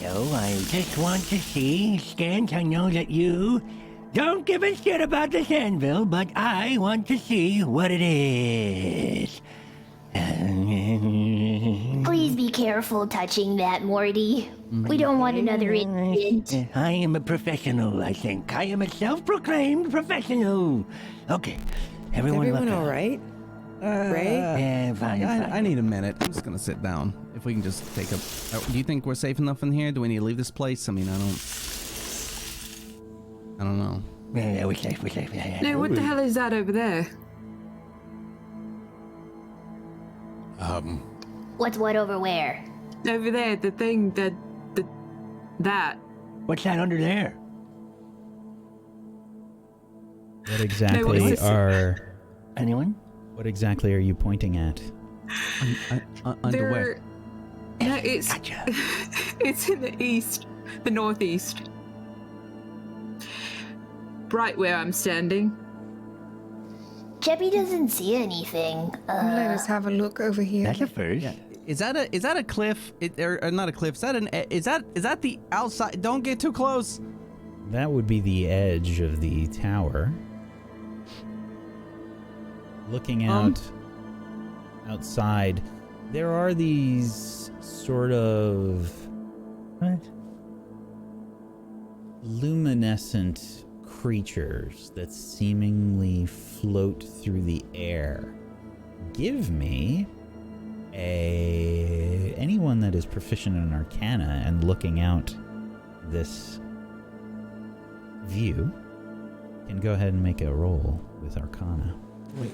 So I just want to see, Scant, I know that you don't give a shit about this anvil, but I want to see what it is. Please be careful touching that, Morty. We don't want another incident. I am a professional, I think. I am a self-proclaimed professional. Okay, everyone look all up. right? Ray? Yeah, fine. I need a minute. I'm just gonna sit down. If we can just take a... do you think we're safe enough in here? Do we need to leave this place? I mean, I don't know. Yeah, we're safe. Yeah. No, what the hell is that over there? What's what over where? Over there, the thing that... What's that under there? What exactly what is are... Anyone? What exactly are you pointing at? Underwear. No, it's... Gotcha. It's in the east. The northeast. Right where I'm standing. Cheppy doesn't see anything. Let us have a look over here. That's a first. Yeah. Is that a cliff? Or not a cliff? Is that the outside? Don't get too close. That would be the edge of the tower. Looking outside, there are these sort of luminescent creatures that seemingly float through the air. Give me anyone that is proficient in Arcana and looking out this view can go ahead and make a roll with Arcana. Wait.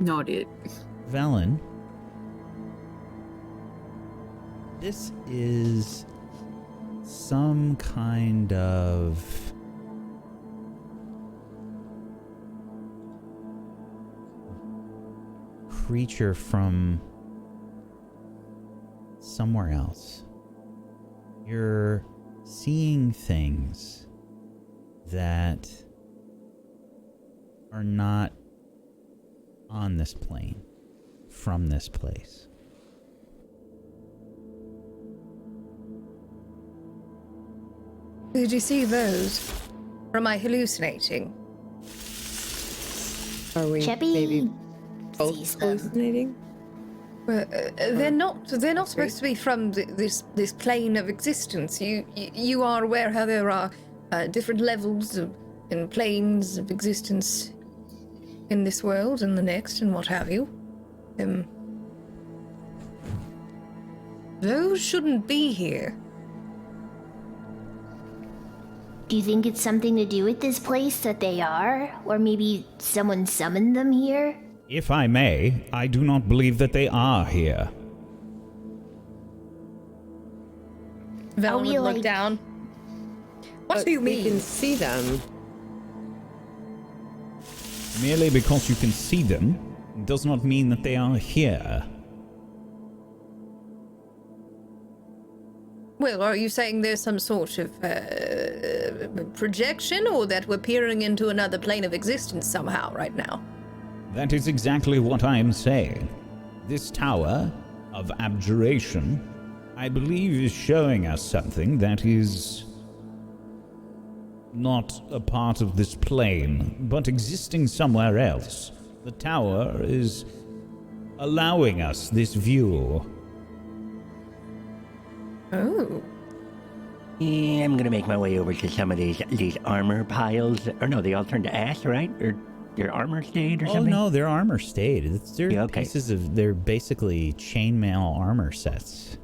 Not it. Velen, this is some kind of creature from somewhere else. You're seeing things that are not on this plane from this place. Did you see those? Or am I hallucinating? Are we Cheppy maybe both sees them. hallucinating? Well, they're not supposed to be from this plane of existence. You are aware how there are different levels and planes of existence in this world and the next and what have you. Those shouldn't be here. Do you think it's something to do with this place that they are? Or maybe someone summoned them here? If I may, I do not believe that they are here. Vel we, would look like- down. What do you We can mean? see them. Merely because you can see them does not mean that they are here. Well, are you saying there's some sort of projection, or that we're peering into another plane of existence somehow right now? That is exactly what I am saying. This tower of abjuration, I believe, is showing us something that is not a part of this plane, but existing somewhere else. The tower is allowing us this view. Oh. Yeah, I'm gonna make my way over to some of these armor piles. Or no, they all turned to ash, right? Or your armor stayed or Oh something? no, they're armor stayed. They're Yeah, okay. pieces of, they're basically chainmail armor sets.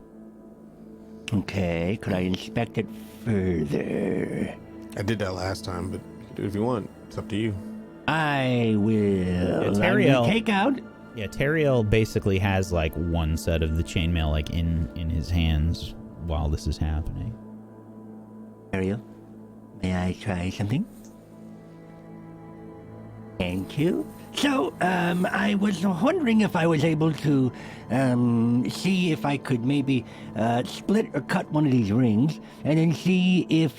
Okay, could I inspect it further? I did that last time, but you can do it if you want. It's up to you. I will. Teriel- Take out. Yeah, Teriel basically has like one set of the chainmail like in his hands while this is happening. Ariel, may I try something? Thank you. So, I was wondering if I was able to, see if I could maybe, split or cut one of these rings, and then see if,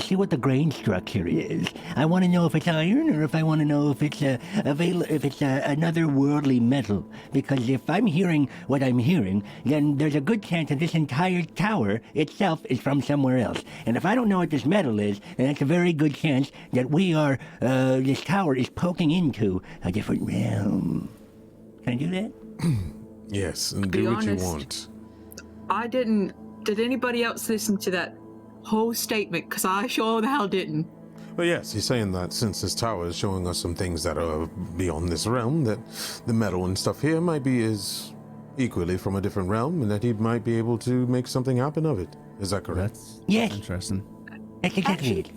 see what the grain structure is. I want to know if it's iron, or if I want to know if it's, another worldly metal. Because if I'm hearing what I'm hearing, then there's a good chance that this entire tower itself is from somewhere else. And if I don't know what this metal is, then it's a very good chance that this tower is poking into a different realm. Can I do that? Yes, and Be do what you honest. want. I didn't. Did anybody else listen to that whole statement? Because I sure the hell didn't. Well, yes, he's saying that since this tower is showing us some things that are beyond this realm, that the metal and stuff here might be is equally from a different realm, and that he might be able to make something happen of it. Is that correct? Yes. Interesting. That's exactly it.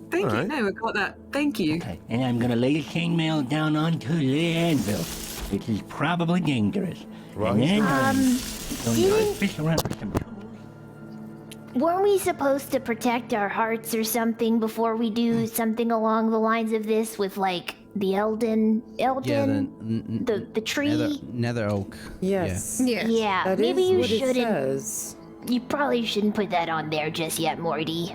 Thank All you. right. No, I got that. Thank you. Okay, and I'm gonna lay the chainmail down onto the anvil, which is probably dangerous. Right. And then didn't- fish around with some tools. Weren't we supposed to protect our hearts or something before we do something along the lines of this with like the Elden, Yeah, the tree? nether oak. Yes. Yes. Yeah, That maybe is you what it shouldn't. says. You probably shouldn't put that on there just yet, Morty.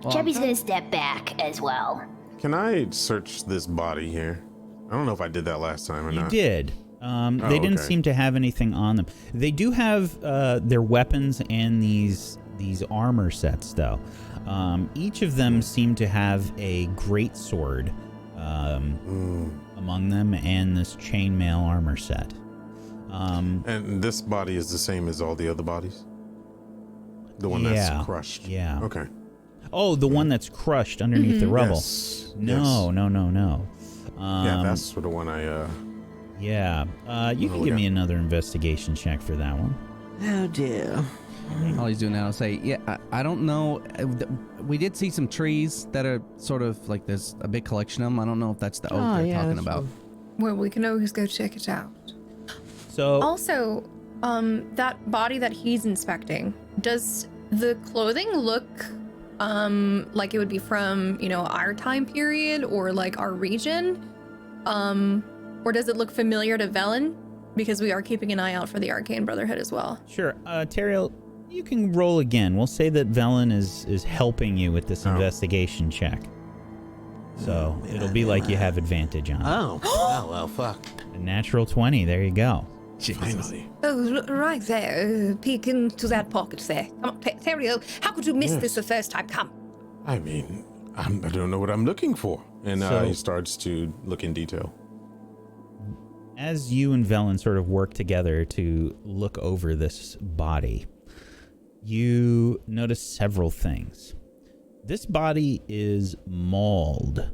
Well, Chubby's gonna step back as well. Can I search this body here? I don't know if I did that last time or You not. did. They didn't okay. seem to have anything on them. They do have their weapons and these armor sets, though. Each of them seem to have a great sword among them, and this chainmail armor set. And this body is the same as all the other bodies? The one that's crushed? Yeah. Okay. Oh, the one that's crushed underneath the rubble. Yes. No. Yeah, that's the one I, Yeah. You can look give at. me another investigation check for that one. Oh dear. All he's doing now is say, yeah, I don't know. We did see some trees that are sort of like there's a big collection of them. I don't know if that's the oak they're talking about. Well, we can always go check it out. So Also, that body that he's inspecting, does the clothing look like it would be from, our time period or like our region? Or does it look familiar to Velen? Because we are keeping an eye out for the Arcane Brotherhood as well. sure, Teriel, you can roll again. We'll say that Velen is helping you with this investigation check. So it'll be like you have advantage on it. Oh. Oh well, fuck. A natural 20. There you go. finally. Oh, right there. Peek into that pocket there. Come on, Terrio. How could you miss this the first time? Come. I mean, I don't know what I'm looking for. And So- he starts to look in detail. As you and Velen sort of work together to look over this body, you notice several things. This body is mauled,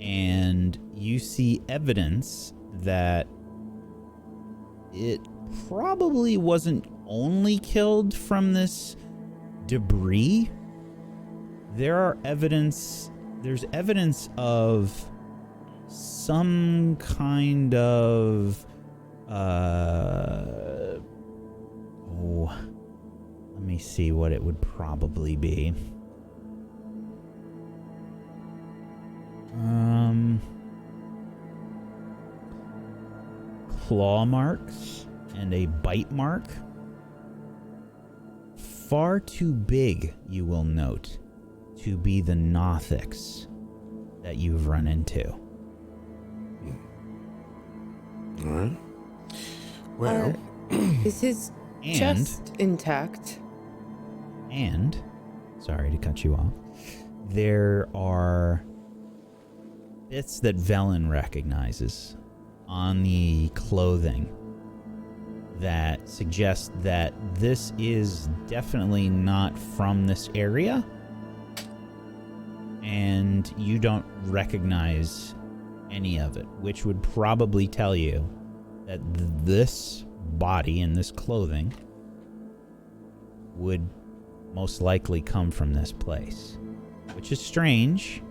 and you see evidence that it probably wasn't only killed from this debris. There's evidence of some kind of let me see what it would probably be. Claw marks and a bite mark. Far too big, you will note, to be the Nothics that you've run into. All right. Well, Is his And chest intact? And, sorry to cut you off, there are bits that Velen recognizes on the clothing that suggest that this is definitely not from this area, and you don't recognize any of it, which would probably tell you that this body and this clothing would most likely come from this place, which is strange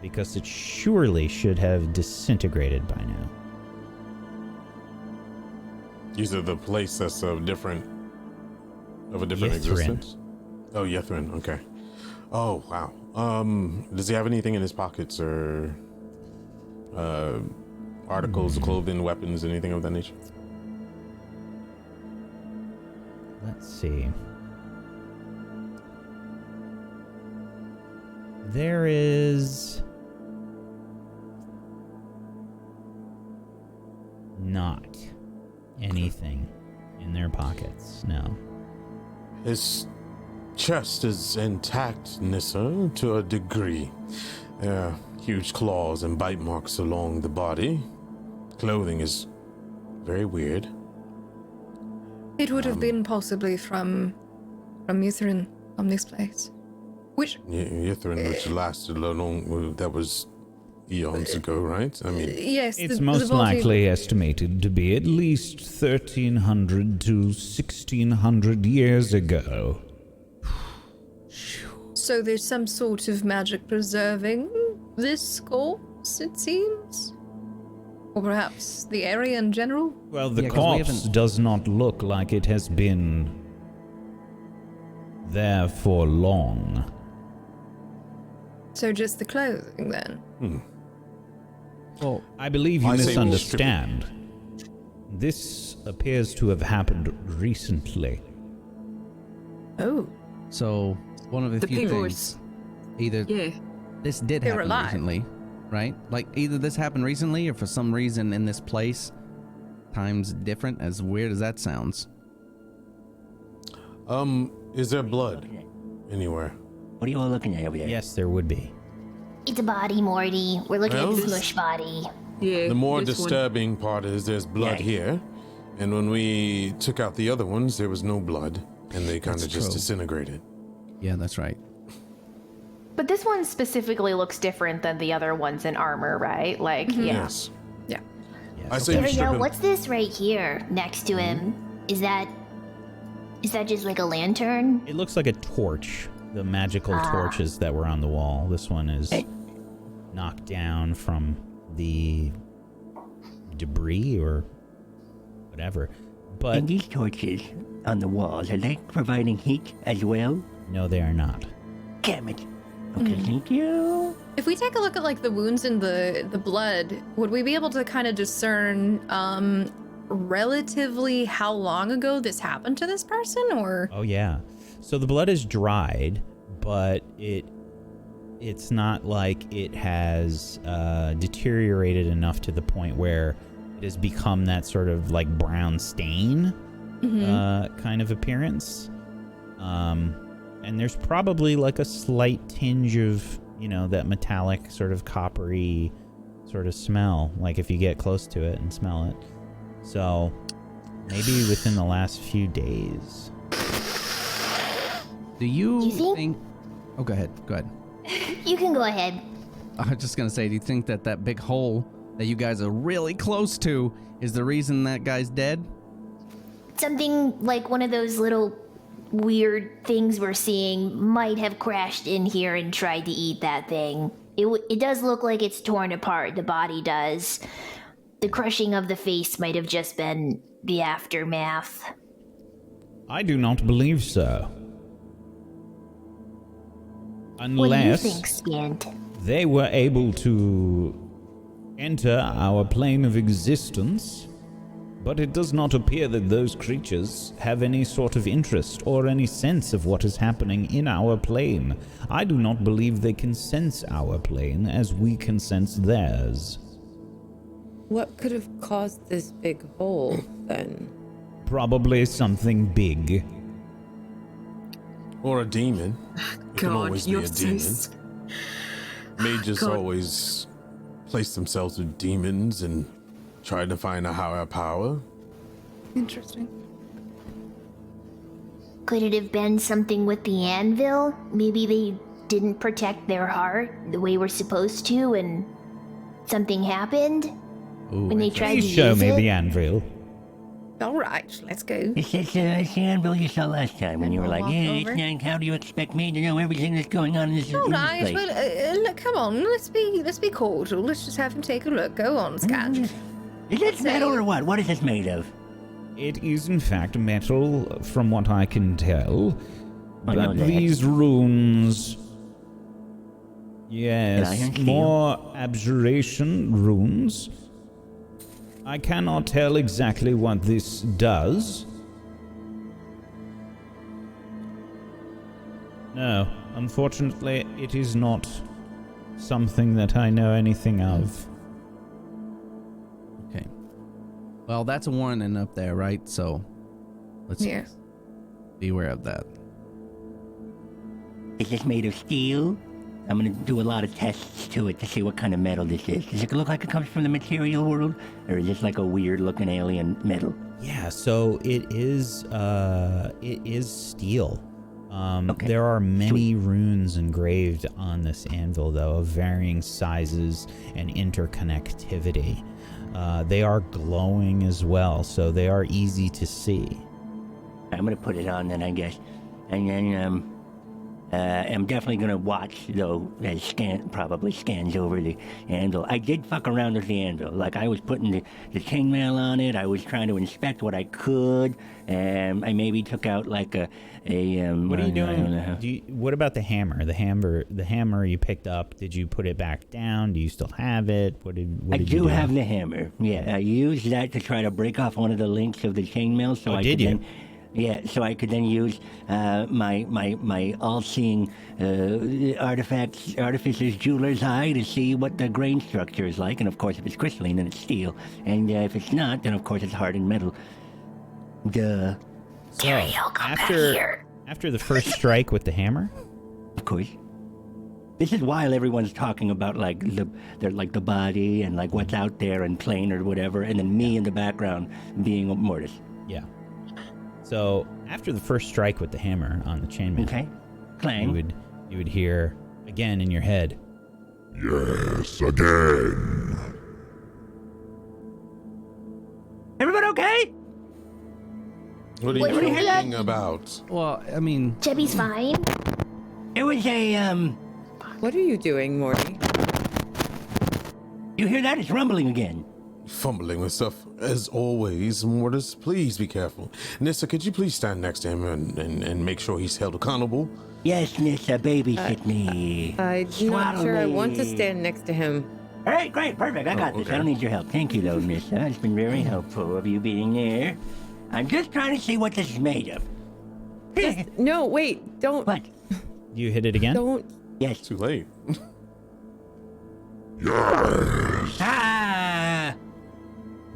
because it surely should have disintegrated by now. these are the place that's of a different Yithrin. existence. Oh, Yithrin. Okay. Oh, wow. Does he have anything in his pockets or articles, clothing, weapons, anything of that nature? Let's see. There is not anything in their pockets, no. His chest is intact, Nissa, to a degree. Huge claws and bite marks along the body. Clothing is very weird. It would have been possibly from Ythrin, from this place. Which... Ythrin, which lasted a long... That was eons ago, right? I mean... Yes, It's the most body- likely estimated to be at least 1,300 to 1,600 years ago. So there's some sort of magic preserving this corpse, it seems? Or perhaps the area in general? Well, the Yeah, 'cause we corpse haven't- does not look like it has been there for long. So just the clothing, then? Well, I believe you I say we'll misunderstand. This appears to have happened recently. Oh. so one of the The few people things, either Yeah. this did They're happen alive. recently, right? Like either this happened recently or for some reason in this place, time's different, as weird as that sounds. Is there blood anywhere? What are you all looking at over there? Yes, there would be. It's a body, Morty. We're looking at Well, the smush body. Yeah. The more this one. disturbing part is there's blood Yeah. here, and when we took out the other ones, there was no blood, and they kind of That's just true. disintegrated. Yeah, that's right. But this one specifically looks different than the other ones in armor, right? Like, yeah. Yes. Yeah. Yes. I say There we we strip go. him. What's this right here next to him? Is that just like a lantern? It looks like a torch. The magical Ah. torches that were on the wall. This one is Hey. knocked down from the debris or whatever. But And these torches on the walls, are they providing heat as well? no, they are not. Damn it. Okay, thank you. If we take a look at like the wounds in the blood, would we be able to kind of discern relatively how long ago this happened to this person, or? Oh yeah. So the blood is dried, but it's not like it has deteriorated enough to the point where it has become that sort of like brown stain kind of appearance. And there's probably like a slight tinge of, you know, that metallic sort of coppery sort of smell, like if you get close to it and smell it. So maybe within the last few days. Do you You think- think? Oh, go ahead. Go ahead. You can go ahead. I was just gonna say, do you think that big hole that you guys are really close to is the reason that guy's dead? Something like one of those little weird things we're seeing might have crashed in here and tried to eat that thing. It does look like it's torn apart, the body does. The crushing of the face might have just been the aftermath. I do not believe so. What do you Unless think, Scant? they were able to enter our plane of existence, but it does not appear that those creatures have any sort of interest or any sense of what is happening in our plane. I do not believe they can sense our plane as we can sense theirs. What could have caused this big hole then? Probably something big. Or a demon. It can God, always be you're a so demon. Mages God. always place themselves with demons and try to find a higher power. Interesting. Could it have been something with the anvil? Maybe they didn't protect their heart the way we're supposed to and something happened when they tried to Please show use me it? the anvil. All right, let's go. It's the anvil you saw last time when you were like, Walk yeah, over. it's not, how do you expect me to know everything that's going on in this, All in this right, place? well, look, come on, let's be cordial. Let's just have him take a look. Go on, Scotch. Is it metal or what? What is this made of? It is in fact metal, from what I can tell. I know But that. these runes Yes, more abjuration runes. I cannot tell exactly what this does. No, unfortunately, it is not something that I know anything of. Okay. Well, that's a warning up there, right? So let's be aware of that. Is this made of steel? I'm gonna do a lot of tests to it to see what kind of metal this is. Does it look like it comes from the material world? Or is this like a weird looking alien metal? Yeah, so it is steel. Okay. There are many runes engraved on this anvil, though, of varying sizes and interconnectivity. They are glowing as well, so they are easy to see. I'm gonna put it on then, I guess. And then, I'm definitely gonna watch, though, as probably scans over the anvil. I did fuck around with the anvil. Like, I was putting the chainmail on it. I was trying to inspect what I could. I maybe took out, like, what What are you doing? What about the hammer? The hammer you picked up, did you put it back down? Do you still have it? I do have the hammer. Yeah, I used that to try to break off one of the links of the chainmail, so I could then... Yeah, so I could then use my all-seeing artificer's jeweler's eye to see what the grain structure is like. And of course, if it's crystalline, then it's steel. And if it's not, then of course it's hardened metal. Duh. So, after the first strike with the hammer? Of course. This is while everyone's talking about like the body and like what's out there and plain or whatever, and then me in the background being Mortis. Yeah. So after the first strike with the hammer on the chainmail, okay, clang. You would hear again in your head. Yes, again. Everyone okay? What are you talking about? Well, I mean, Chubby's fine. It was a What are you doing, Morty? You hear that? It's rumbling again. Fumbling with stuff, as always. Mortis, please be careful. Nissa, could you please stand next to him and make sure he's held accountable? Yes, Nissa, babysit me. I'm not sure I want to stand next to him. All right, great, perfect. I got this. I don't need your help. Thank you, though, Nissa. It's been very helpful of you being there. I'm just trying to see what this is made of. No, wait, don't. What? You hit it again? Don't. Yes. Too late. Yes. Ah!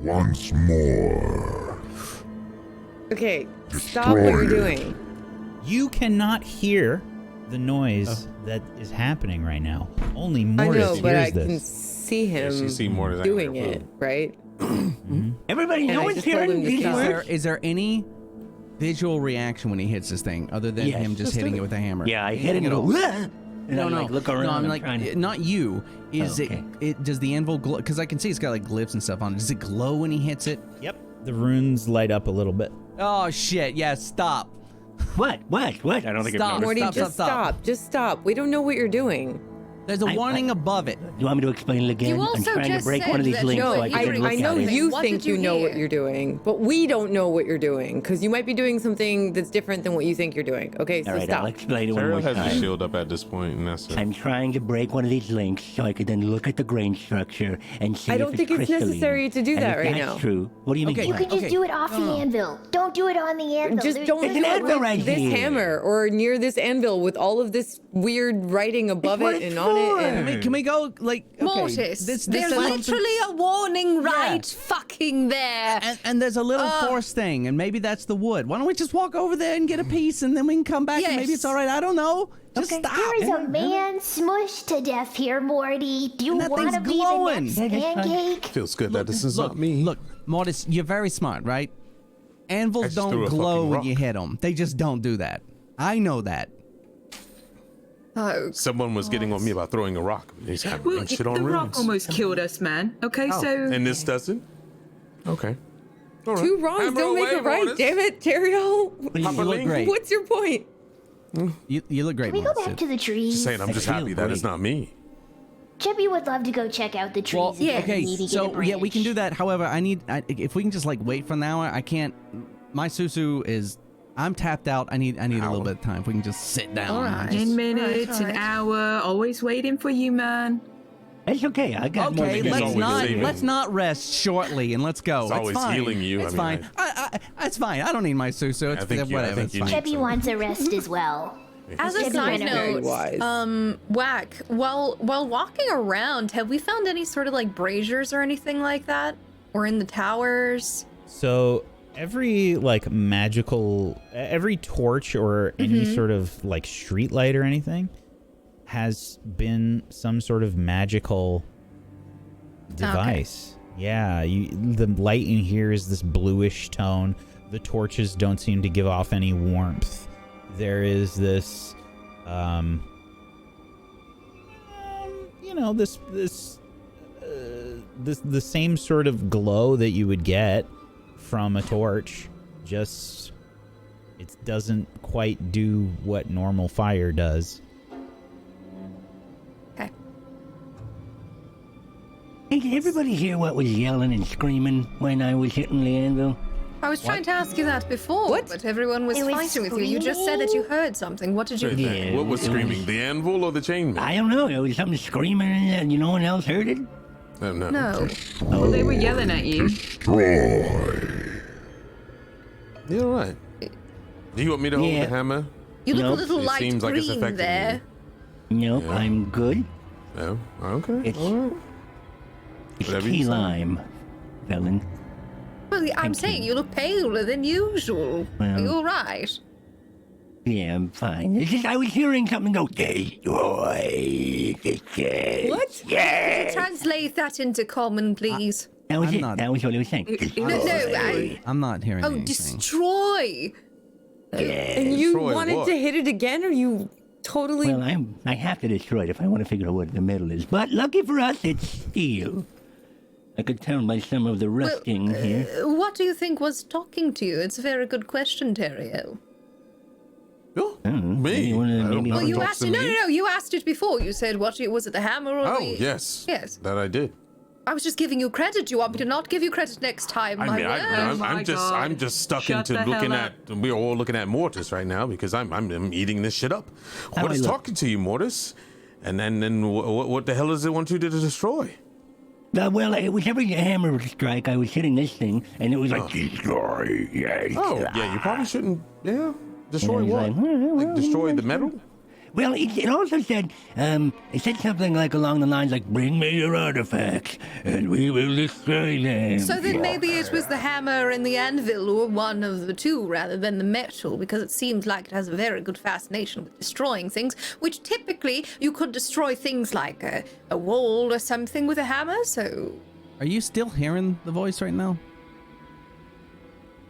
Once more. Okay, stop what you're doing. You cannot hear the noise that is happening right now. Only I Mortis know, but I hears can this. see him you see Mortis doing angry, it, right? Everybody, And no I one's just told hearing him to these stop. words? is there any visual reaction when he hits this thing other than Yes. him just hitting it with a hammer? Yeah, I hit it and go, "Wah!" And I like look around. No, I'm and like, trying to... not you. Is okay. it? Does the anvil glow? Because I can see it's got like glyphs and stuff on it. Does it glow when he hits it? Yep. The runes light up a little bit. Oh shit! Yeah, stop. What? I don't think Stop. I've noticed. Morty, Stop, just stop, stop. Just stop. We don't know what you're doing. There's a warning above it. You want me to explain it again? You I'm also trying to just break said one of these that links you so were I can I look know at it. you What think did you you know what hear? you're doing, but we don't know what you're doing because you might be doing something that's different than what you think you're doing. Okay, so All right, stop. I'll explain it one Terrell more has the time. shield up at this point, and that's it. I'm trying to break one of these links so I could then look at the grain structure and see I don't if think it's crystalline. necessary to do And that if right that's now. true. What do you mean? Okay. You can just Okay. do it off the anvil. Don't do it on the anvil. Just There's- don't It's do an it anvil with right this here. hammer or near this anvil with all of this weird writing above what it it's and on it. for. And Can we go like okay, Mortis, This there's is something- literally a warning right fucking there. and there's a little force thing, and maybe that's the wood. Why don't we just walk over there and get a piece, and then we can come back, and maybe it's Yes. all right. I don't know. Just Okay. stop. There is a man smushed to death here, Morty. Do you And that want to thing's be glowing. the next Yeah, that's fine. pancake? Feels good that this is look, not me. Look, Mortis, you're very smart, right? I Anvils just threw don't a glow fucking when rock. you hit them. They just don't do that. I know that. Oh, Someone was getting on me about throwing a rock. He's Well, having shit on the rock runes. almost killed us, man. Okay, so And this doesn't? Okay. All right. two wrongs Hammer don't make away, it right. Mortis. Damn it, Terrio. Papa You look Link. great. What's your point? You look great, Can we go Mortis. back to the trees? Just saying, I'm just happy that it's not me. Chubby would love to go check out the trees. Well, and okay, maybe get a so yeah, we can branch. do that. However, if we can just like wait for an hour, I can't. My Susu is I'm tapped out. I need a little Hour. bit of time. If we can just sit down. All right. 10 minutes, Right. an hour, always waiting for you, man. That's okay. I got more Okay, to do. let's not rest shortly and let's go. It's It's always fine. healing you. It's I mean, fine. It's fine. I don't need my susu. It's think you- I whatever. think It's you fine. need- Chebby wants a rest as well. As a Chebby side went Very note, wise. Whack, while walking around, have we found any sort of like braziers or anything like that? Or in the towers? So every every torch or any sort of like street light or anything has been some sort of magical device. Yeah, the light in here is this bluish tone. The torches don't seem to give off any warmth. There is this, the same sort of glow that you would get from a torch, just it doesn't quite do what normal fire does. Okay. Hey, did everybody hear what was yelling and screaming when I was hitting the anvil? I was trying to ask you that before, What? but everyone was It was fighting with you. You just said that you heard something. What did you hear? Yeah, What was it screaming? The anvil or the chainmail? I don't know. There was something screaming and no one else heard it? No. No. Well, they were yelling at you. You're right. Do you want me to hold Yeah. the hammer? You look No, a little it light seems like it's green affecting there. Nope, Yeah. I'm good. No. Okay. It's- All right. It's Whatever you key say. lime, Velen. Well, I'm saying you look paler than usual. Well- Are you all right? Yeah, I'm fine. It's just I was hearing something go, destroy. What? Yeah. Translate that into common, please. That was I'm it. not- That was what it was saying. I'm not hearing Oh, anything. destroy! And you Destroy wanted what? to hit it again, or you totally? Well, I have to destroy it if I want to figure out what the metal is. But lucky for us, it's steel. I could tell by some of the rusting here. What do you think was talking to you? It's a very good question, Terrio. Oh, maybe me? you wanna- I don't maybe know. Well, Don't you Talk asked to it. No, me? no, no. You asked it before. You said, was it the hammer or Oh, the... yes. Yes. That I did. I was just giving you credit. Do you want me to not give you credit next time? I my mean, word? Oh my I'm God. just stuck Shut into the hell looking up. at. We're all looking at Mortis right now because I'm eating this shit up. How What I is look? talking to you, Mortis? And then what the hell does it want you to destroy? Well, it was every hammer strike, I was hitting this thing, and it was like, destroy, yes. Oh, yeah, you probably shouldn't. Yeah, destroy And I what? was like, well, Like destroy the metal? Well, it also said, it said something like along the lines like, bring me your artifacts, and we will destroy them. So then maybe it was the hammer and the anvil, or one of the two, rather than the metal, because it seems like it has a very good fascination with destroying things, which typically you could destroy things like a wall or something with a hammer, so... Are you still hearing the voice right now?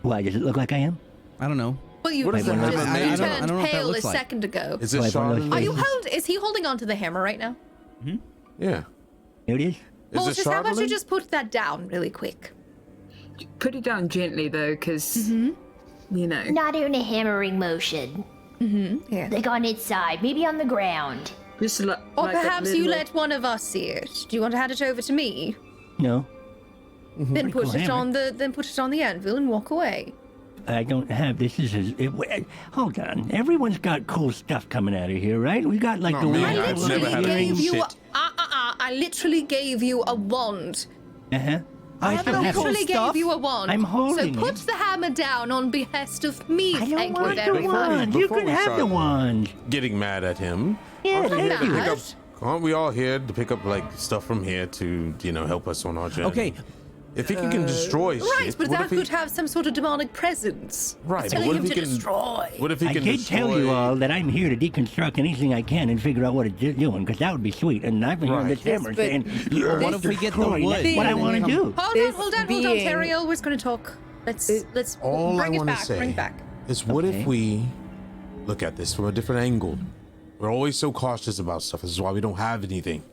Why, does it look like I am? I don't know. Well, you What is just the hammer made of? turned I don't know what that pale a looks like. second ago. Is it Like one of those shard? things. Is he holding on to the hammer right now? Yeah. Here it is. Is it Mortis, how about you sharpening? just put that down really quick? Put it down gently, though, because, you know. Not in a hammering motion. Yeah. Like on its side, maybe on the ground. Just like, Or like a perhaps you little- let one of us see it. Do you want to hand it over to me? No, Then put cool it hammer. on the anvil and walk away. I don't have this. Hold on. Everyone's got cool stuff coming out of here, right? We got like Not the me. weird I've little never had any earrings. you shit. I literally gave you a wand. Uh-huh. I still have it. literally gave you a wand. I'm holding So put it. the hammer down on behest of me. I don't Thank you want the very much. wand. You Before can we have start- the wand. Getting mad at him. Yeah, Aren't we thank here to you. pick up- Aren't we all here to pick up like stuff from here to help us on our journey? Okay, If he can destroy Right, shit, but what that if he, could have some sort of demonic presence. Right, but Telling what him if he to can destroy. What if he I can did destroy? tell you all that I'm here to deconstruct anything I can and figure out what it's doing, because that would be sweet. And I've been hearing Right. this hammer Yes, but saying, "Yeah, what if we get the destroy." wood? That's what I want to do. Hold This on, being- Terrio. We're going to talk. Let's All I bring it want to back. say Bring it back. is, what Okay. if we look at this from a different angle? We're always so cautious about stuff. This is why we don't have anything.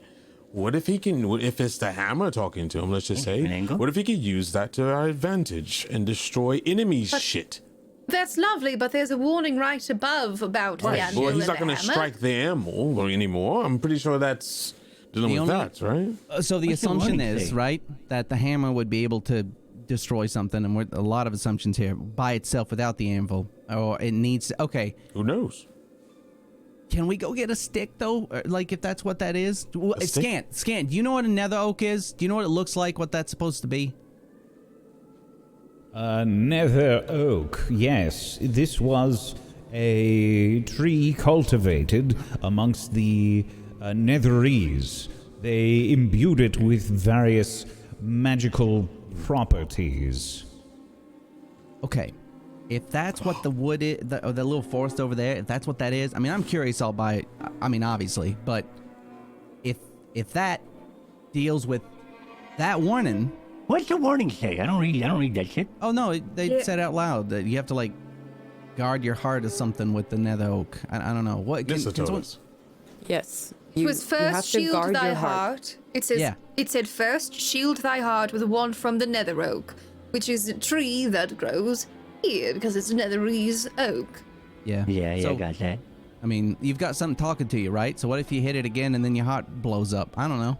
What if he can? If it's the hammer talking to him, let's just say. Different angle? What if he could use that to our advantage and destroy enemies' shit? That's lovely, but there's a warning right above about the anvil Well, he's and not the going to hammer. strike the animal anymore. I'm pretty sure that's dealing The with only- that, right? so the What's the assumption warning is, say? right, that the hammer would be able to destroy something, and a lot of assumptions here by itself without the anvil. Or it needs... Okay. Who knows? Can we go get a stick, though? Or, like, if that's what that is? stick? Scan, do you know what a nether oak is? Do you know what it looks like, what that's supposed to be? Nether oak, yes. This was a tree cultivated amongst the netherese. They imbued it with various magical properties. Okay. If that's what the wood is, the little forest over there, if that's what that is, I mean, I'm curious, I'll buy it. I mean, obviously, but if that deals with that warning... What's the warning say? I don't read that shit. Oh, no, they said out loud that you have to, like, guard your heart or something with the nether oak. I don't know. What? Nissa told us. Yes. It was first shield thy heart. It says Yeah. It said first shield thy heart with one from the nether oak, which is a tree that grows here because it's netherese oak. Yeah. Yeah, So, I got that. I mean, you've got something talking to you, right? So what if you hit it again and then your heart blows up? I don't know.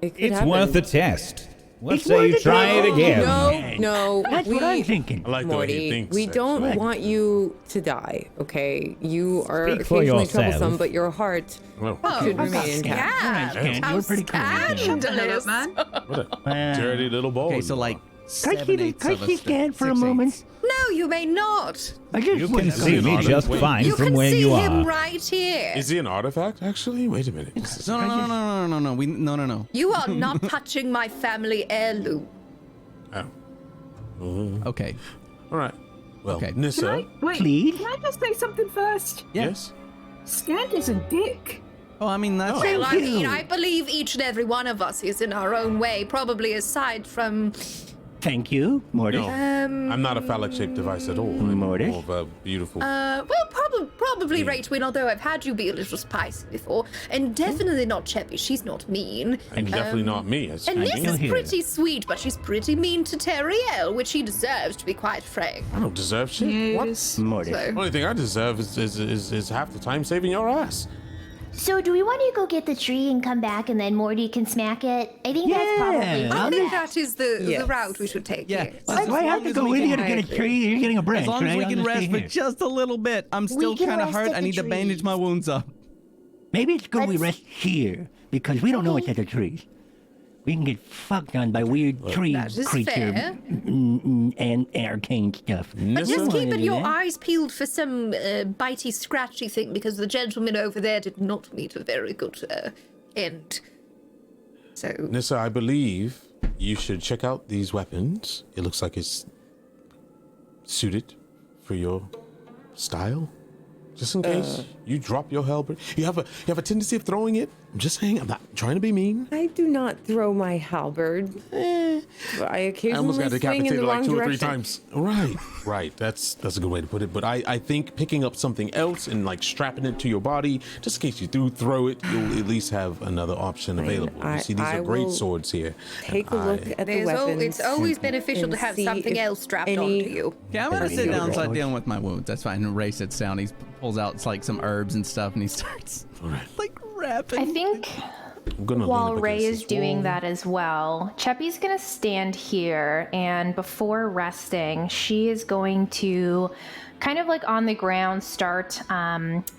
It could It's happen. worth a test. Let's It's say worth you a try it test. again. No, That's what I'm thinking. I like the way he Morty, thinks. we don't actually. want you to die, okay? You are Speak for occasionally yourself. troublesome, but your heart Well, should remain. Yeah, Scan, you're pretty cool. scandalous. man. what a dirty little ball. Okay, you so, are. like, Can I see scan for a 6/8. moment? No, you may not. I just You want can to see me Wait. just fine You from can where see you him are. right here. Is he an artifact, actually? Wait a minute. No. No. You are not touching my family heirloom. Oh. Okay. All right. Well, Okay. Nissa. Wait, Please? can I just say something first? Yeah. Yes? Scant is a dick. Oh, I mean, that's... Well, I mean, you. I believe each and every one of us is in our own way, probably aside from, Thank you, Mortis. No. I'm not a phallic-shaped device at all. I'm Mortis? more of a beautiful... well, probably Rachwin, although I've had you be a little spicy before, and definitely not Cheppy. She's not mean. and definitely not me. As And I Niss mean, is here. pretty sweet, but she's pretty mean to Teriel, which she deserves, to be quite frank. I don't deserve shit. Yes. Mortis. So, Only thing I deserve is half the time saving your ass. So do we want to go get the tree and come back and then Morty can smack it? I think that's probably Yeah. I I'm think best. that is the Yes. route we should take. Yeah. Yes. Do I have to go in here to get a tree? You're getting a branch, As long as right? we I'm can gonna rest stay for here. just a little bit. I'm still can kind of rest hurt. at I the need to bandage trees. my wounds up. Maybe it's good we Let's- rest here because we don't know what's at the trees. We can get fucked on by weird tree That is creature fair. and arcane stuff. But just Nissa? keep your Yeah. eyes peeled for some bitey, scratchy thing, because the gentleman over there did not meet a very good end. So, Nissa, I believe you should check out these weapons. It looks like it's suited for your style. Just in case you drop your halberd. You have a tendency of throwing it. I'm just saying, I'm not trying to be mean. I do not throw my halberd. I I occasionally almost got swing in decapitated the like wrong 2 or 3 direction. times. Right. That's a good way to put it. But I think picking up something else and like strapping it to your body, just in case you do throw it, you'll at least have another option available. You see, these I are great will swords here. Take a look at the there's weapons. it's always beneficial to and have see something if else strapped any- onto you. Yeah, I'm gonna Any sit down and other start sword? dealing with my wounds. That's fine. And Ray sits down. He pulls out like some herbs and stuff, and he starts like rapping. I think I'm gonna while lean up Ray against is this doing wall. that as well, Cheppy's gonna stand here, and before resting, she is going to kind of like on the ground start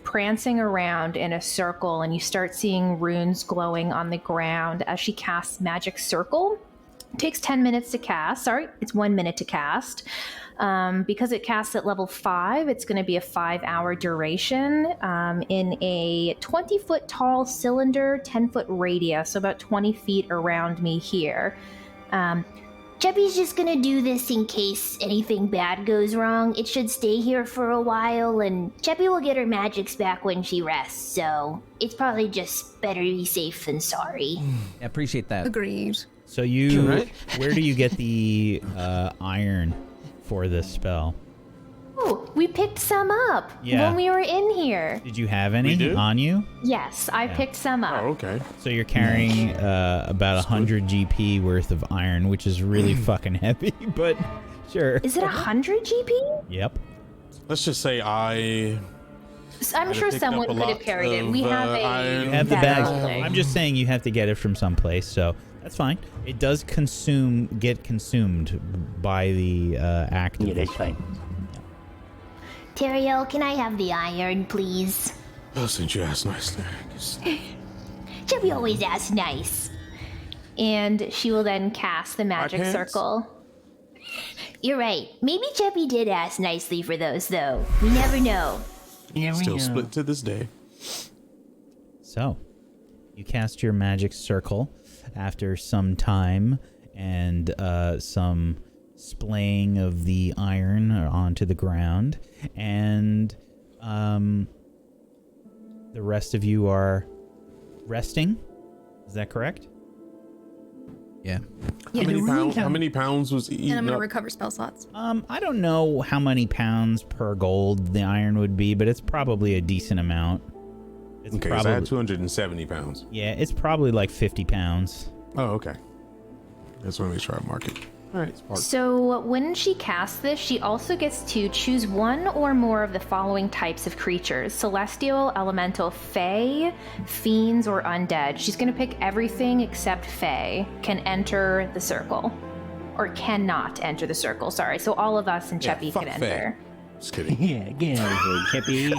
prancing around in a circle, and you start seeing runes glowing on the ground as she casts Magic Circle. It takes 10 minutes to cast. Sorry, it's 1 minute to cast. Because it casts at level 5, it's going to be a 5-hour duration in a 20-foot tall cylinder, 10-foot radius, so about 20 feet around me here. Cheppy's just gonna do this in case anything bad goes wrong. It should stay here for a while, and Cheppy will get her magics back when she rests, so it's probably just better to be safe than sorry. I appreciate that. Agreed. So you, Right. where do you get the iron for this spell? Oh, we picked some up Yeah. when we were in here. Did you have any did? on you? Yes, I picked some up. Oh, okay. So you're carrying about 100 GP worth of iron, which is really fucking heavy, but sure. Is it 100 GP? Yep. Let's just say I'm I'd sure have picked someone up a could have lot carried it. We of, have iron. a You have the better bags. thing. I'm just saying you have to get it from someplace, so That's fine. It does get consumed by the act. Yeah, that's fine. Teriel, can I have the iron, please? Oh, since you asked nicely. Chubby always asks nice. And she will then cast the magic pants? circle. You're right. Maybe Chubby did ask nicely for those, though. We never know. Still split to this day. So, you cast your magic circle after some time and some splaying of the iron onto the ground, and the rest of you are resting. Is that correct? Yeah. How many pounds was eaten And I'm gonna up? recover spell slots. I don't know how many pounds per gold the iron would be, but it's probably a decent amount. It's Okay, so I had 270 pounds. Yeah, it's probably like 50 pounds. Oh, okay. That's when we try to mark it. All right. So when she casts this, she also gets to choose one or more of the following types of creatures: celestial, elemental, fae, fiends, or undead. She's going to pick everything except fae can enter the circle. Or cannot enter the circle, sorry. So all of us and Cheppy fuck can fae. enter. Just kidding. Yeah, get out of here, Chippy.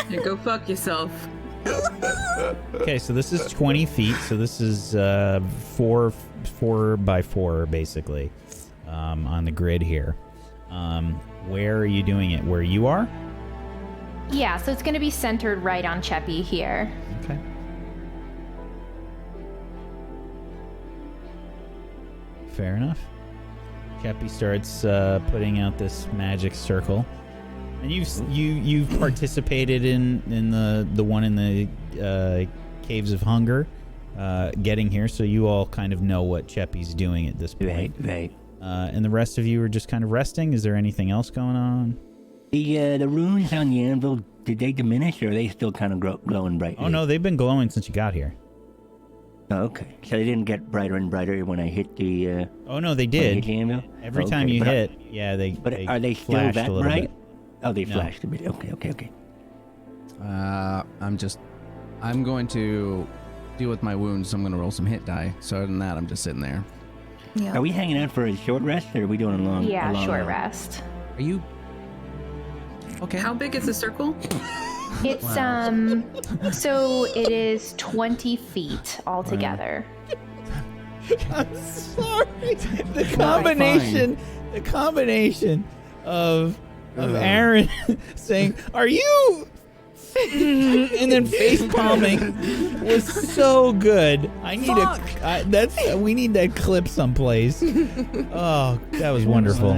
Yeah, go fuck yourself. Okay, so this is 20 feet, so this is 4 by 4 basically on the grid here. Where are you doing it? Where you are? Yeah, so it's going to be centered right on Cheppy here. Okay. Fair enough. Cheppy starts putting out this magic circle, and you've participated in the one in the Caves of Hunger, getting here, so you all kind of know what Cheppy's doing at this point. Right. And the rest of you are just kind of resting. Is there anything else going on? The runes on the anvil, did they diminish, or are they still kind of glowing brightly? Oh no, they've been glowing since you got here. Oh, okay. So they didn't get brighter and brighter when I hit the... Oh no, they when I hit did. the anvil? Every Okay, time you but hit, yeah, they. But are they still flashed that a little bright? bit. Oh, they No. flashed a bit. Okay. I'm going to deal with my wounds, so I'm going to roll some hit die. So other than that, I'm just sitting there. Yeah. Are we hanging out for a short rest, or are we doing a long... Yeah, a long short rest. Are you... Okay. How big is the circle? It's so it is 20 feet altogether. I'm sorry. The combination of Aaron saying, "Are you?" and then face palming was so good. I need we need that clip someplace. Oh, that was wonderful.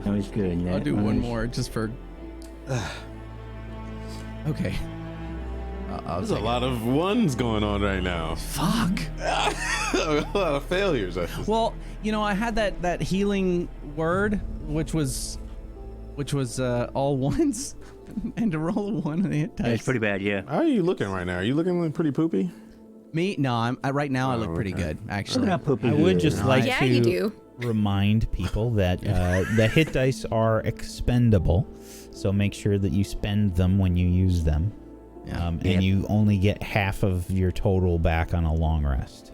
That was good. I'll do one more just for... Okay. There's a lot of ones going on right now. Fuck. A lot of failures. Well, I had that healing word, which was all ones, and to roll a 1 on the hit dice. That's pretty bad, yeah. How are you looking right now? Are you looking pretty poopy? Me? No, right now I look pretty okay. good, actually. Not poopy. I would just like Yeah, to you do. remind people that the hit dice are expendable, so make sure that you spend them when you use them. Yeah. And you only get half of your total back on a long rest.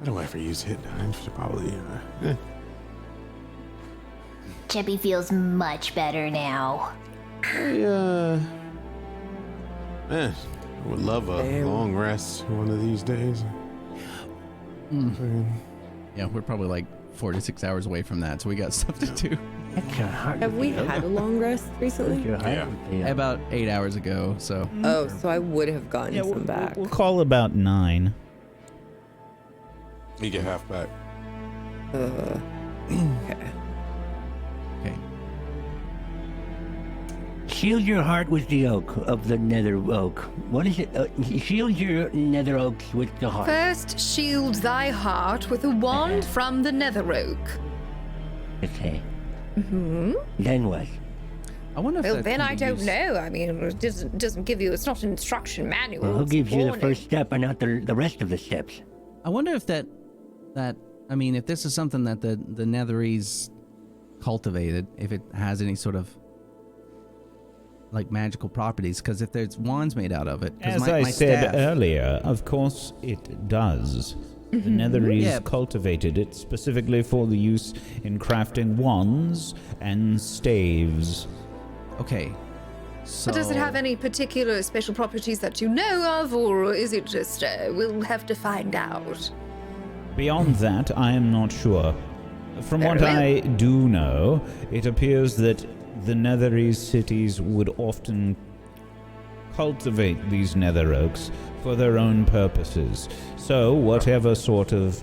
I don't ever use hit die. I should probably. Cheppy feels much better now. Man, I would love a long rest one of these days. Yeah, we're probably like 4 to 6 hours away from that, so we got stuff to do. Have we had a long rest recently? Yeah. About 8 hours ago, so... Oh, so I would have gotten some back. We'll call about 9. You get half back. Okay. Okay. Shield your heart with the oak of the nether oak. What is it? Shield your nether oaks with the heart. First, shield thy heart with a wand from the nether oak. Okay. Then what? I wonder if Well, that then can I be don't used- know. I mean, it doesn't give you. It's not an instruction manual. Well, who it's gives you the warning. first step and not the rest of the steps? I wonder if if this is something that the Netherese cultivated, if it has any sort of like magical properties, because if there's wands made out of it... 'cause As my I said staff- earlier, of course it does. The Netherese Yeah. cultivated it specifically for the use in crafting wands and staves. Okay. So But does it have any particular special properties that you know of, or is it just, we'll have to find out? Beyond that, I am not sure. From Very what well. I do know, it appears that the Netherese cities would often cultivate these nether oaks for their own purposes. So, whatever sort of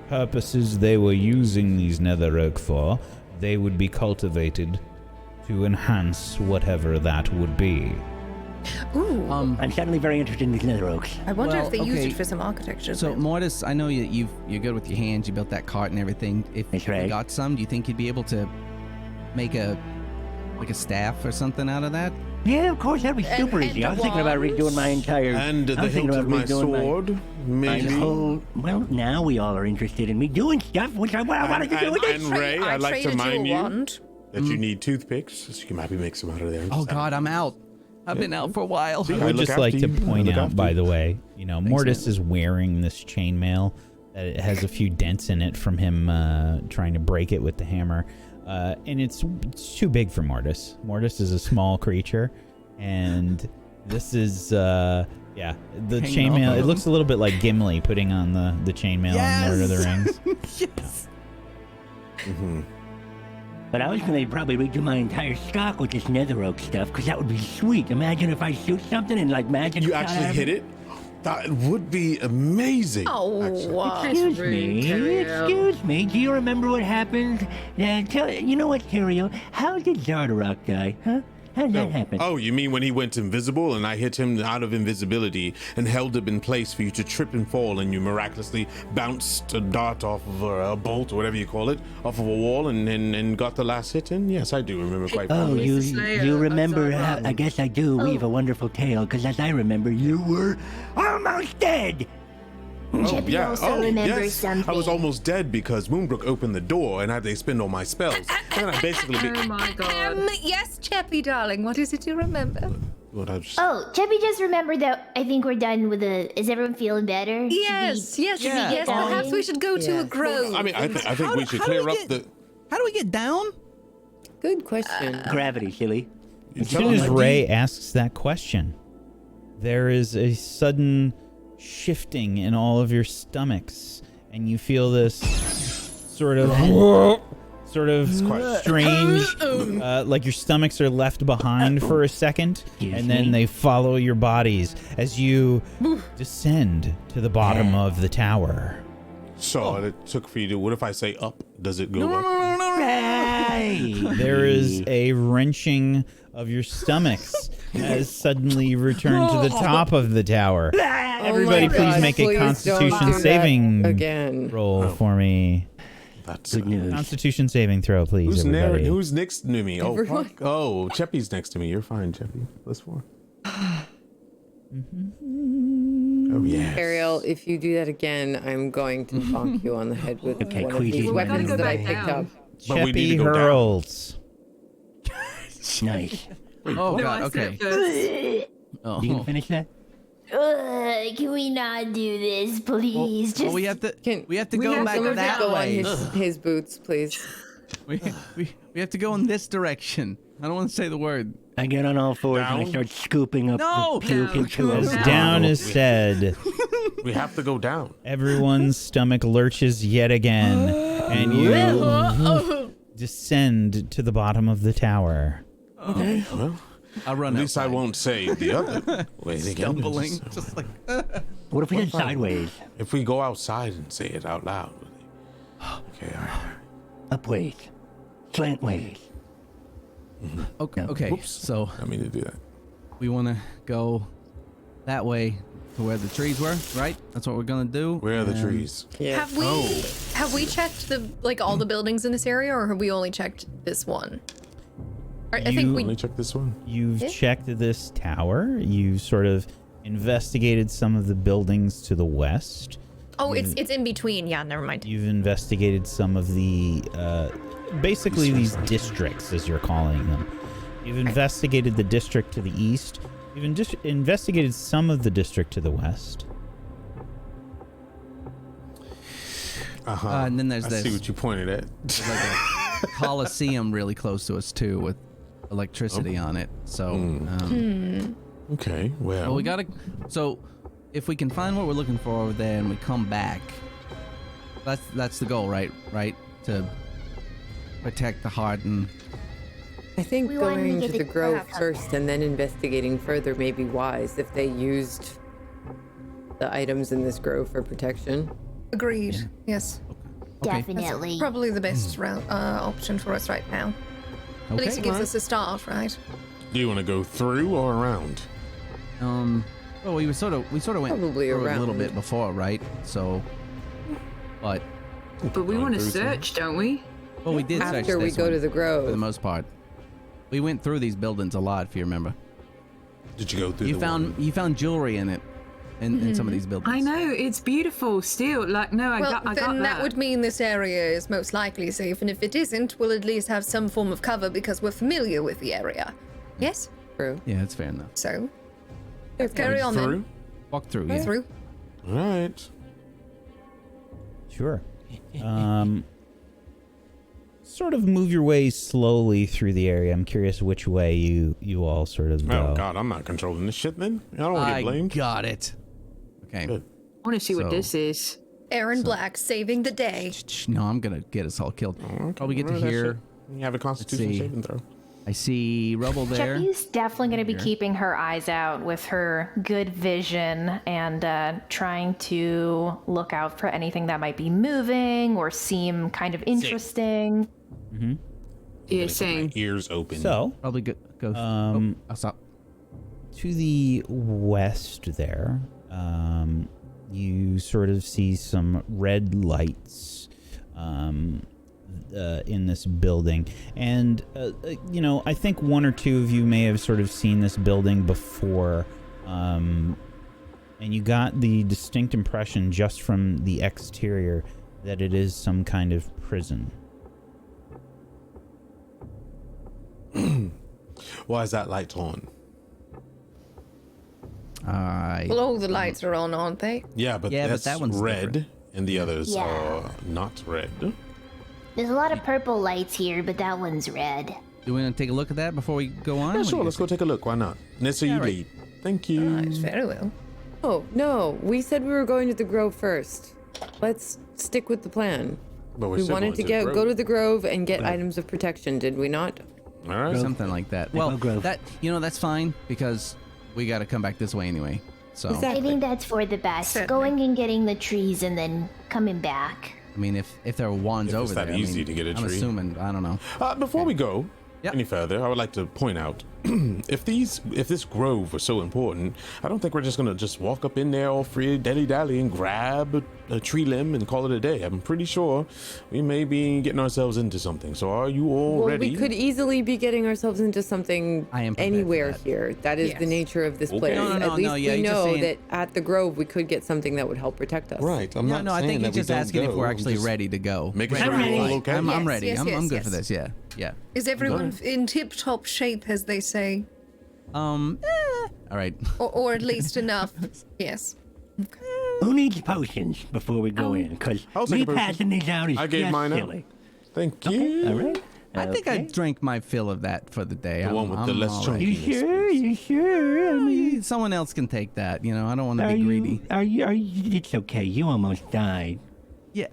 purposes they were using these nether oak for, they would be cultivated to enhance whatever that would be. Ooh. I'm suddenly very interested in these nether oaks. I wonder well, if they used okay. it for some architecture. So then. Mortis, I know you're good with your hands. You built that cart and everything. If That's you right. got some, do you think you'd be able to make a staff or something out of that? Yeah, of course, that'd be And- super and easy. I was a thinking about wand? redoing my entire... And the I was thinking hilt of about my redoing sword, my maybe. whole... Well, now we all are interested in me doing stuff, which I wanted to do with And this. Ray, I I'd like to traded you a remind you wand. that you need toothpicks, so you can maybe make some out of there. Oh God, I'm out. I've been out for a while. I I would look just like after to you. I point look out, after by you. the way, Mortis is wearing this chainmail. That it has a few dents in it from him trying to break it with the hammer. And it's too big for Mortis. Mortis is a small creature. And this is, the Hanging chainmail. off It of looks a little bit like Gimli putting on the chainmail in Lord of the Rings. Yes. But I was going to probably redo my entire stock with this nether oak stuff, because that would be sweet. Imagine if I shoot something and, like, magic... You shot actually out of hit it? That would be amazing. Oh, actually. wow. Excuse me. Do you remember what happened? You know what, Curio? How did Zardarok die, huh? How did that happen? Oh, you mean when he went invisible and I hit him out of invisibility and held him in place for you to trip and fall and you miraculously bounced a dart off of a bolt or whatever you call it off of a wall and got the last hit in? Yes, I do remember quite Oh, fondly. you remember? I guess I do weave a wonderful tale, because as I remember, you were almost dead. Cheppy also remembers yes. something. I was almost dead because Moonbrook opened the door and I had to spend all my spells. And then I basically Oh my god. Yes, Cheppy, darling. What is it you remember? what I was just, Oh, Cheppy just remembered that I think we're done with the... Is everyone feeling better? Yes, yes, Yeah. yes. Perhaps we should go to a grove. I mean, I think How we do- should how do clear we up get- the. How do we get down? Good question. Gravity, silly. As soon as Ray asks that question, there is a sudden shifting in all of your stomachs, and you feel this sort of strange, like your stomachs are left behind for a second, and then they follow your bodies as you descend to the bottom of the tower. So it took for you to. What if I say up? Does it go up? Hey! There is a wrenching of your stomachs as suddenly you return to the top of the tower. Everybody, Oh my please God, make a please don't Constitution do that saving again. roll for me. That's Good news. Constitution saving throw, please, everybody. Who's next to me? Oh, Everyone. fuck. Oh, Cheppy's next to me. You're fine, Cheppy. +4. Oh yeah. Ariel, if you do that again, I'm going to bonk you on the head with Okay, one of Queasy, these we gotta weapons go that I back picked down. up. But we need to Cheppy go down. hurls. Nice. Oh No, God. I said Okay. first. Oh. You can finish that? Can we not do this, please? Well, we have to. We have to go back Someone that go on way. his boots, please. We have to go in this direction. I don't want to say the word. I get on all fours and I Down? start scooping up No! the puke into As a down bottle. is said, We have to go down. everyone's stomach lurches yet again, and you descend to the bottom of the tower. Okay. Well, I'll run. at least I outside. won't say the other way again. Stumbling, just like. What if we did sideways? If we go outside and say it out loud. Okay. All right. Upways? Slantways? Okay. Okay. Whoops. So I mean to do that. we want to go that way to where the trees were, right? That's what we're gonna do. Where are the And- trees? Yeah. Have we checked all the buildings in this area, or have we only checked this one? I think You- we. Let me check this one. You've Yeah. checked this tower. You sort of investigated some of the buildings to the west. Oh, it's in between. Yeah, never mind. You've investigated some of the, basically these districts, as you're calling them. You've investigated the district to the east. You've investigated some of the district to the west. And then there's I this. see what you pointed at. There's like a coliseum really close to us too, with electricity on it. So, Okay, well, we gotta. So, if we can find what we're looking for over there, and we come back, that's the goal, right? Right, to protect the heart and. I think We wanted to going get to the the grove crap. first and then investigating further may be wise if they used the items in this grove for protection. Agreed. Yes. Okay. Definitely. Probably the best option for us right now. At least it gives us a start, right? do you want to go through or around? Well, we sort of went Probably through it a little around. bit before, right? So, but But we want to search, don't we? well, we did search After we this go one, to the for the grove. most part. We went through these buildings a lot, if you remember. Did you go through? You the found one? you found jewelry in it, in some of these buildings. I know, it's beautiful still. Like, no, I Well, got then that. that would mean this area is most likely safe, and if it isn't, we'll at least have some form of cover because we're familiar with the area. Yes? True. Yeah, that's fair enough. So, let's carry on through. then. Walk through. Yeah. Through. All right. Sure. Sort of move your way slowly through the area. I'm curious which way you all sort of go. Oh God, I'm not controlling this shit. Then I don't want to I get blamed. got it. Okay. Good. I want to see what So- this is. Aaron Black saving the day. No, I'm gonna get us all killed. Okay, Probably get to well, that hear. shit. You have a Constitution see. saving throw. I see rubble there. Cheppy's definitely going to be Here. keeping her eyes out with her good vision and trying to look out for anything that might be moving or seem kind of interesting. Yeah, My same. ears open. So, Probably go. I'll stop. to the west there, you sort of see some red lights in this building. And, I think one or two of you may have sort of seen this building before. And you got the distinct impression just from the exterior that it is some kind of prison. Why is that light on? Well, all the lights are on, aren't they? Yeah, but Yeah, but that's that one's red, different. and the others Yeah. are not red. There's a lot of purple lights here, but that one's red. Do we want to take a look at that before we go on? Yeah, What do sure. you Let's guys go take a look. Why not? Nissa, Yeah, you right. lead. Thank you. Right, very well. Oh, no. We said we were going to the grove first. Let's stick with the plan. But we're We still wanted to going the go to grove. the grove and get items of protection, did we not? All right. Something like that. Go Well, Grove. that's fine because we got to come back this way anyway. So Exactly. I think that's for the best. Certainly. Going and getting the trees and then coming back. I mean, if there were wands If over it's that there, I easy mean, to get a I'm tree. assuming. I don't know. Before we go Yep. any further, I would like to point out if this grove was so important, I don't think we're just gonna just walk up in there all free dilly dally and grab a tree limb and call it a day. I'm pretty sure we may be getting ourselves into something. So are you all Well, ready? we could easily be getting ourselves into something I am prepared for anywhere that. here. That is the Yes. nature of this Okay. place. No, no, At least no, yeah, we you're just know saying- that at the grove we could get something that would help protect us. Right. I'm not No, I saying think that he's we just don't asking if go. we're I'm actually just ready to go. making sure sure we're we're all ready. okay. I'm Yes, ready. yes, I'm yes, good for yes. this. Yeah. Yeah. Is everyone in tip-top shape, as they say? All right. Or at least enough? Yes. Who needs potions before we go in? Because I'll take me a potion. passing these out is I gave just mine out. silly. Thank you. All right. I think I Okay. drank my fill of that for the day. The one with the less all chunky. You sure? You sure? I mean, Someone else can take that. You know, I don't want to are be you? greedy. Are you? Are you? It's okay. You almost died. Yeah.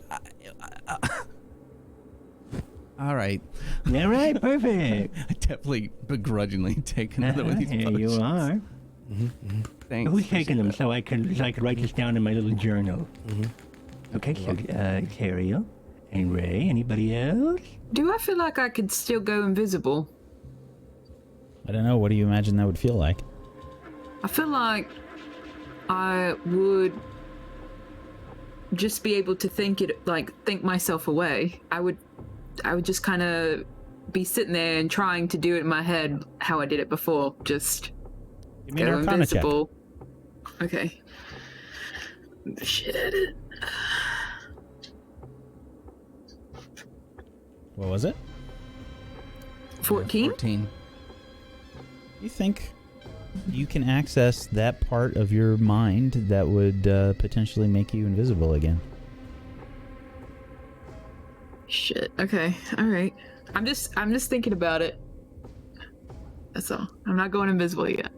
All right. All right. Perfect. I definitely begrudgingly take another one of these Here potions. you are. Thanks. Who's taking them so I can write this down in my little journal? Okay. So Ariel and Ray. Anybody else? Do I feel like I could still go invisible? I don't know. What do you imagine that would feel like? I feel like I would just be able to think myself away. I would just kind of be sitting there and trying to do it in my head how I did it before. Just Give me an go Arcana check. invisible. Okay. Shit. What was it? 14? 14. You think you can access that part of your mind that would potentially make you invisible again? Shit. Okay. All right. I'm just thinking about it. That's all. I'm not going invisible yet.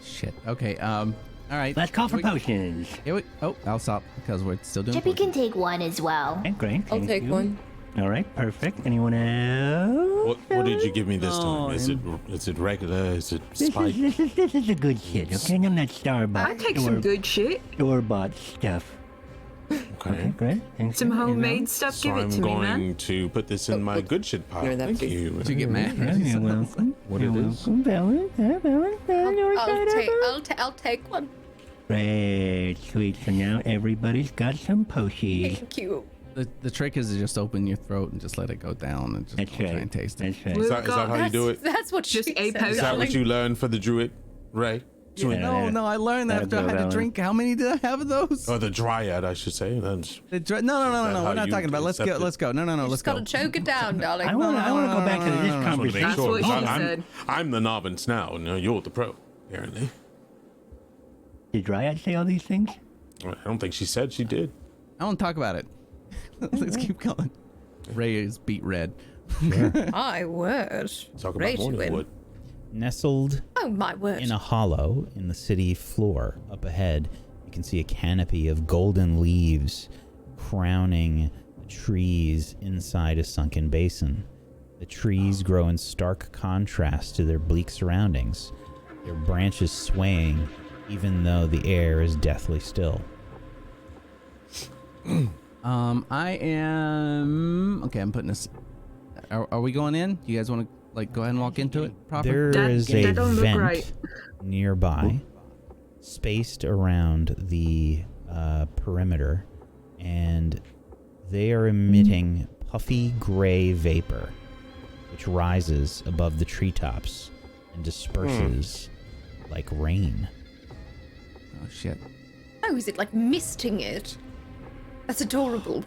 Shit. Okay. All right. Let's call for potions. Here we. Oh, I'll stop because we're still doing. Chippy potions. can take one as well. Okay, great. I'll thank take you. one. All right, perfect. Anyone else? What did you give me this time? Is it regular? Is it spiked? This is a good shit, okay? I'm not Starbucks. I take some good shit. Store-bought stuff. Okay. Great. Thanks. Some Anyone homemade else? stuff. So Give it I'm to me, man. going to put this in my good shit pile. No, that Thank please. you. Did you get mad? Yeah, you're welcome. What You're it is? welcome, Valen. I'll take one. Great, sweet. So now everybody's got some potions. Thank you. The trick is to just open your throat and just let it go down and just That's try right. and taste it. That's right. Is that how you do it? That's what Just she a said, potion. Is that darling. what you learned for the druid, Ray? Yeah. No, I learned that after I That'll had go, to Valen. drink. How many did I have of those? Or the dryad, I should say. That's No. that We're how not you talking about. Let's go. accept it? Let's go. No. You Let's just go. gotta choke it down, darling. I want to go back to this I want to conversation. make sure. what she I'm, said. I'm the novice now. No, you're the pro, apparently. Did Dryad say all these things? I don't think she said she did. I want to talk about it. Let's keep going. Ray is beat red. My word. Talk about Great morning win. wood. Nestled Oh, my word. in a hollow in the city floor up ahead, you can see a canopy of golden leaves crowning the trees inside a sunken basin. The trees grow in stark contrast to their bleak surroundings, their branches swaying even though the air is deathly still. I am okay. I'm putting this. Are we going in? You guys want to go ahead and walk into it proper? There is a that don't look vent right. nearby, spaced around the perimeter, and they are emitting puffy gray vapor, which rises above the treetops and disperses like rain. Oh shit. Oh, is it like misting it? That's adorable.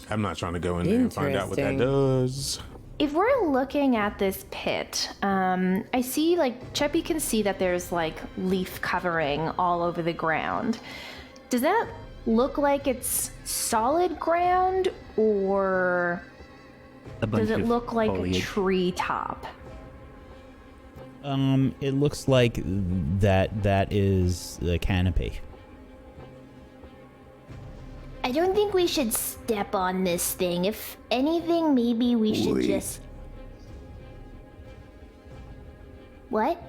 I'm not trying to go in there and find out what that does. If we're looking at this pit, I see Cheppy can see that there's leaf covering all over the ground. Does that look like it's solid ground, or does it look like a tree top? It looks like that is the canopy. I don't think we should step on this thing. If anything, maybe we should just... What?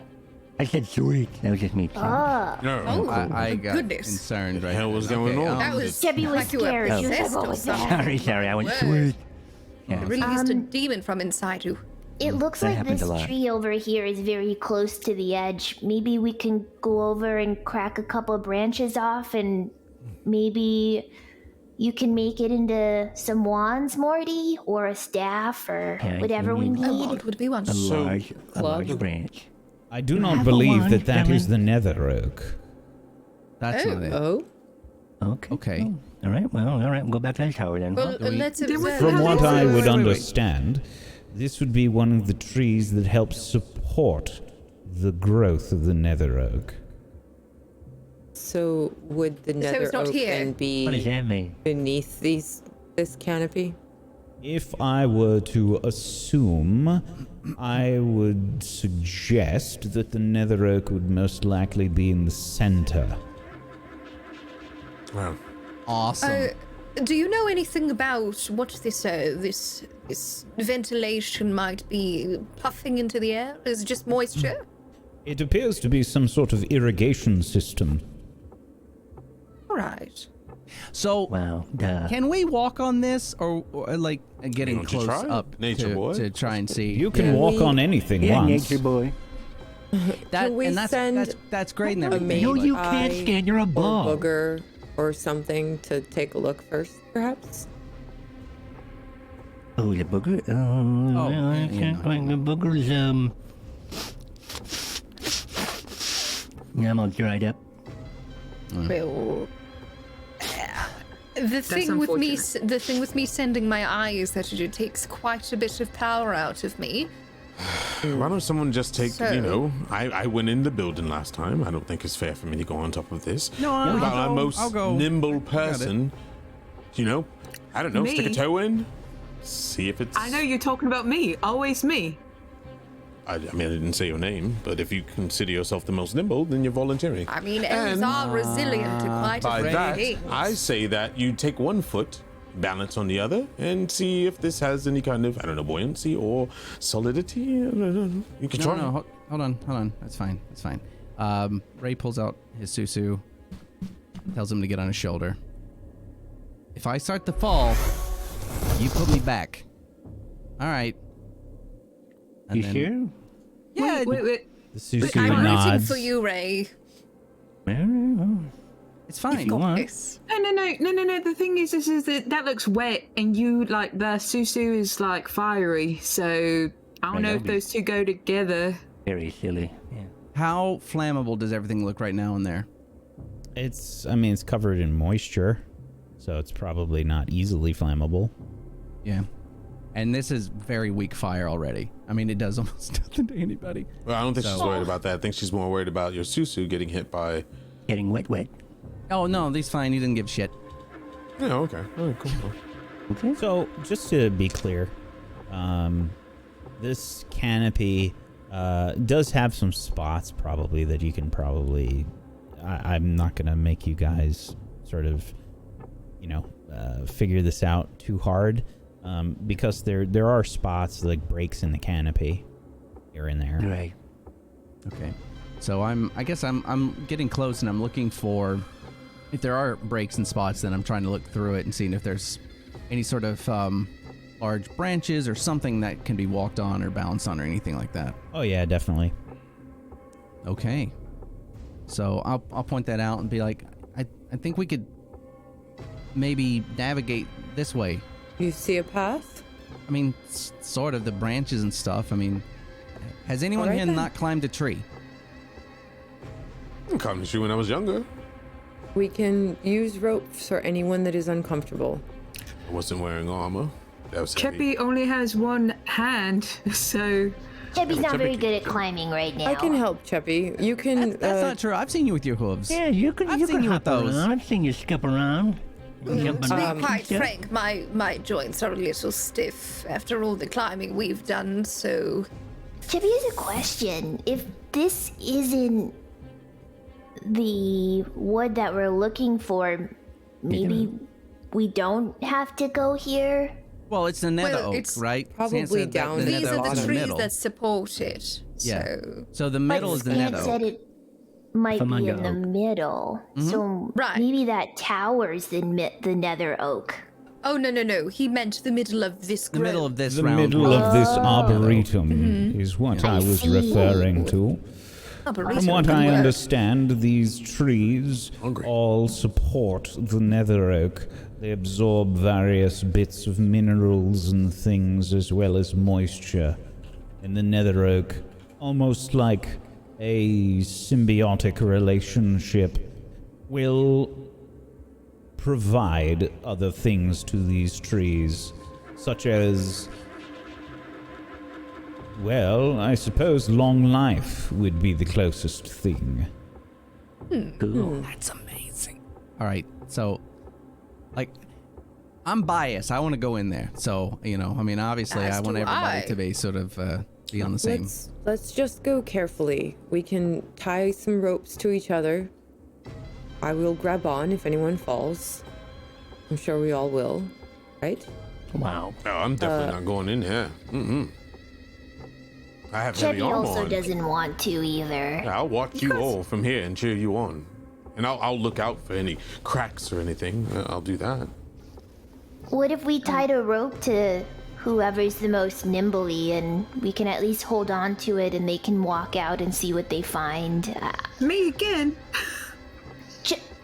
I said sweet. That was just me. Oh. No. I got goodness. concerned The right hell was then. going on? That was Debbie was like you were scared. She was like, possessed what or was that? something. Sorry, I went Word. sweet. It released a demon from inside you. It looks That like happens this a lot. tree over here is very close to the edge. Maybe we can go over and crack a couple branches off, and maybe you can make it into some wands, Morty, or a staff, or Yeah, whatever we you need- A need. wand would be A wonderful. large branch. I do have not a believe wand, that that is the Evan. nether oak. That's not it. Oh, Okay. Okay. All right. Well, all right. We'll go back to the tower then. Well, do we- let's There was observe. From what I would wait. understand, this would be one of the trees that helps support the growth of the nether oak. so would the So nether it's not oak here. then What does be that mean? beneath this canopy? If I were to assume, I would suggest that the nether oak would most likely be in the center. Well, Awesome. Do you know anything about what this ventilation might be puffing into the air? Is it just moisture? It appears to be some sort of irrigation system. All right. So, Wow. Duh. can we walk on this, or getting want to close try? up Nature boy? to try and see? You can Can walk we- on anything Yeah, once. nature boy. that, Can we and that's, send that's great and a everything. maid No, you eye can't stand. You're a or ball. booger or something to take a look first, perhaps? Oh, the booger? Oh, Well, I yeah, can't no. find the boogers. Yeah, I'm all dried up. Well, the thing with me sending my eye is that it takes quite a bit of power out of me. Why don't someone just take, I went in the building last time. I don't think it's fair for me to go on top of this. No, Our most I'll go. nimble person, I don't know, stick a Me? toe in, see if it's... I know you're talking about me. Always me. I mean, I didn't say your name, but if you consider yourself the most nimble, then you're volunteering. I mean, elves are resilient to quite By a that, things. I say that you take one foot, balance on the other, and see if this has any kind of, buoyancy or solidity. I don't know. You can try. No, hold on. That's fine. Ray pulls out his susu, tells him to get on his shoulder. If I start to fall, you put me back. All right. And You then- sure? Yeah. Wait. The Susu I'm rooting nods. for you, Ray. It's fine. Go on. Yes. No. The thing is that looks wet, and you like the susu is like fiery. So I don't know if those two go together. Very silly. Yeah. How flammable does everything look right now in there? It's covered in moisture, so it's probably not easily flammable. Yeah. And this is very weak fire already. I mean, it does almost nothing to anybody. Well, I don't think she's worried about that. I think she's more worried about your susu getting hit by... Getting wet. Oh, no, he's fine. He didn't give a shit. Yeah, okay. All right, cool. Okay. So, just to be clear, this canopy does have some spots probably that you can probably... I'm not going to make you guys sort of, figure this out too hard, because there are spots like breaks in the canopy here and there. Right. Okay. So I guess I'm getting close and I'm looking for, if there are breaks and spots, then I'm trying to look through it and seeing if there's any sort of large branches or something that can be walked on or balanced on or anything like that. Oh yeah, definitely. Okay. So I'll point that out and be like, I think we could maybe navigate this way. You see a path? I mean, sort of the branches and stuff. I mean, has anyone Alright here then. not climbed a tree? I climbed the tree when I was younger. We can use ropes for anyone that is uncomfortable. I wasn't wearing armor. That was heavy. Cheppy only has one hand, so Cheppy's not Cheppy very can- good at climbing right now. I can help, Cheppy. You can. That's not true. I've seen you with your hooves. Yeah, you can. I've you seen can you with hop those. around. I've seen you skip around. Jump To on be rocks and quite stuff. frank, my joints are a little stiff after all the climbing we've done, so... Cheppy has a question. If this isn't the wood that we're looking for, maybe we don't have to go here? Well, it's the nether Well, oak, it's right? probably Stan said that down the the These nether are oak's the in trees middle. that support it, Yeah. so... So the middle is the Stan nether said oak. it might From be in under the oak. middle. So Right. maybe that tower's the nether oak. Oh, no, he meant the middle of this The grove. middle of this The round. middle of this Oh. arboretum is what I was see. referring to. Arboretum From what can I work. understand, these trees Hungry. all support the nether oak. They absorb various bits of minerals and things as well as moisture. And the nether oak, almost like a symbiotic relationship, will provide other things to these trees, such as, well, I suppose long life would be the closest thing. Cool. That's amazing. All right, so, like, I'm biased. I want to go in there. So, obviously, As I want do everybody I. to be sort of be on the same. Let's just go carefully. We can tie some ropes to each other. I will grab on if anyone falls. I'm sure we all will, right? Wow. No, I'm definitely not going in here. I have heavy Cheppy armor also on. doesn't want to either. Yeah, I'll watch you all from here and cheer you on. And I'll look out for any cracks or anything. I'll do that. What if we tied a rope to whoever's the most nimbly and we can at least hold on to it and they can walk out and see what they find? me again.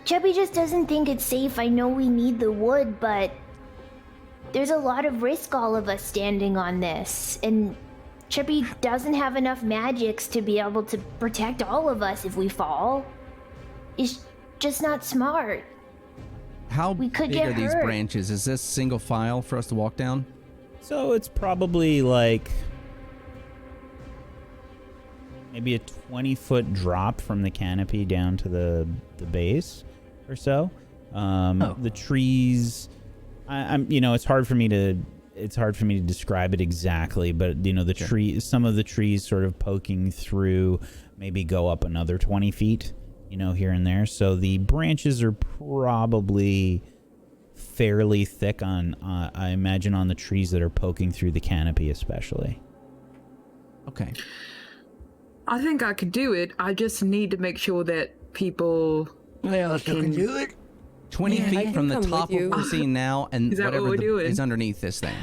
Chubby just doesn't think it's safe. I know we need the wood, but there's a lot of risk all of us standing on this. And Chubby doesn't have enough magics to be able to protect all of us if we fall. It's just not smart. How we could big get are these hurt. branches? Is this single file for us to walk down? So it's probably like maybe a 20-foot drop from the canopy down to the base or so. The trees, I'm it's hard for me to describe it exactly, but the tree, some of the trees sort of poking through maybe go up another 20 feet, here and there. So the branches are probably fairly thick on, I imagine, on the trees that are poking through the canopy especially. Okay. I think I could do it. I just need to make sure that people... I also can do it. 20 feet from the come top of with you. what we're seeing now, and Is that what whatever we're doing? is underneath this thing.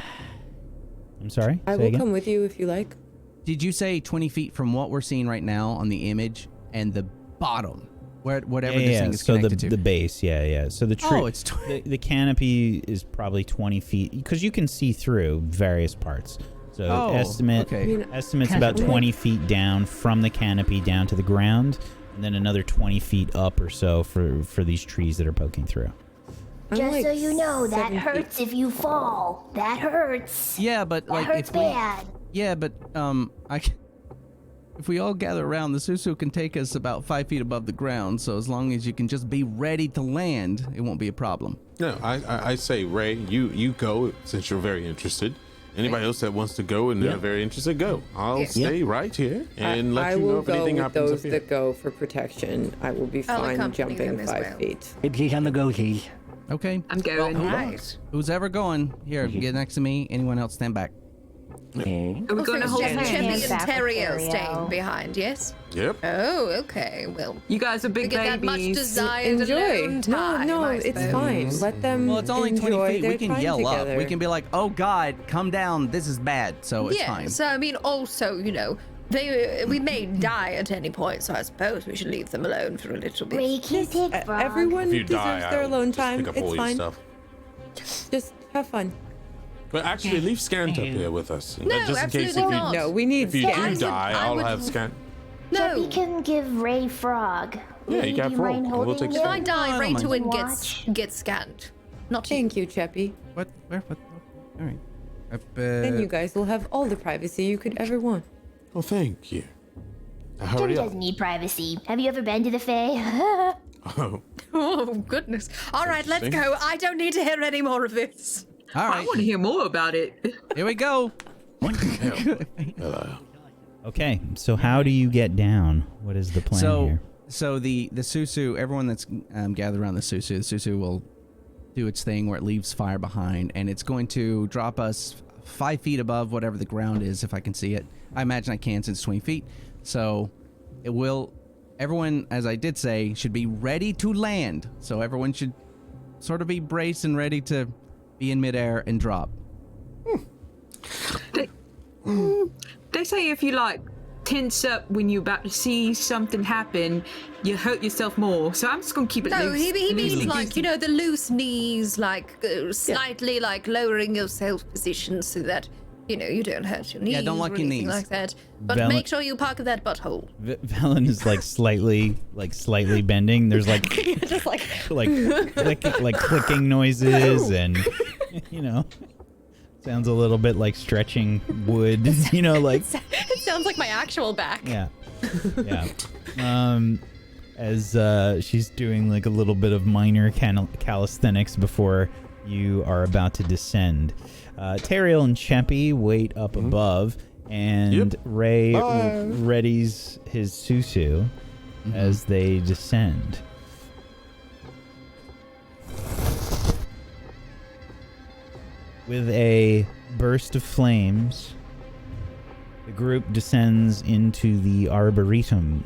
I'm sorry? I Say will again? come with you if you like. Did you say 20 feet from what we're seeing right now on the image and the bottom, whatever this thing is so connected to? the base, yeah. So the tree, it's the canopy is probably 20 feet because you can see through various parts. So estimate's about 20 feet down from the canopy down to the ground, and then another 20 feet up or so for these trees that are poking through. I'm Just like so you know, that 7 hurts feet. if you fall. That hurts. Yeah, but That like hurts if we, bad. yeah, but if we all gather around, the Susu can take us about 5 feet above the ground. So as long as you can just be ready to land, it won't be a problem. No, I say, Ray, you go since you're very interested. Anybody else that wants to go and they're very interested, go. I'll stay right here and let I you know will if go anything with happens those up here. that go for protection. I will be I'll fine accompany jumping them as 5 well. feet. Ipsies on the goatees. Okay. I'm going. Right. Who's ever going? Here, get next to me. Anyone else stand back. Okay. Are we going to hold Cheppy hands? and Terrio Terrio. staying behind, yes? Yep. Oh, okay. Well, You guys are we big get that much babies. desired Enjoy. alone time. No, I it's suppose. fine. Let them Well, it's only 20 enjoy feet. their We can time yell together. up. We can be like, "Oh God, come down. This is bad." So it's Yeah, fine. so I mean, also, we may die at any point, so I suppose we should leave them alone for a little bit. Ray, can you take Frog? Everyone If you deserves die, their I'll alone just time. pick up It's all your fine. stuff. Just have fun. But actually, leave Scant up here with us. No, just in case absolutely not. No, we need if you Yeah, I do would- die, I I'll would- have Scant. No, Cheppy can give Ray Frog. Yeah, Ray, you got do you Frog. mind We'll holding take if him? I die, I Ray don't to win mind. gets scanned. Not you. Thank you, Cheppy. What? Where? What? All right. Then you guys will have all the privacy you could ever want. Well, thank you. Now, Cheppy hurry up. doesn't need privacy. Have you ever been to the Fae? Oh, Oh, goodness. All right, let's interesting. go. I don't need to hear any more of this. All I right. want to hear more about it. Here we go. hello. Okay, so how do you get down? What is the plan here? So the Susu, everyone that's gathered around the Susu will do its thing where it leaves fire behind, and it's going to drop us 5 feet above whatever the ground is, if I can see it. I imagine I can since it's 20 feet. So it will. Everyone, as I did say, should be ready to land. So everyone should sort of be braced and ready to be in midair and drop. They say if you tense up when you're about to see something happen, you hurt yourself more. So I'm just gonna keep it No, loose. he means the loose knees, slightly lowering yourself position so that, you don't hurt your knees. Yeah, don't lock or your anything knees. like that. But Valen- make sure you park that butthole. Velen is slightly bending. There's Just like clicking noises and sounds a little bit like stretching wood. It sounds like my actual back. Yeah. As she's doing a little bit of minor calisthenics before you are about to descend. Teriel and Cheppy wait up above, and Ray readies his Susu as they descend. With a burst of flames, the group descends into the Arboretum,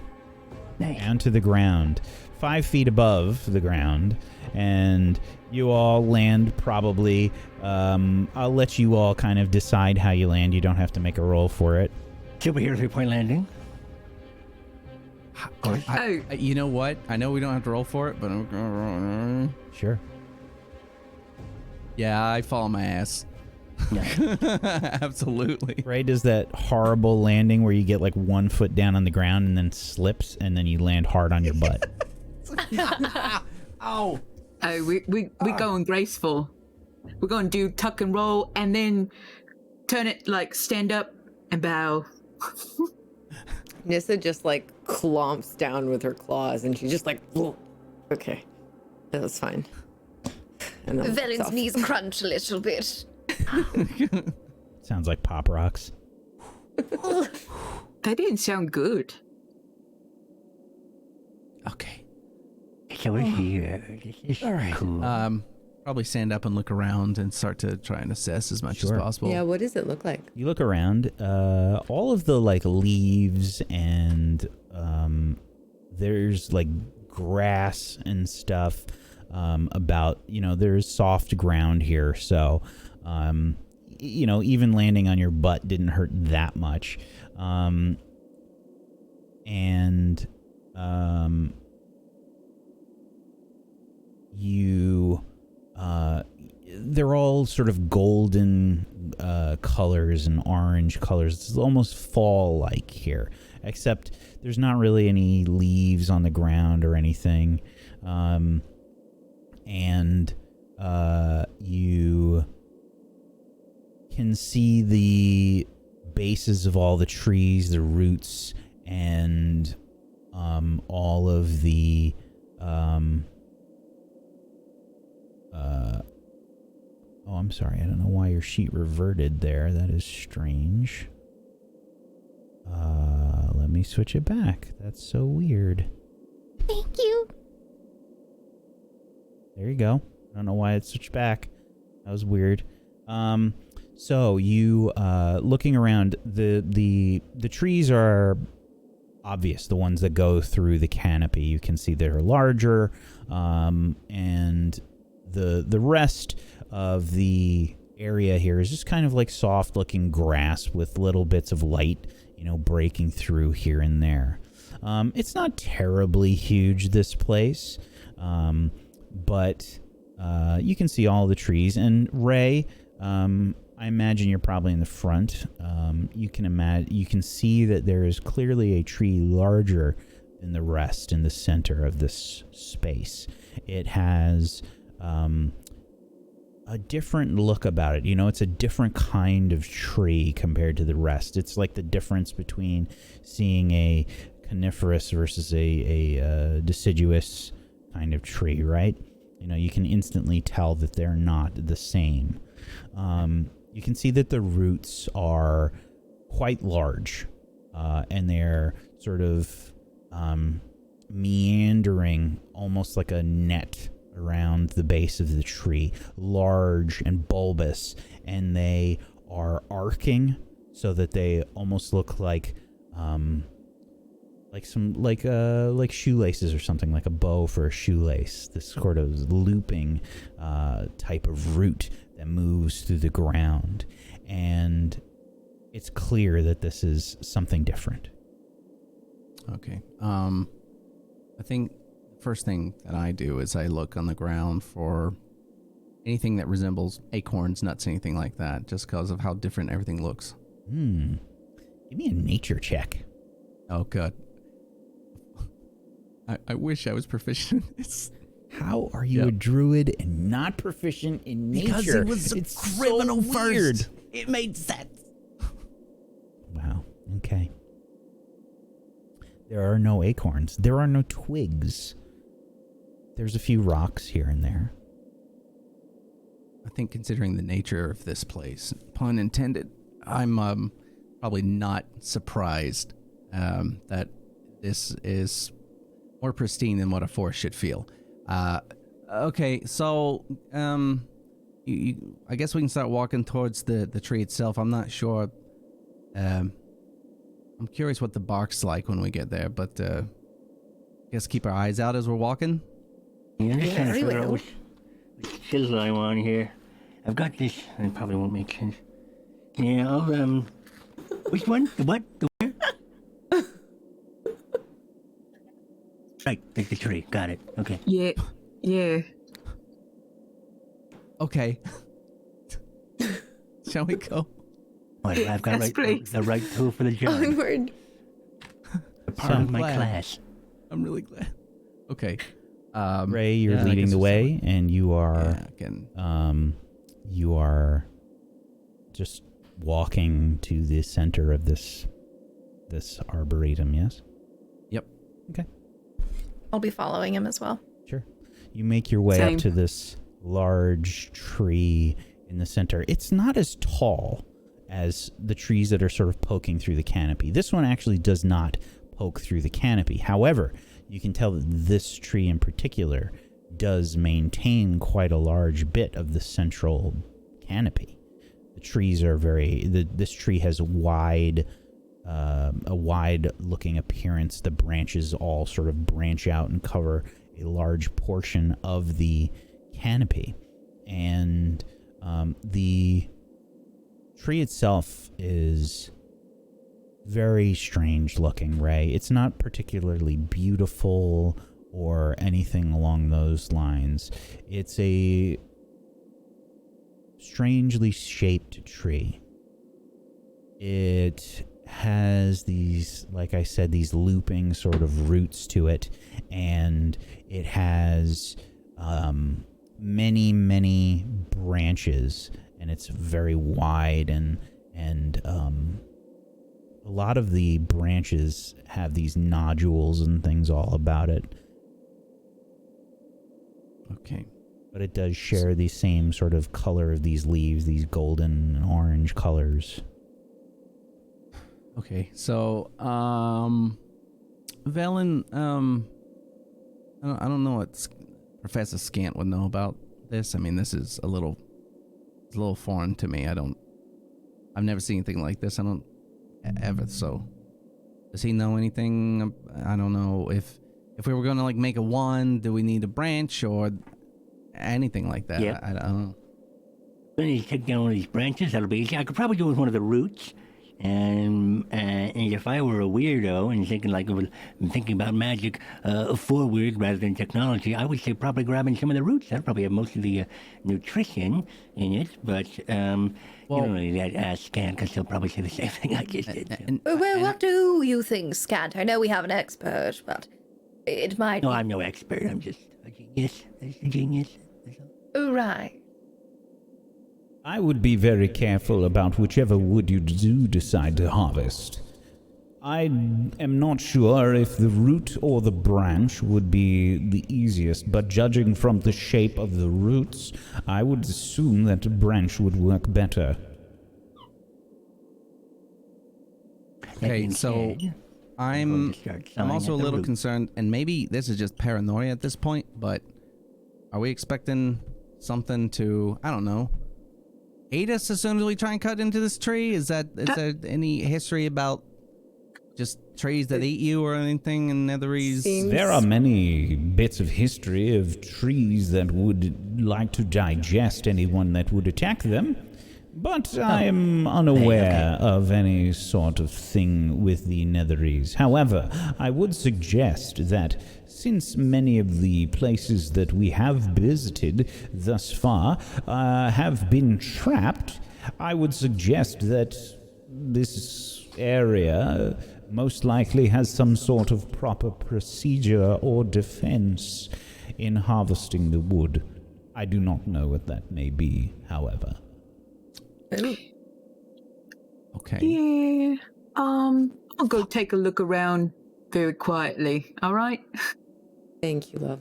down to the ground, 5 feet above the ground, and you all land probably. I'll let you all kind of decide how you land. You don't have to make a roll for it. Superhero 3-point landing. You know what? I know we don't have to roll for it, but I'm gonna roll. Sure. Yeah, I fall on my ass. Absolutely. Ray does that horrible landing where you get 1 foot down on the ground and then slips, and then you land hard on your butt. Ow. Oh, we going graceful. We're going to do tuck and roll and then turn it stand up and bow. Nissa just like clomps down with her claws, and she's just like, "Whoa." Okay, that's fine. And then Velen's off. knees crunch a little bit. Sounds like Pop Rocks. That didn't sound good. Okay. So we're here. This is All right. cool. Probably stand up and look around and start to try and assess as much as Sure. possible. Yeah, what does it look like? You look around, all of the like leaves and there's like grass and stuff about, there's soft ground here. So, even landing on your butt didn't hurt that much. They're all sort of golden colors and orange colors. It's almost fall-like here, except there's not really any leaves on the ground or anything. You can see the bases of all the trees, the roots, and all of the oh, I'm sorry. I don't know why your sheet reverted there. That is strange. Let me switch it back. That's so weird. Thank you. There you go. I don't know why it switched back. That was weird. So you looking around, the trees are obvious, the ones that go through the canopy. You can see they're larger, and the rest of the area here is just kind of like soft looking grass with little bits of light, breaking through here and there. It's not terribly huge, this place, but you can see all the trees. And Ray, I imagine you're probably in the front. You can see that there is clearly a tree larger than the rest in the center of this space. It has a different look about it. It's a different kind of tree compared to the rest. It's like the difference between seeing a coniferous versus a deciduous kind of tree, right? You can instantly tell that they're not the same. You can see that the roots are quite large, and they're sort of meandering almost like a net around the base of the tree, large and bulbous, and they are arcing so that they almost look like shoelaces or something, like a bow for a shoelace. This sort of looping type of root that moves through the ground, and it's clear that this is something different. Okay. I think the first thing that I do is I look on the ground for anything that resembles acorns, nuts, anything like that, just because of how different everything looks. Give me a nature check. Oh, God. I wish I was proficient in this. How are you a druid and not proficient in nature? Because it was it's criminal so weird. first. It made sense. Wow. Okay. There are no acorns. There are no twigs. There's a few rocks here and there. I think considering the nature of this place, pun intended, I'm probably not surprised that this is more pristine than what a forest should feel. Okay, so I guess we can start walking towards the tree itself. I'm not sure. I'm curious what the bark's like when we get there, but I guess keep our eyes out as we're walking. Yeah, I'm just trying to very figure out well. which chisel I want here. I've got this. It probably won't make sense. Yeah, I'll, which one? The what? The where? Right, like the tree. Got it. Okay. Yeah. Okay. Shall we go? What, I've got Yes, please. the right tool for the job. Onward. Part I'm of my glad. class. I'm really glad. Okay. Ray, you're yeah, I leading guess the we'll way, start. and you are You just walking to the center of this this arboretum, yes? Yep. Okay. I'll be following him as well. Sure. You make your way Same. up to this large tree in the center. It's not as tall as the trees that are sort of poking through the canopy. This one actually does not poke through the canopy. However, you can tell that this tree in particular does maintain quite a large bit of the central canopy. The trees are this tree has a wide looking appearance. The branches all sort of branch out and cover a large portion of the canopy. And the tree itself is very strange looking, Ray. It's not particularly beautiful or anything along those lines. It's a strangely shaped tree. It has these, like I said, these looping sort of roots to it, and it has many branches, and it's very wide, and a lot of the branches have these nodules and things all about it. Okay. But it does share the same sort of color of these leaves, these golden and orange colors. Okay, so, Velen, I don't know what Professor Scant would know about this. I mean, this is a little foreign to me. I've never seen anything like this. I don't ever. So, does he know anything? I don't know if we were gonna like make a wand, do we need a branch or anything like that? Yep. I don't know. When you take down one of these branches, that'll be easy. I could probably do it with one of the roots. And if I were a weirdo and thinking about magic forward rather than technology, I would say probably grabbing some of the roots. That'd probably have most of the nutrition in it. But you don't really ask Scant because he'll probably say the same thing I just did. So. Well, what do you think, Scant? I know we have an expert, but it might. No, I'm no expert. I'm just a genius. A genius. Oh, right. I would be very careful about whichever wood you do decide to harvest. I am not sure if the root or the branch would be the easiest, but judging from the shape of the roots, I would assume that a branch would work better. Okay, so I'm also a little concerned, and maybe this is just paranoia at this point, but are we expecting something to, I don't know, eat us as soon as we try and cut into this tree? Is there any history about just trees that eat you or anything in Netherese? There are many bits of history of trees that would like to digest anyone that would attack them, but I am unaware of any sort of thing with the Netherese. However, I would suggest that since many of the places that we have visited thus far have been trapped, I would suggest that this area most likely has some sort of proper procedure or defense in harvesting the wood. I do not know what that may be, however. Okay. Yeah. I'll go take a look around very quietly, all right? Thank you, love.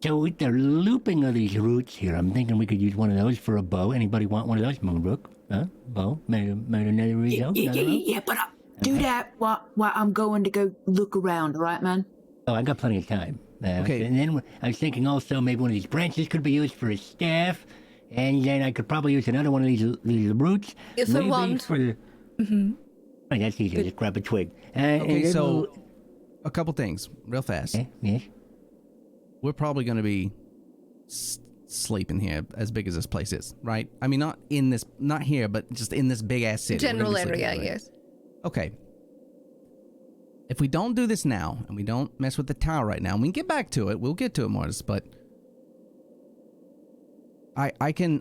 So with the looping of these roots here, I'm thinking we could use one of those for a bow. Anybody want one of those, Moonbrook? Huh? Bow? Made another result? Yeah, but do that while I'm going to go look around, all right, man? Oh, I got plenty of time. Okay. And then I was thinking also maybe one of these branches could be used for a staff, and then I could probably use another one of these roots. If I want. For the... Right, that's easy. Just grab a twig. Okay, so a couple things, real fast. Okay, yes. We're probably going to be sleeping here, as big as this place is, right? I mean, not here, but just in this big ass city. General area, here, right? yes. Okay. If we don't do this now, and we don't mess with the tower right now, and we can get back to it, we'll get to it, Mortis, but I can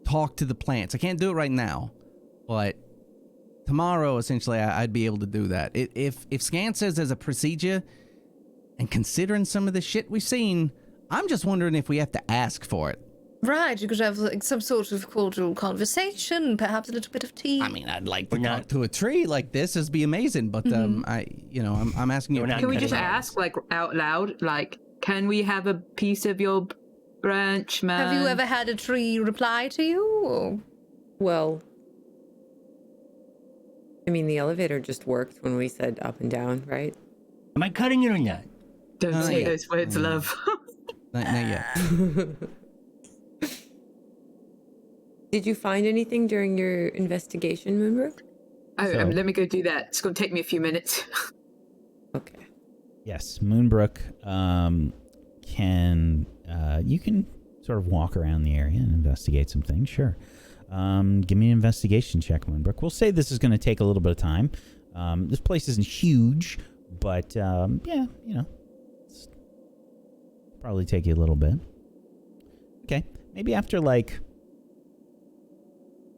talk to the plants. I can't do it right now, but tomorrow, essentially, I'd be able to do that. If Scan says there's a procedure, and considering some of the shit we've seen, I'm just wondering if we have to ask for it. Right, you could have like some sort of cordial conversation, perhaps a little bit of tea. I mean, I'd like to talk to a tree like this. It'd be amazing. But I'm asking you. Can we just ask, like, out loud, like, can we have a piece of your branch, man? Have you ever had a tree reply to you? Or? Well, I mean, the elevator just worked when we said up and down, right? Am I cutting it or not? Don't say those words, love. Not yet. Did you find anything during your investigation, Moonbrook? Oh, let me go do that. It's going to take me a few minutes. Okay. Yes, Moonbrook can you can sort of walk around the area and investigate some things. Sure. Give me an investigation check, Moonbrook. We'll say this is going to take a little bit of time. This place isn't huge, but yeah, it's probably take you a little bit. Okay, maybe after like,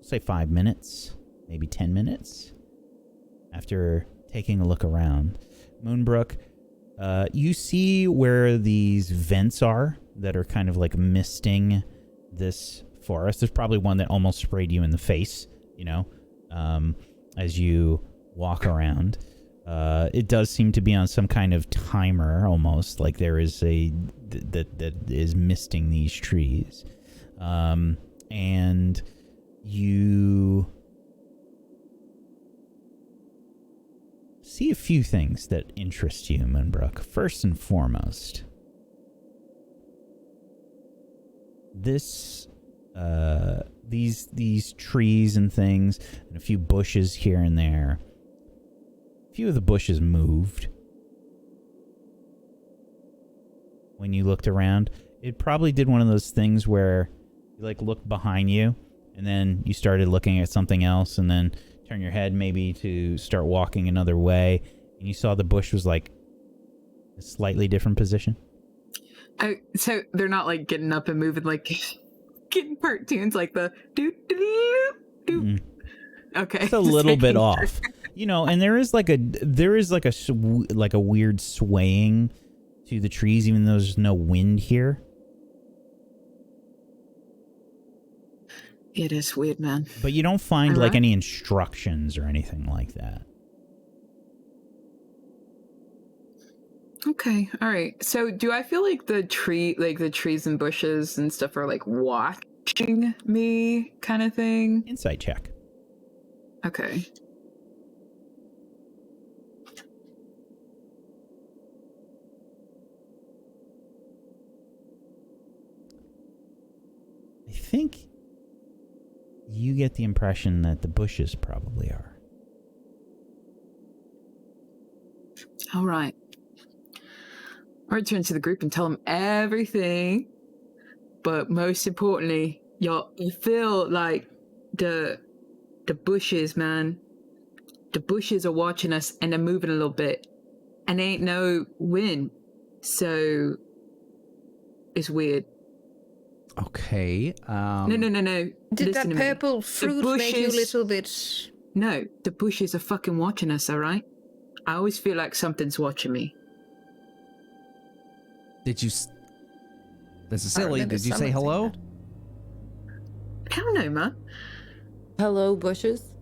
say 5 minutes, maybe 10 minutes, after taking a look around, Moonbrook, you see where these vents are that are kind of like misting this forest. There's probably one that almost sprayed you in the face, as you walk around. It does seem to be on some kind of timer, almost like there is that is misting these trees. And you see a few things that interest you, Moonbrook. First and foremost, these trees and things, and a few bushes here and there. A few of the bushes moved when you looked around. It probably did one of those things where you like looked behind you and then you started looking at something else and then turn your head maybe to start walking another way, and you saw the bush was like a slightly different position. Oh, so they're not like getting up and moving like getting cartoons like the doo doo doo doo. Okay, it's a little bit off, and there is like a weird swaying to the trees, even though there's no wind here. It is weird, man. But you don't find like any instructions or anything like that. Okay, all right. So do I feel like the trees and bushes and stuff are like watching me kind of thing? Insight check. Okay. I think you get the impression that the bushes probably are. All right. I return to the group and tell them everything. But most importantly, you feel like the bushes, man. The bushes are watching us and they're moving a little bit. And ain't no wind. So it's weird. Okay. No. Did that purple fruit make you a little bit... No, the bushes are fucking watching us, all right? I always feel like something's watching me. Did you... This is silly. Did you say hello? I don't know, man. Hello, bushes?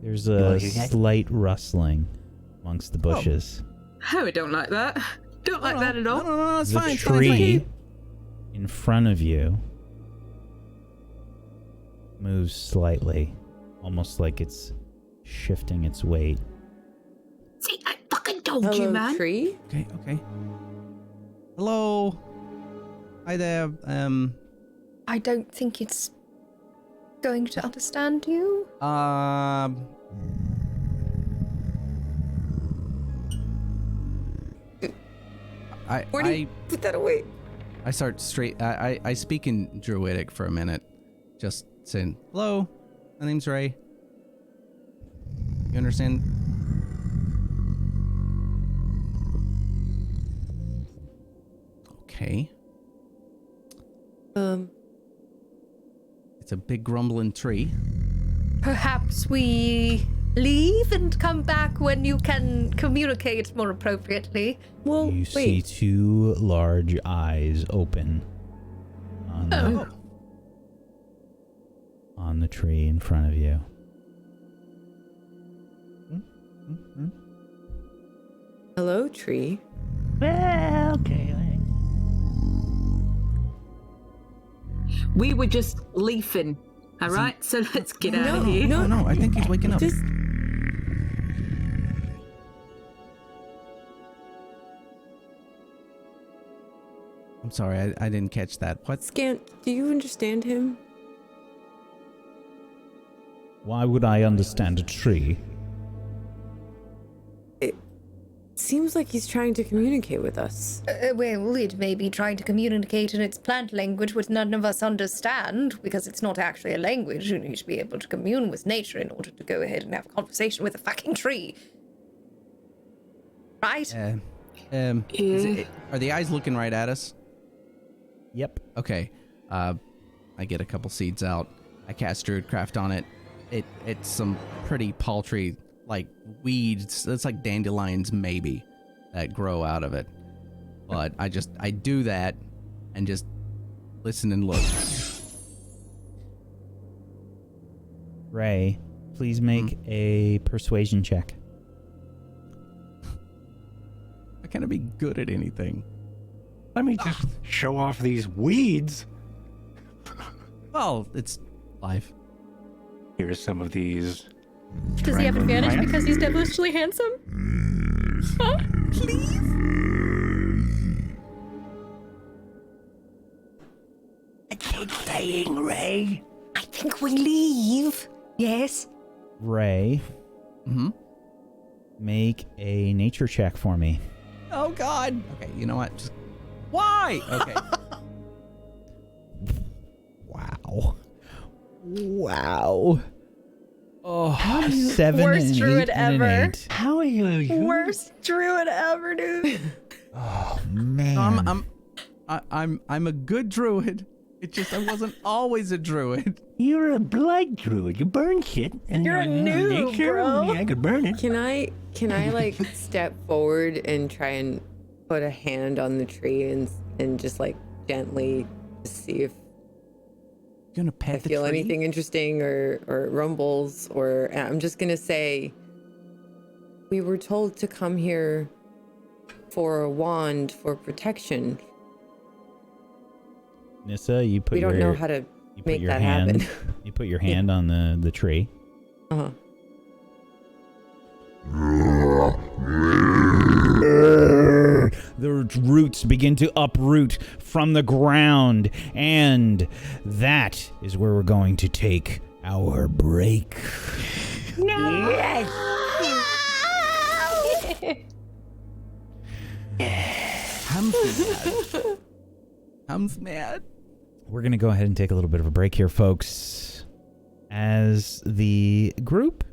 There's a slight rustling amongst the bushes. Oh, I don't like that. Don't like that at all. No, it's the fine. tree in front of you moves slightly, almost like it's shifting its weight. See, I fucking told you, man. Tree? Okay. Hello. Hi there. I don't think it's going to understand you. Morty, put that away. I start straight. I speak in Druidic for a minute, just saying hello. My name's Ray. You understand? Okay. It's a big grumbling tree. Perhaps we leave and come back when you can communicate more appropriately. Well, You see wait. two large eyes open on the tree in front of you. Hello, tree. Well, okay. We were just leafing, all right? So let's get out of here. No, I think he's waking up. Just I'm sorry, I didn't catch that. What? Scant, do you understand him? Why would I understand a tree? It seems like he's trying to communicate with us. Well, it may be trying to communicate in its plant language, which none of us understand, because it's not actually a language. You need to be able to commune with nature in order to go ahead and have a conversation with a fucking tree. Right? Are the eyes looking right at us? Yep. Okay. I get a couple seeds out. I cast Druidcraft on it. It's some pretty paltry, like, weeds. It's like dandelions, maybe, that grow out of it. But I do that and just listen and look. Ray, please make a persuasion check. I can't be good at anything. Let me just show off these weeds. Well, it's life. Here's some of these. Does he have advantage plants. because he's devilishly handsome? Huh? I keep saying, Ray. I think we leave. Yes? Ray, make a nature check for me. Oh, God. Okay, you know what? Just... Why? Okay. Wow. Oh, 7 Worst and druid 8 and an ever. 8. How are you? Worst druid ever, dude. Oh, man. I'm a good druid. It's just I wasn't always a druid. You're a blood druid. You burn shit. And You're a noob, nature, bro. Yeah, I could burn it. Can I like step forward and try and put a hand on the tree and just like gently see if You gonna I pet the feel tree? anything interesting or rumbles, or I'm just gonna say we were told to come here for a wand for protection. Nissa, you put We don't know how to you put make your that hand, happen. You put your hand on the tree. Uh-huh. The roots begin to uproot from the ground, and that is where we're going to take our break. Yes. I'm mad. We're going to go ahead and take a little bit of a break here, folks, as the group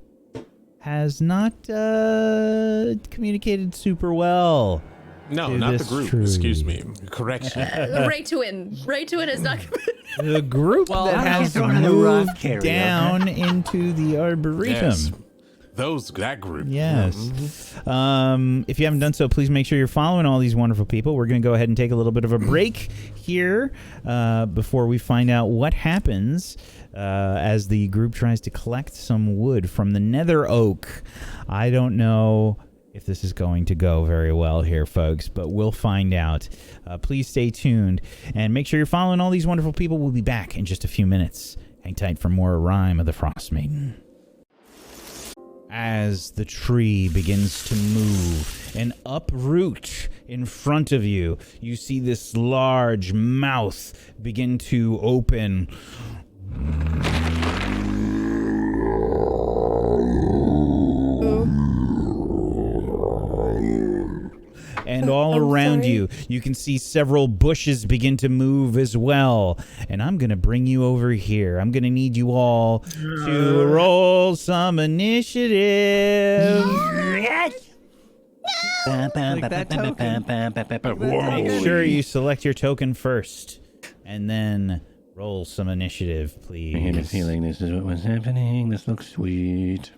has not communicated super well. No, to not the this group. tree. Excuse me. Correction. Ray to win. Ray to win is not. The group Well, that I was has just throwing in a rough moved carry, down into the Arboretum. Yes. That group. Yes. If you haven't done so, please make sure you're following all these wonderful people. We're going to go ahead and take a little bit of a break here before we find out what happens as the group tries to collect some wood from the nether oak. I don't know if this is going to go very well here, folks, but we'll find out. Please stay tuned and make sure you're following all these wonderful people. We'll be back in just a few minutes. Hang tight for more Rime of the Frostmaiden. As the tree begins to move and uproot in front of you, you see this large mouth begin to open. And all around you, you can see several bushes begin to move as well. And I'm going to bring you over here. I'm going to need you all to roll some initiative. Yes. Make sure you select your token first. And then roll some initiative, please. I had a feeling this is what was happening. This looks sweet.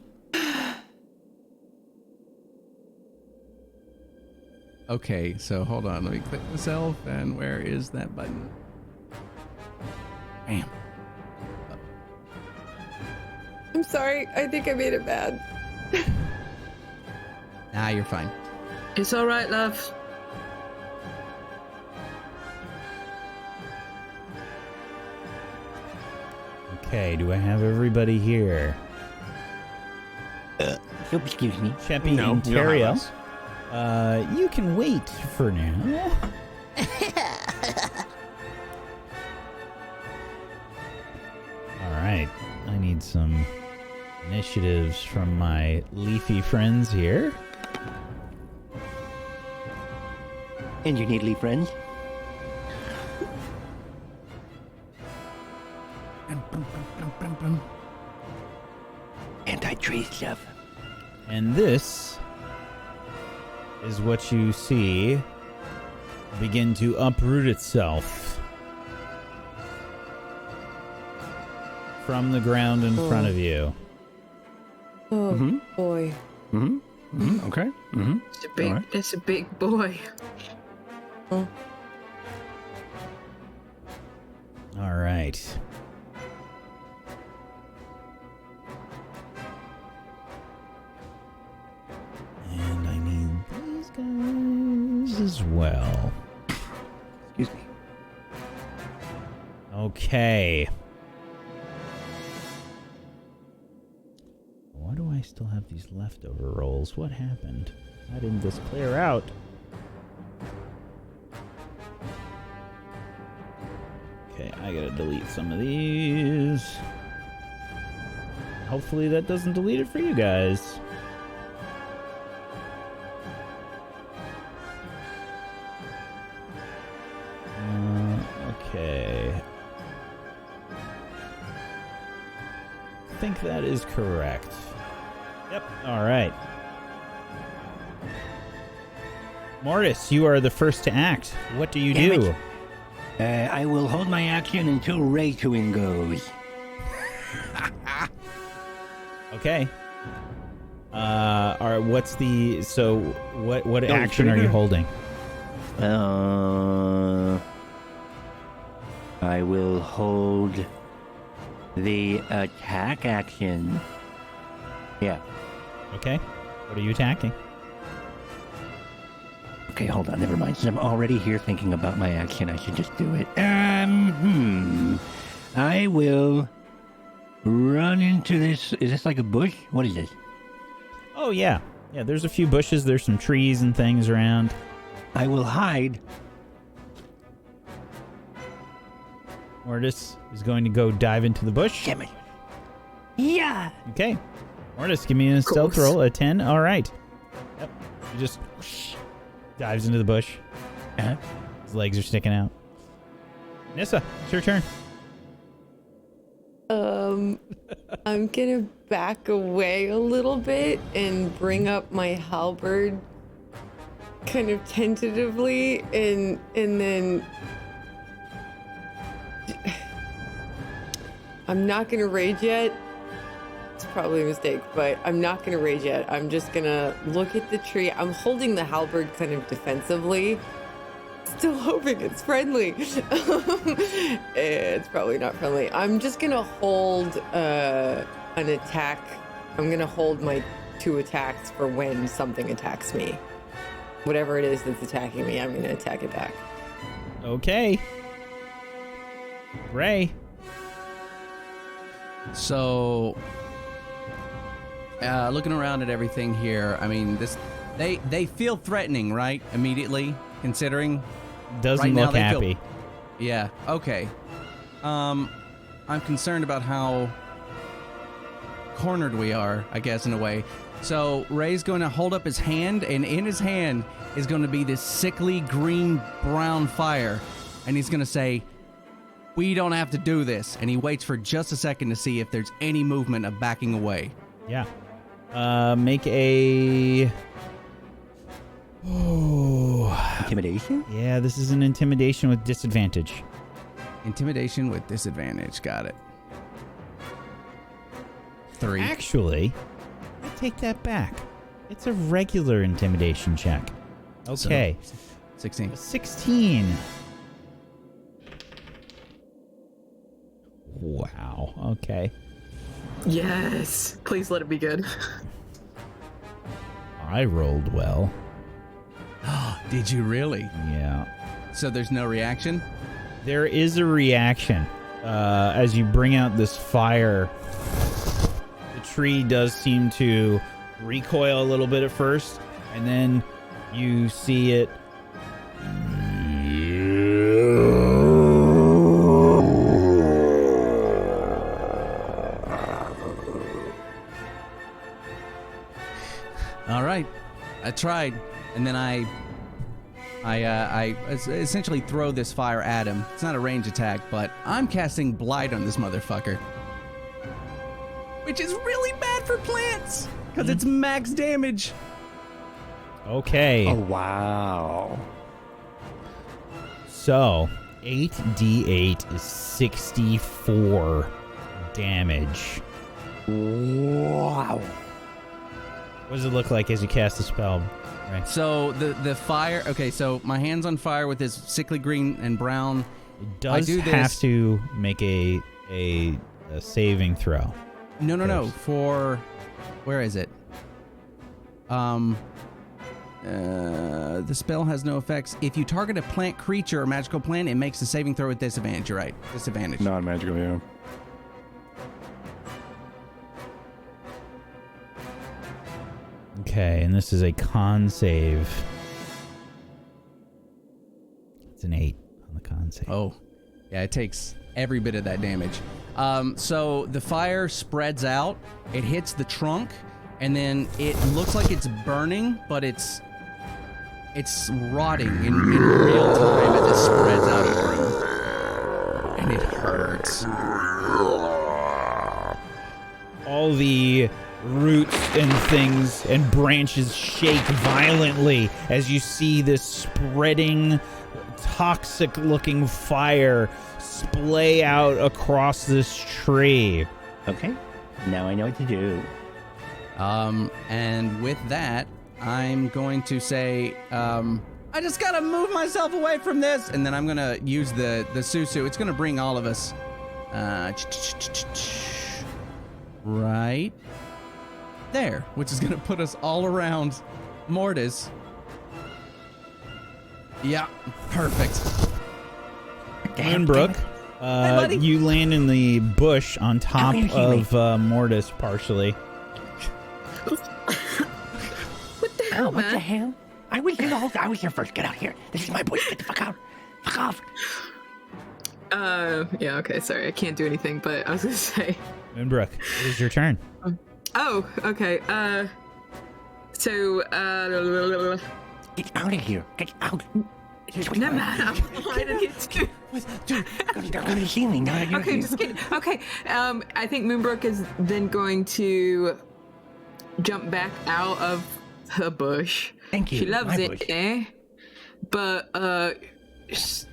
Okay, so hold on. Let me click myself. And where is that button? Bam. I'm sorry. I think I made it bad. Nah, you're fine. It's all right, love. Okay, do I have everybody here? Excuse me. Cheppy No, and you don't have Teriel. us. You can wait for now. Alright, I need some initiatives from my leafy friends here. And you needly friends. Anti-tree stuff. And this is what you see begin to uproot itself from the ground in front of you. Oh, boy. Okay. It's a big. All right. That's a big boy. Oh. All right. And I need these guys as well. Excuse me. Okay. Why do I still have these leftover rolls? What happened? Why didn't this clear out? Okay, I gotta delete some of these. Hopefully that doesn't delete it for you guys. Okay. I think that is correct. Yep. All right. Mortis, you are the first to act. What do you Damn do? it. I will hold my action until Raytuin goes. Okay. All right. What's the what action are you trigger. holding? I will hold the attack action. Yeah. Okay. What are you attacking? Okay, hold on. Never mind. Since I'm already here thinking about my action, I should just do it. I will run into this. Is this like a bush? What is this? Oh yeah. Yeah, there's a few bushes, there's some trees and things around. I will hide. Mortis is going to go dive into the bush. Damn it. Yeah. Okay. Mortis, give me a stealth roll, a 10. All right. Yep. He just dives into the bush. Uh-huh. His legs are sticking out. Nissa, it's your turn. I'm gonna back away a little bit and bring up my halberd kind of tentatively and then I'm not gonna rage yet. It's probably a mistake, but I'm not gonna rage yet. I'm just gonna look at the tree. I'm holding the halberd kind of defensively. Still hoping it's friendly. It's probably not friendly. I'm just gonna hold an attack. I'm gonna hold my 2 attacks for when something attacks me. Whatever it is that's attacking me, I'm gonna attack it back. Okay. Ray. So, looking around at everything here, I mean, they feel threatening, right? Immediately, considering Doesn't right now look they happy. Yeah. Okay. I'm concerned about how cornered we are, I guess, in a way. So Ray's going to hold up his hand, and in his hand is going to be this sickly green-brown fire, and he's going to say, "We don't have to do this." And he waits for just a second to see if there's any movement of backing away. Yeah. Make a... Oh. Intimidation? Yeah, this is an intimidation with disadvantage. Intimidation with disadvantage. Got it. 3. Actually, I take that back. It's a regular intimidation check. Okay. So, 16. 16. Wow. Okay. Yes. Please let it be good. I rolled well. Did you really? Yeah. So there's no reaction? There is a reaction. As you bring out this fire, the tree does seem to recoil a little bit at first, and then you see it All right. I tried. And then I essentially throw this fire at him. It's not a range attack, but I'm casting Blight on this motherfucker. Which is really bad for plants, because it's max damage. Okay. Oh, wow. So, 8d8 is 64 damage. Wow. What does it look like as you cast the spell? Right. So the fire. Okay, so my hand's on fire with this sickly green and brown. It does do have this- to make a saving throw. No. For where is it? The spell has no effects. If you target a plant creature or magical plant, it makes a saving throw with disadvantage. You're right. Disadvantage. Non-magical, yeah. Okay, and this is a con save. It's an 8 on the con save. Oh, yeah, it takes every bit of that damage. So the fire spreads out, it hits the trunk, and then it looks like it's burning, but it's rotting in real time as it spreads out over him. And it hurts. All the roots and things and branches shake violently as you see this spreading, toxic-looking fire splay out across this tree. Okay, now I know what to do. And with that, I'm going to say, I just gotta move myself away from this, and then I'm gonna use the susu. It's gonna bring all of us, right there, which is gonna put us all around Mortis. Yeah, perfect. Moonbrook, you land in the bush on top of Mortis partially. What the hell, What the man? hell? I was here first. Get out of here. This is my bush. Get the fuck out. Fuck off. Yeah, okay, sorry, I can't do anything, but I was gonna say. Moonbrook, it is your turn. Oh, okay, Get out of here. Get out. No, man, I'm hiding it too. Dude, go to the ceiling. Now you're Okay, just kidding. Okay, I think Moonbrook is then going to jump back out of her bush. Thank you. She loves my it, bush. But she's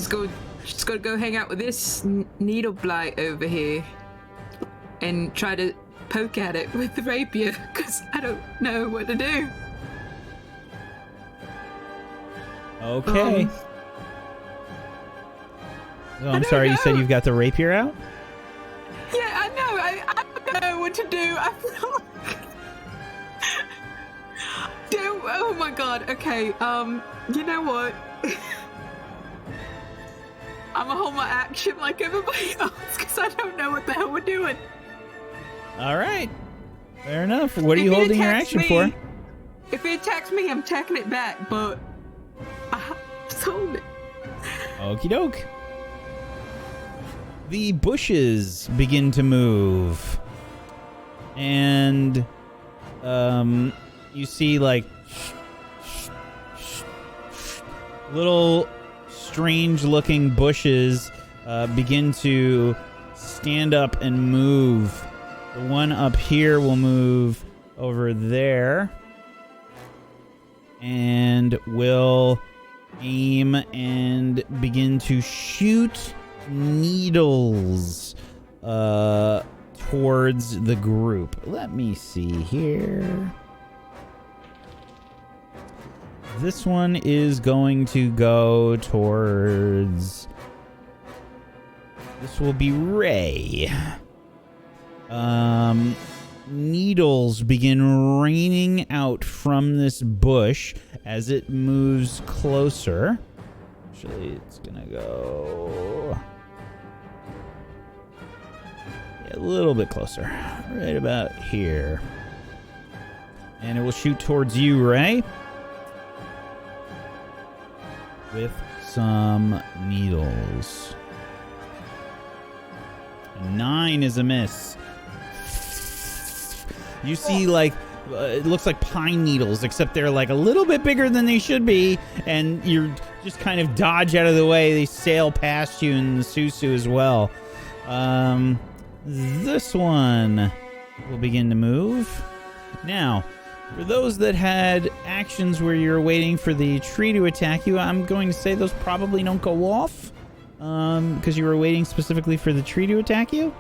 got to go hang out with this needle blight over here and try to poke at it with the rapier because I don't know what to do. Okay. I'm sorry, you said you've got the rapier out? Yeah, I know. I don't know what to do. I feel like... Oh my god. Okay. You know what? I'm gonna hold my action like everybody else because I don't know what the hell we're doing. All right. Fair enough. What are you holding your action for? If it attacks me, I'm attacking it back, but I just hold it. Okie doke. The bushes begin to move. And you see like little strange looking bushes begin to stand up and move. The one up here will move over there and will aim and begin to shoot needles towards the group. Let me see here. This one is going to go towards... This will be Ray. Needles begin raining out from this bush as it moves closer. Actually, it's gonna go a little bit closer, right about here. And it will shoot towards you, Ray, with some needles. 9 is a miss. You see, like, it looks like pine needles, except they're like a little bit bigger than they should be, and you're just kind of dodge out of the way. They sail past you and the Susu as well. This one will begin to move. Now, for those that had actions where you're waiting for the tree to attack you, I'm going to say those probably don't go off, because you were waiting specifically for the tree to attack you.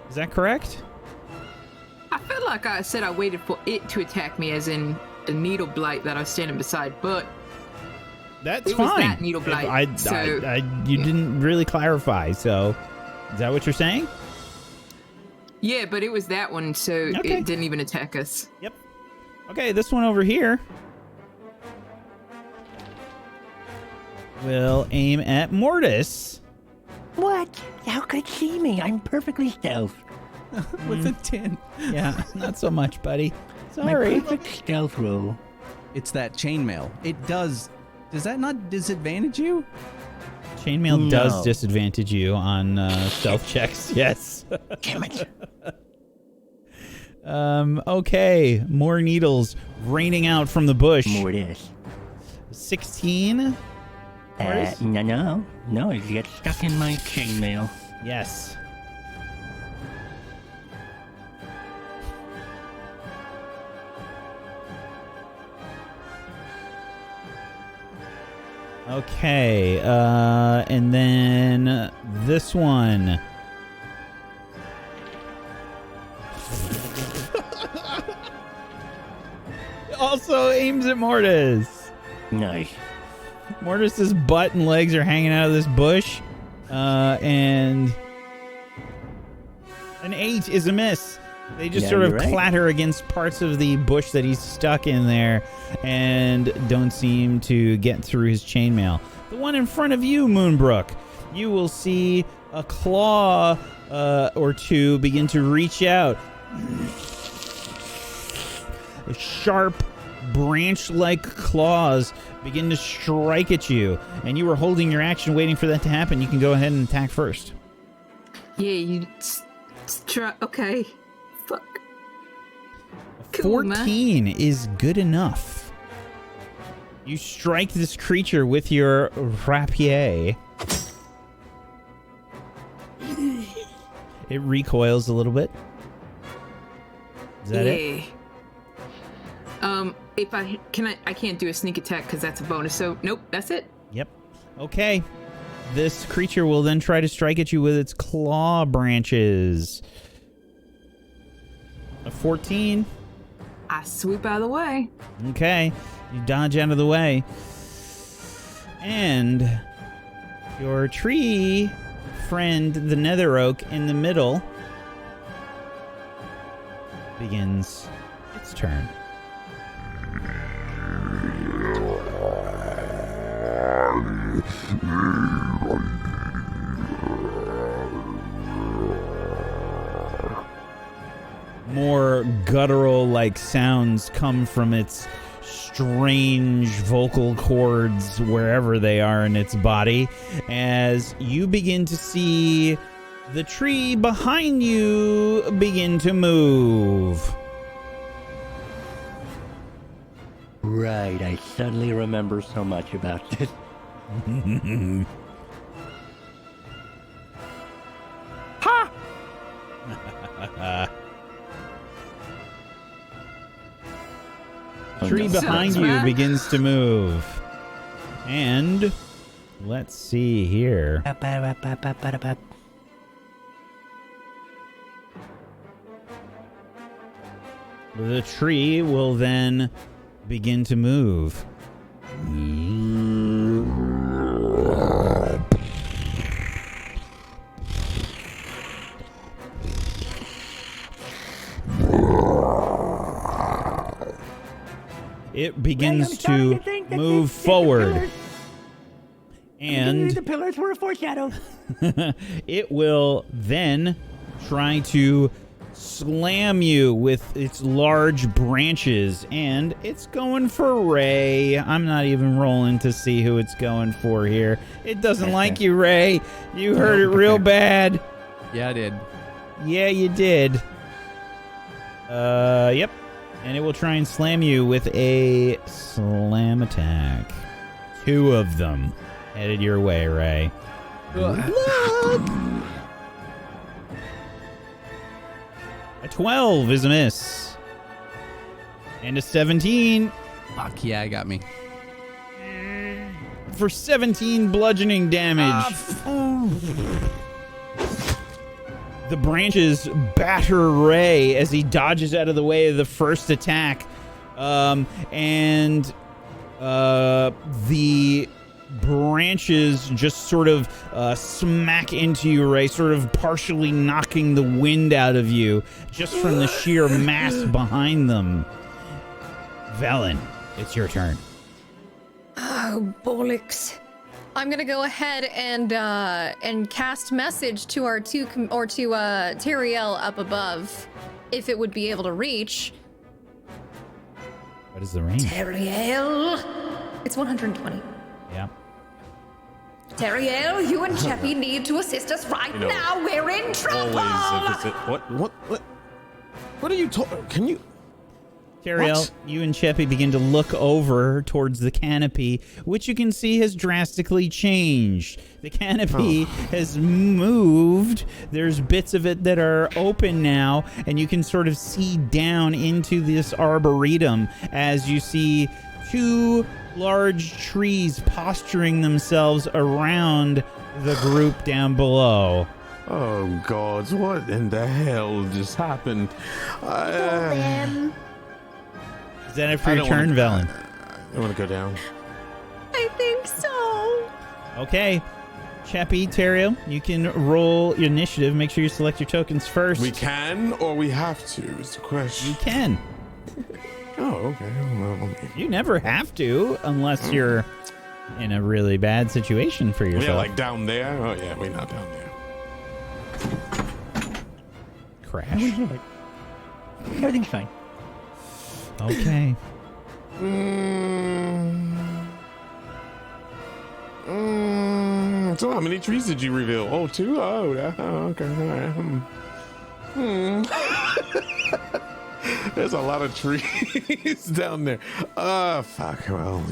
Is that correct? I feel like I said I waited for it to attack me, as in the needle blight that I was standing beside, but that's it fine. Was that needle blight. You didn't really clarify, so is that what you're saying? Yeah, but it was that one, so Okay. it didn't even attack us. Yep. Okay, this one over here will aim at Mortis. What? How could it see me? I'm perfectly stealth. With a 10. Yeah, not so much, buddy. My Sorry. perfect stealth roll. It's that chainmail. It does. Does that not disadvantage you? Chainmail does No. disadvantage you on stealth checks. Yes. Damn it. Okay, more needles raining out from the bush. Mortis. 16. Mortis? No, it gets stuck in my chainmail. Yes. Okay, and then this one. Also aims at Mortis. Nice. Mortis's butt and legs are hanging out of this bush, and an 8 is a miss. They just Yeah, sort of you're right. clatter against parts of the bush that he's stuck in there and don't seem to get through his chainmail. The one in front of you, Moonbrook, you will see a claw or two begin to reach out. Sharp, branch-like claws begin to strike at you, and you were holding your action waiting for that to happen. You can go ahead and attack first. Yeah, you try. Okay. Fuck. Cool, 14 is good enough. You strike this creature with your rapier. It recoils a little bit. Is that it? If I can't do a sneak attack because that's a bonus. So nope, that's it. Yep. Okay. This creature will then try to strike at you with its claw branches. A 14. I swoop out of the way. Okay. You dodge out of the way. And your tree friend, the nether oak, in the middle begins its turn. More guttural-like sounds come from its strange vocal cords wherever they are in its body as you begin to see the tree behind you begin to move. Right, I suddenly remember so much about this. Ha! The tree behind you begins to move. And let's see here. The tree will then begin to move. It begins to move forward. And the pillars were a foreshadow. it will then try to slam you with its large branches, and it's going for Ray. I'm not even rolling to see who it's going for here. It doesn't like you, Ray. You heard it real bad. Yeah, I did. Yeah, you did. Yep. And it will try and slam you with a slam attack. 2 of them headed your way, Ray. Look! A 12 is a miss. And a 17. Fuck yeah, it got me. For 17 bludgeoning damage. The branches batter Ray as he dodges out of the way of the first attack. And the branches just sort of smack into you, Ray, sort of partially knocking the wind out of you just from the sheer mass behind them. Velen, it's your turn. Oh, bollocks. I'm gonna go ahead and cast message to our to Teriel up above, if it would be able to reach. What is the range? Teriel, it's 120. Yeah. Teriel, you and Cheppy need to assist us right now. We're in trouble. What are you talking? Can you? Teriel, you and Cheppy begin to look over towards the canopy, which you can see has drastically changed. The canopy has moved. There's bits of it that are open now, and you can sort of see down into this arboretum as you see 2 large trees posturing themselves around the group down below. Oh, God, what in the hell just happened? Is that it for your turn, Velen? I want to go down. I think so. Okay. Cheppy, Teriel, you can roll your initiative. Make sure you select your tokens first. We can or we have to is the question. You can. Oh, okay. Well, You never have to unless you're in a really bad situation for yourself. yeah, like down there. Oh, yeah, we're not down there. Crash. Everything's fine. Okay. So how many trees did you reveal? Oh, 2? Oh, okay. All right. There's a lot of trees down there. Fuck. Well,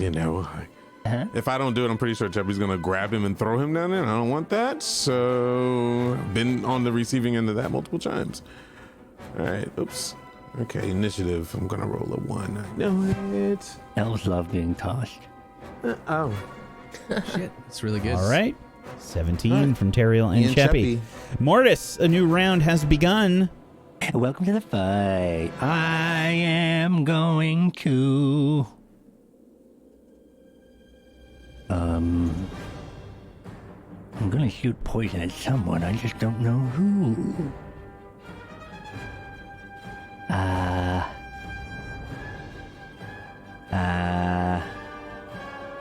if I don't do it, I'm pretty sure Cheppy's gonna grab him and throw him down there, and I don't want that. So, been on the receiving end of that multiple times. All right. Oops. Okay, initiative. I'm gonna roll a 1. I know it. Elves love being tossed. Shit, it's really good. All right. 17 from Teriel and Cheppy. Mortis, a new round has begun. Welcome to the fight. I am going to... I'm gonna shoot poison at someone. I just don't know who.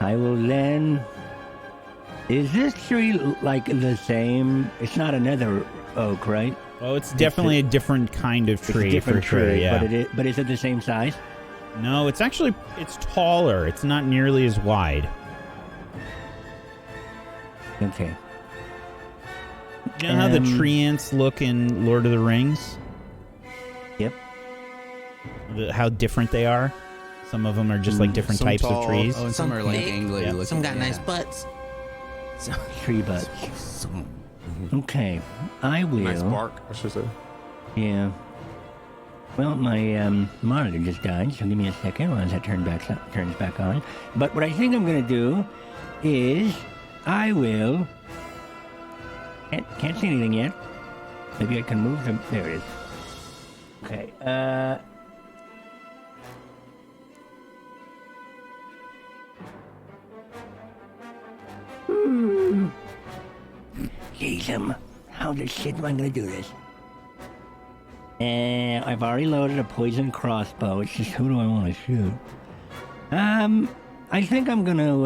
I will then... Is this tree like the same? It's not another oak, right? Oh, it's definitely a different kind of tree. It's a different for sure, tree, yeah. but is it the same size? No, it's taller. It's not nearly as wide. Okay. You know how the tree ants look in Lord of the Rings? Yep. How different they are? Some of them are just like different types of trees. Oh, and some are like angly looking. Some got nice butts. Tree butts. Okay, I will. Nice bark, I should say. Yeah. Well, my monitor just died, so give me a second while that turns back on. But what I think I'm gonna do is I will. Can't see anything yet. Maybe I can move them. There it is. Okay. Jeez, how the shit am I gonna do this? I've already loaded a poison crossbow. It's just who do I want to shoot? I think I'm gonna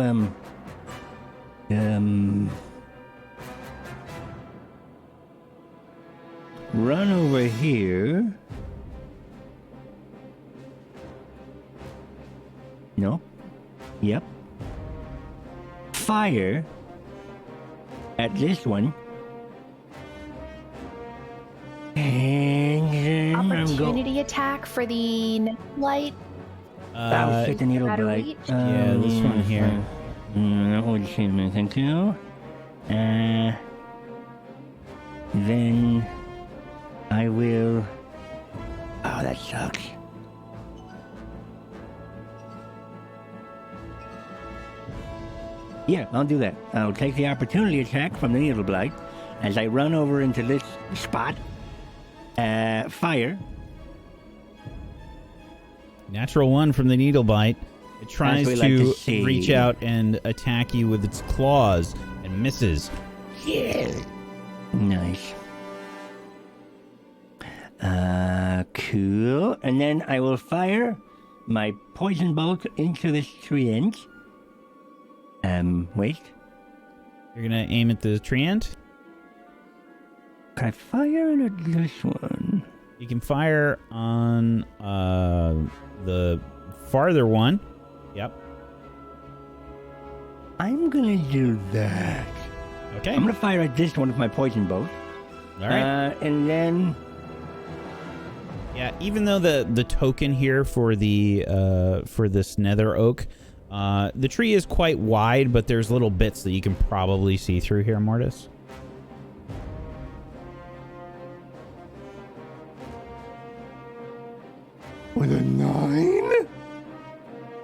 run over here. No. Yep. Fire at this one. And then Opportunity attack for the light. I'll hit the needle blight. Yeah, this one here. That would seem me, thank you. Then I will. Oh, that sucks. Yeah, I'll do that. I'll take the opportunity attack from the needle blight as I run over into this spot. Fire. Natural 1 from the needle bite. It tries we to, like to see. reach out and attack you with its claws and misses. Yeah. Nice. Cool. And then I will fire my poison bolt into this tree end. Wait. You're gonna aim at the tree ant? Can I fire it at this one? You can fire on the farther one. Yep. I'm gonna do that. Okay. I'm gonna fire at this one with my poison bolt. All right. And then Yeah, even though the token here for the for this nether oak, the tree is quite wide, but there's little bits that you can probably see through here, Mortis. with a 9?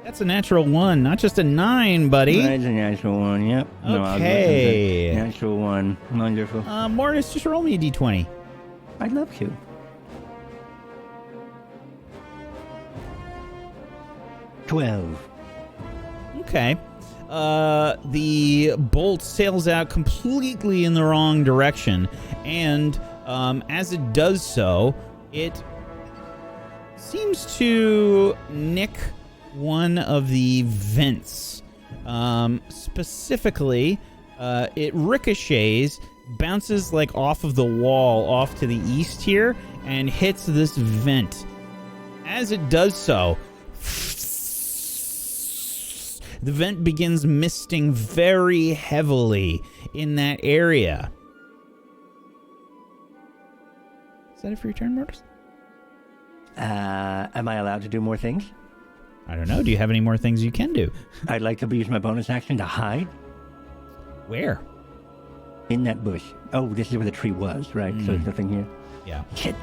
That's a natural 1, not just a 9, buddy. That's a natural 1, yep. Okay. Natural 1. Wonderful. Mortis, just roll me a d20. I'd love to. $12. Okay. The bolt sails out completely in the wrong direction, and as it does so, it seems to nick one of the vents. Specifically, it ricochets, bounces like off of the wall off to the east here, and hits this vent. As it does so, the vent begins misting very heavily in that area. Is that it for your turn, Mortis? Am I allowed to do more things? I don't know. Do you have any more things you can do? I'd like to use my bonus action to hide. Where? In that bush. Oh, this is where the tree was, right? So there's nothing here. Yeah. Shit.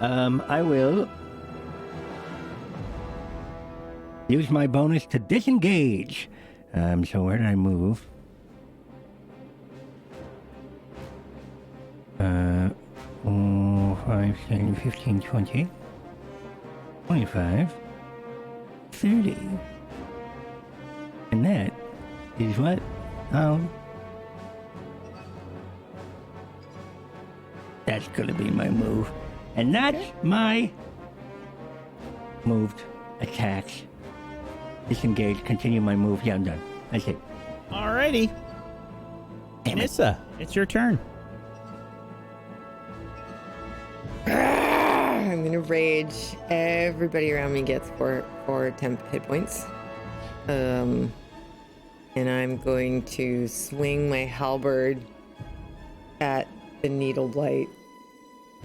I will use my bonus to disengage. So where did I move? 5, 10, 15, 20, 25, 30. And that is what? That's gonna be my move. And that's my moved attacks. Disengage, continue my move. Yeah, I'm done. That's it. Alrighty. Nissa, it's your turn. I'm gonna rage. Everybody around me gets four temp hit points. And I'm going to swing my halberd at the needle blight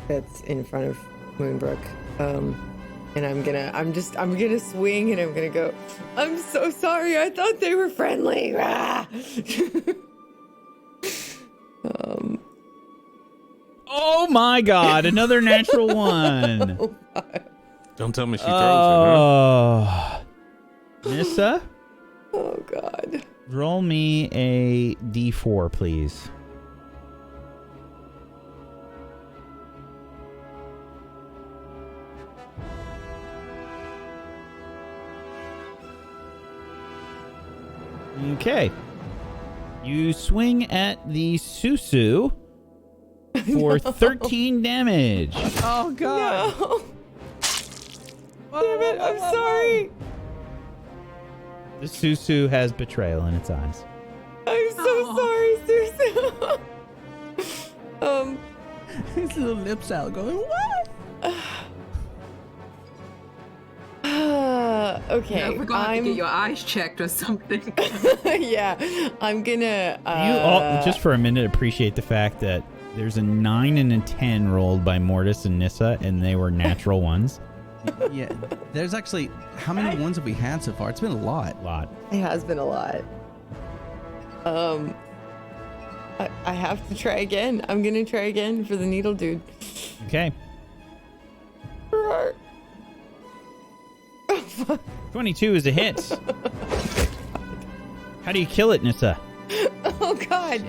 that's in front of Moonbrook. And I'm gonna swing and I'm gonna go, I'm so sorry, I thought they were friendly. Oh my god, another natural 1. Oh, Don't tell me she throws it, huh? Nissa? Oh god. Roll me a d4, please. Okay. You swing at the Susu for 13 damage. Oh, God. No. Damn it, I'm sorry. The Susu has betrayal in its eyes. I'm so sorry, Susu. His little lips out going, what? Okay. We're gonna have to get your eyes checked or something. Yeah, I'm gonna. You all, just for a minute, appreciate the fact that there's a 9 and a 10 rolled by Mortis and Nissa, and they were natural ones. Yeah, there's actually, how many ones have we had so far? It's been a lot. It has been a lot. I have to try again. I'm gonna try again for the needle dude. Okay. 22 is a hit. How do you kill it, Nissa? Oh God.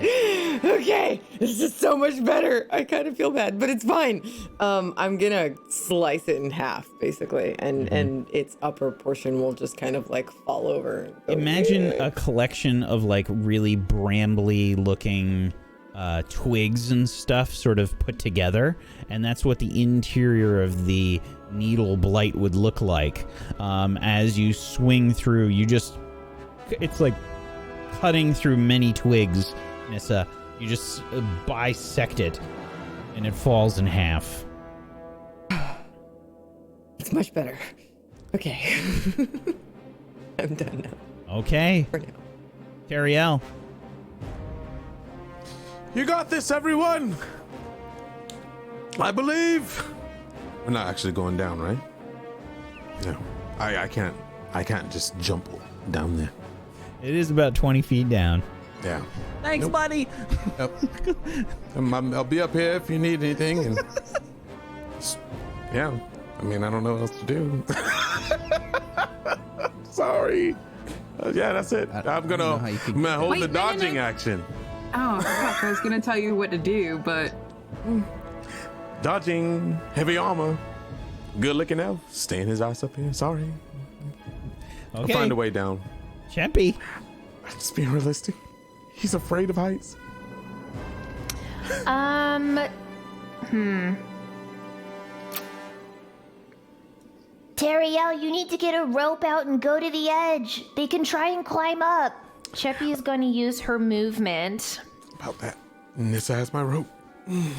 Okay, this is so much better. I kind of feel bad, but it's fine. I'm gonna slice it in half, basically, and its upper portion will just kind of like fall over. Imagine a collection of like really brambly looking twigs and stuff sort of put together, and that's what the interior of the needle blight would look like. As you swing through, it's like cutting through many twigs, Nissa. You just bisect it, and it falls in half. It's much better. Okay. I'm done now. Okay. For now. Teriel. You got this, everyone! I believe! We're not actually going down, right? No. I can't just jump down there. It is about 20 feet down. Yeah. Thanks, buddy. Yep. I'll be up here if you need anything. And yeah. I mean, I don't know what else to do. Sorry. Yeah, that's it. I'm gonna hold the dodging action. Oh, fuck, I was gonna tell you what to do, but... Dodging, heavy armor. Good looking elf. Staying his ass up here. Sorry. Okay. I'll find a way down. Champy. I'm just being realistic. He's afraid of heights. Teriel, you need to get a rope out and go to the edge. They can try and climb up. Cheppy is going to use her movement. About that. Nissa has my rope. And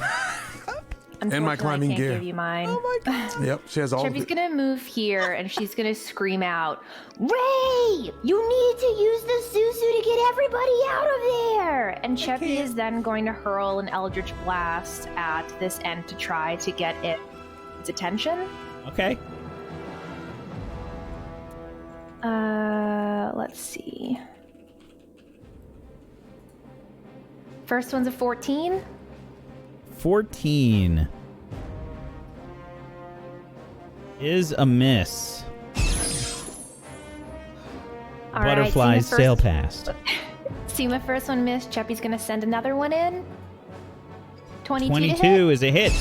my Unfortunately, climbing I can't gear. give you mine. Oh my God. Yep, she has all of Cheppy's it. going to move here, and she's going to scream out, Ray! You need to use the Susu to get everybody out of there! And Cheppy is then going to hurl an Eldritch Blast at this end to try to get its attention. Okay. Let's see. First one's a 14. 14 is a miss. All right, Butterflies see my sail first- past. See my first one missed. Cheppy's gonna send another one in. 22 to 22 hit. is a hit.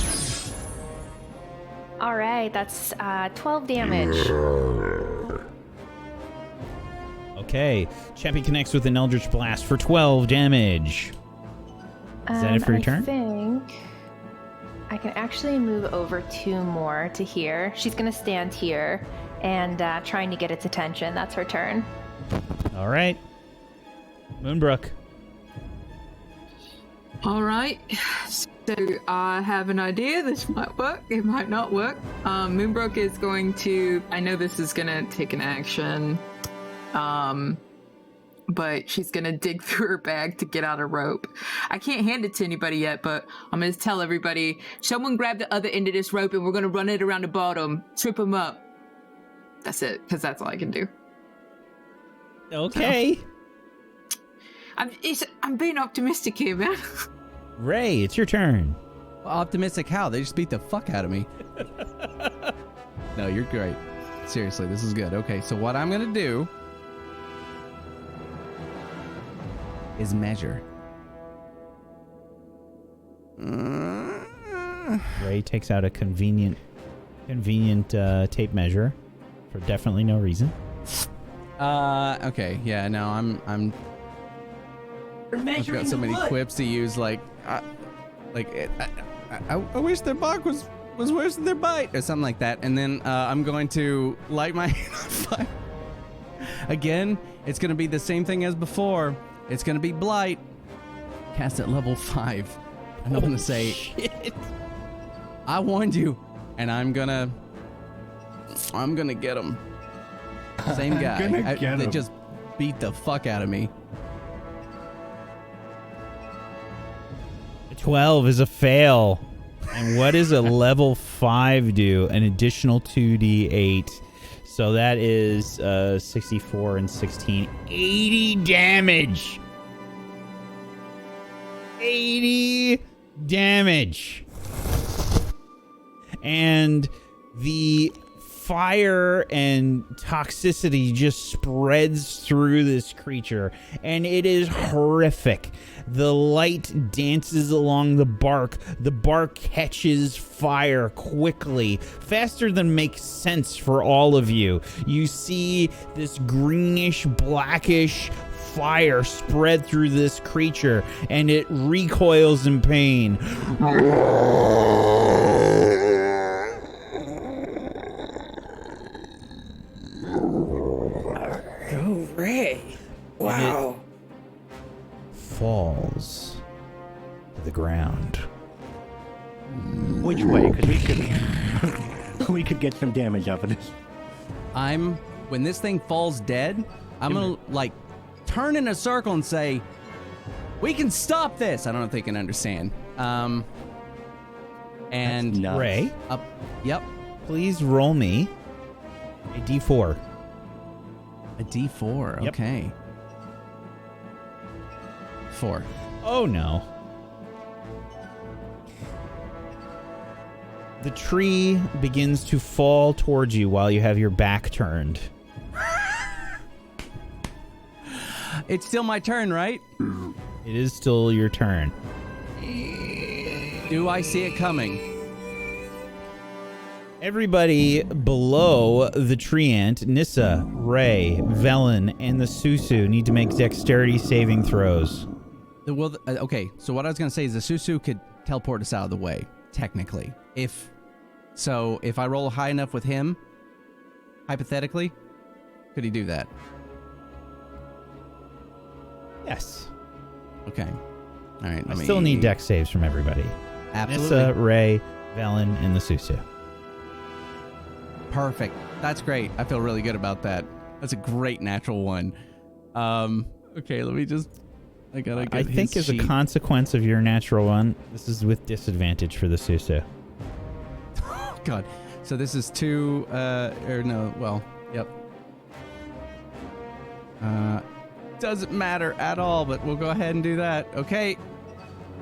All right, that's 12 damage. Okay. Champy connects with an Eldritch Blast for 12 damage. Is that it for your turn? I think I can actually move over 2 more to here. She's gonna stand here and trying to get its attention. That's her turn. All right. Moonbrook. All right. So I have an idea. This might work. It might not work. Moonbrook is going to... I know this is going to take an action. But she's going to dig through her bag to get out a rope. I can't hand it to anybody yet, but I'm going to tell everybody, someone grab the other end of this rope and we're going to run it around the bottom. Trip them up. That's it, because that's all I can do. Okay. I'm being optimistic here, man. Ray, it's your turn. Optimistic how? They just beat the fuck out of me. No, you're great. Seriously, this is good. Okay, so what I'm going to do is measure. Ray takes out a convenient tape measure for definitely no reason. Okay. Yeah. No. I'm. I've got so many quips to use. I wish their bark was worse than their bite, or something like that. And then I'm going to light my hand on fire. Again, it's going to be the same thing as before. It's going to be blight. Cast at level 5. I'm going to say, shit. I warned you, and I'm gonna get him. Same guy. They just beat the fuck out of me. 12 is a fail. And what does a level 5 do? An additional 2d8. So that is 64 and 16. 80 damage. 80 damage. And the fire and toxicity just spreads through this creature, and it is horrific. The light dances along the bark. The bark catches fire quickly, faster than makes sense for all of you. You see this greenish, blackish fire spread through this creature, and it recoils in pain. Oh, Ray. Wow. Falls to the ground. Which way? Because we could get some damage off of this. When this thing falls dead, I'm gonna turn in a circle and say, we can stop this. I don't know if they can understand. And Ray, yep. Please roll me a d4. A d4. Yep. Okay. 4. Oh no. The tree begins to fall towards you while you have your back turned. It's still my turn, right? It is still your turn. Do I see it coming? Everybody below the tree ant, Nissa, Ray, Velen, and the Susu need to make dexterity saving throws. Okay, so what I was going to say is the Susu could teleport us out of the way, technically. If I roll high enough with him, hypothetically, could he do that? Yes. Okay. All right. I still need dex saves from everybody. Absolutely. Nissa, Ray, Velen, and the Susu. Perfect. That's great. I feel really good about that. That's a great natural one. Okay, let me just... I think as a consequence of your natural one, this is with disadvantage for the Susu. Oh, God. So this is 2, yep. Doesn't matter at all, but we'll go ahead and do that. Okay.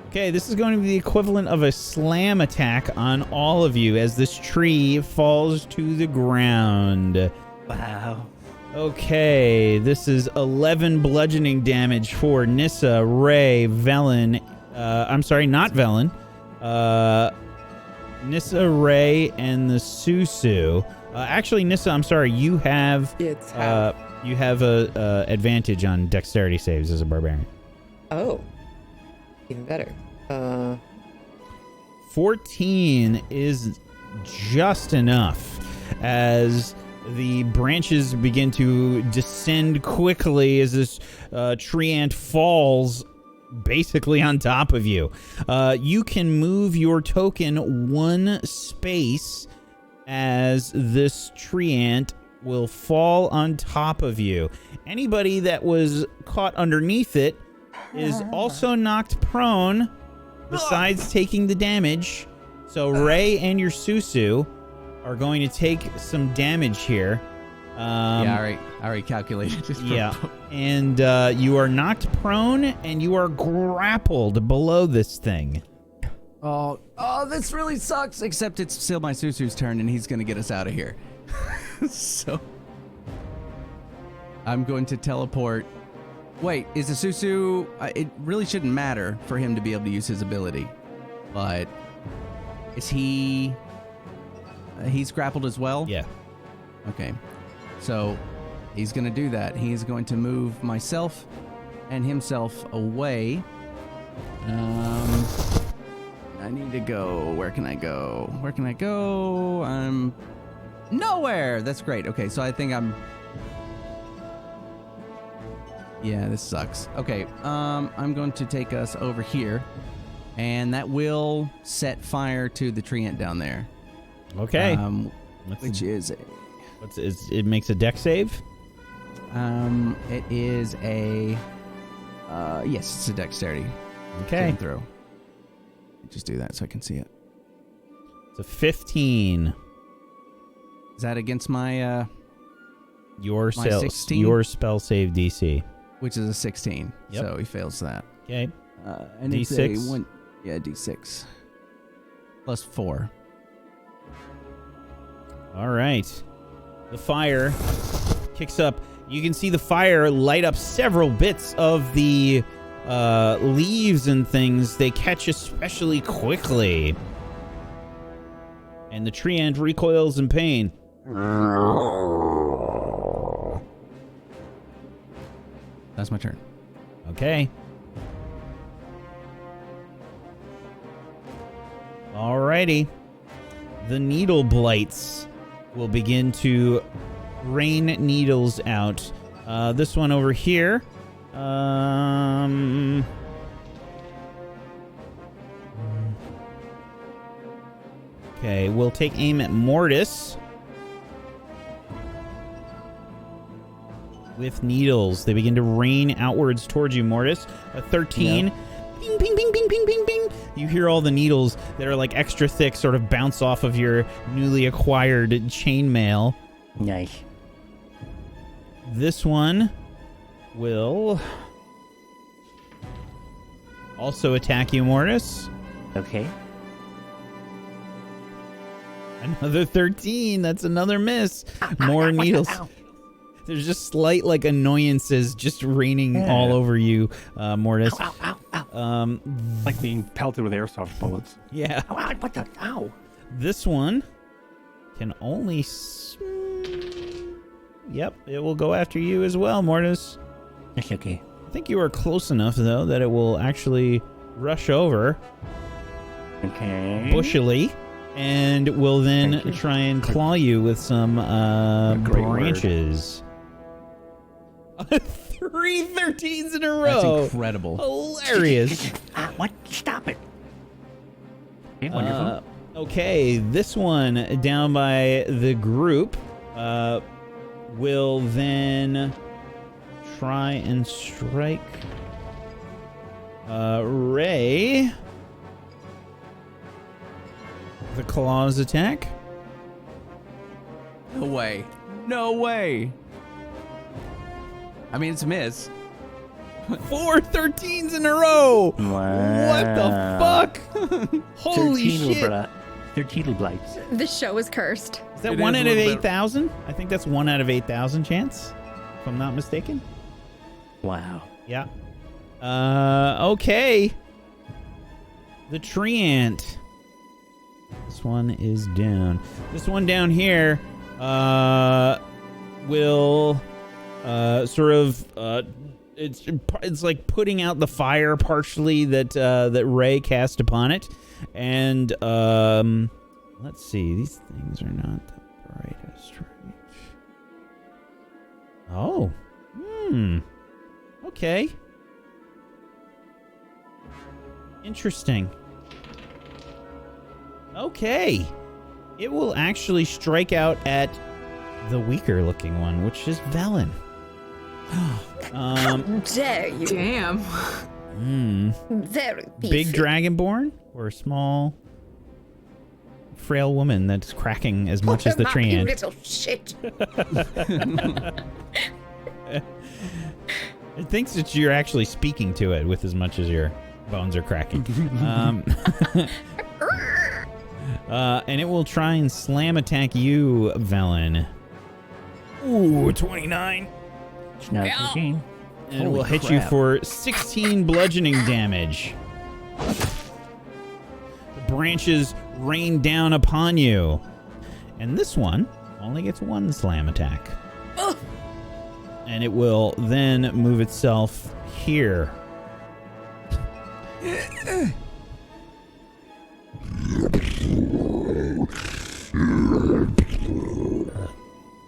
Okay, this is going to be the equivalent of a slam attack on all of you as this tree falls to the ground. Wow. Okay, this is 11 bludgeoning damage for Nissa, Ray, Velen. I'm sorry, not Velen. Nissa, Ray, and the Susu. Actually, Nissa, I'm sorry, you have a advantage on dexterity saves as a barbarian. Oh. Even better. 14 is just enough as the branches begin to descend quickly as this tree ant falls basically on top of you. You can move your token 1 space as this tree ant will fall on top of you. Anybody that was caught underneath it is also knocked prone besides taking the damage. So Ray and your Susu are going to take some damage here. Yeah, I already calculated. Yeah, and you are knocked prone and you are grappled below this thing. Oh, this really sucks. Except it's still my Susu's turn and he's going to get us out of here. So I'm going to teleport. Wait, is the Susu... it really shouldn't matter for him to be able to use his ability. But is he... he's grappled as well? Yeah. Okay. So He's going to do that. He's going to move myself and himself away. I need to go. Where can I go? Where can I go? I'm nowhere. That's great. Okay, so I think I'm... Yeah, this sucks. Okay, I'm going to take us over here, and that will set fire to the treant down there. Okay. Which is a... it makes a deck save? It is a... yes, it's a dexterity. Okay. Throw. Just do that so I can see it. It's a 15. Is that against my... Your my 16? Your spell save DC. Which is a 16. Yep. So he fails that. Okay. And D6? It's a D6. Plus 4. All right. The fire kicks up. You can see the fire light up several bits of the leaves and things. They catch especially quickly. And the treant recoils in pain. That's my turn. Okay. Alrighty. The needle blights will begin to rain needles out. This one over here. Okay, we'll take aim at Mortis. With needles. They begin to rain outwards towards you, Mortis. A 13. Yep. Ping, ping, ping, ping, ping, ping, ping. You hear all the needles that are like extra thick sort of bounce off of your newly acquired chainmail. Nice. This one will also attack you, Mortis. Okay. Another 13. That's another miss. More needles. Ow. There's just slight, like, annoyances just raining all over you, Mortis. Ow, ow, ow, ow. Like being pelted with airsoft bullets. Yeah. Ow, ow, what the? Ow. This one can only... Yep, it will go after you as well, Mortis. That's okay. I think you are close enough, though, that it will actually rush over. Okay. Bushily. And will then try and claw you with some branches. 3 13s in a row. That's incredible. Hilarious. What? Stop it. Okay, wonderful. Okay, this one down by the group will then try and strike Ray. The claws attack. No way. No way. I mean, it's a miss. 4 13s in a row. Wow. What the fuck? Holy shit. 13 blights. This show is cursed. Is that 1 out of 8,000? I think that's 1 out of 8,000 chance, if I'm not mistaken. Wow. Yeah. Okay. The treant. This one is down. This one down here will sort of it's like putting out the fire partially that Ray cast upon it, and let's see, these things are not the brightest, right? Oh, okay, interesting. Okay, it will actually strike out at the weaker looking one, which is Velen. How dare you? Damn. Very beefy. Big dragonborn or a small frail woman that's cracking as much as the treant? You little shit. It thinks that you're actually speaking to it with as much as your bones are cracking. And it will try and slam attack you, Velen. Ooh, 29. It's not 15. And it will hit you for 16 bludgeoning damage. The branches rain down upon you. And this one only gets 1 slam attack. And it will then move itself here.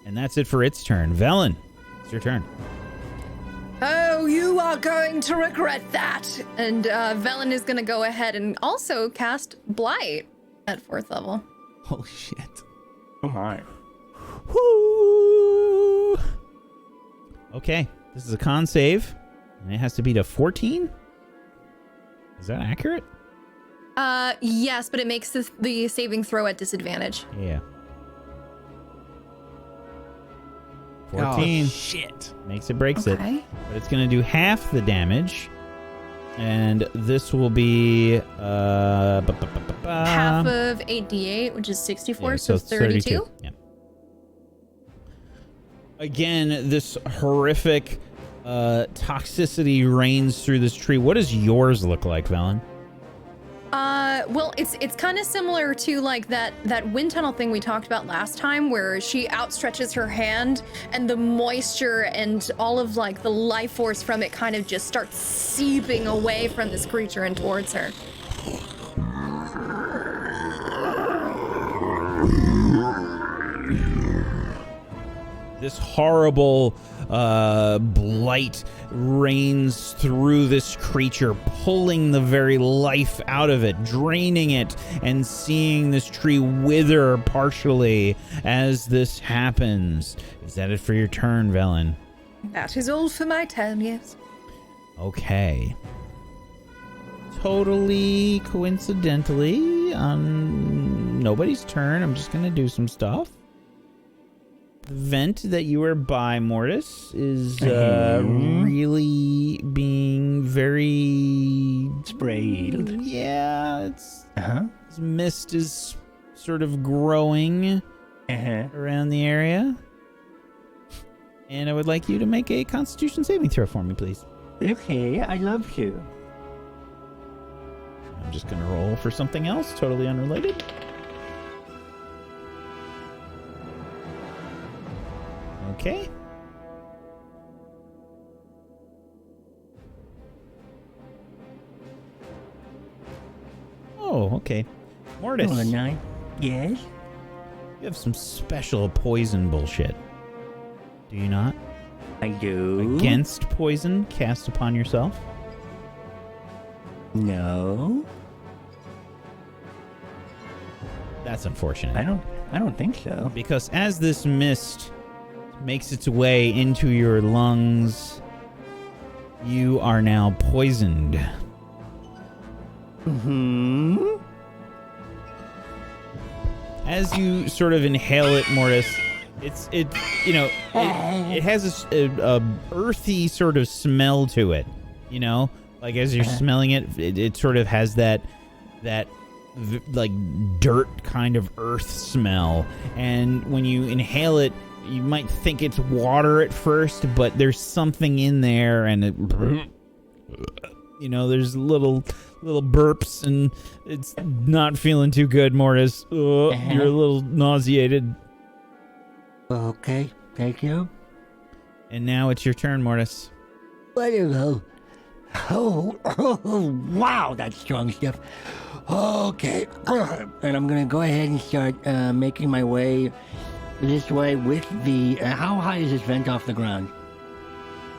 And that's it for its turn. Velen, it's your turn. Oh, you are going to regret that. And Velen is going to go ahead and also cast Blight at 4th level. Holy shit. Oh my. Woo! Okay, this is a con save, and it has to beat a 14. Is that accurate? Yes, but it makes the saving throw at disadvantage. Yeah. 14. Oh, shit. Makes it, breaks it. Okay. But it's going to do half the damage. And this will be Half of 8d8, which is 64, yeah, so 32. Yeah. Again, this horrific toxicity reigns through this tree. What does yours look like, Velen? Well, it's kind of similar to like that wind tunnel thing we talked about last time, where she outstretches her hand and the moisture and all of like the life force from it kind of just starts seeping away from this creature and towards her. This horrible blight reigns through this creature, pulling the very life out of it, draining it, and seeing this tree wither partially as this happens. Is that it for your turn, Velen? That is all for my turn, yes. Okay. Totally coincidentally, on nobody's turn, I'm just going to do some stuff. The vent that you are by, Mortis, is really being very sprayed. Yeah, it's this mist is sort of growing around the area. And I would like you to make a Constitution saving throw for me, please. Okay, I'd love to. I'm just going to roll for something else, totally unrelated. Okay. Oh, okay. Mortis. Oh, 9. Yes? You have some special poison bullshit. Do you not? I do. Against poison cast upon yourself? No. That's unfortunate. I don't think so. Because as this mist makes its way into your lungs, you are now poisoned. As you sort of inhale it, Mortis, it has a earthy sort of smell to it, you know? Like as you're smelling it, it sort of has that like dirt kind of earth smell. And when you inhale it, you might think it's water at first, but there's something in there, and it, you know, there's little burps, and it's not feeling too good, Mortis. You're a little nauseated. Okay, thank you. And now it's your turn, Mortis. Oh, wow, that's strong stuff. Okay, and I'm gonna go ahead and start making my way this way with the... how high is this vent off the ground?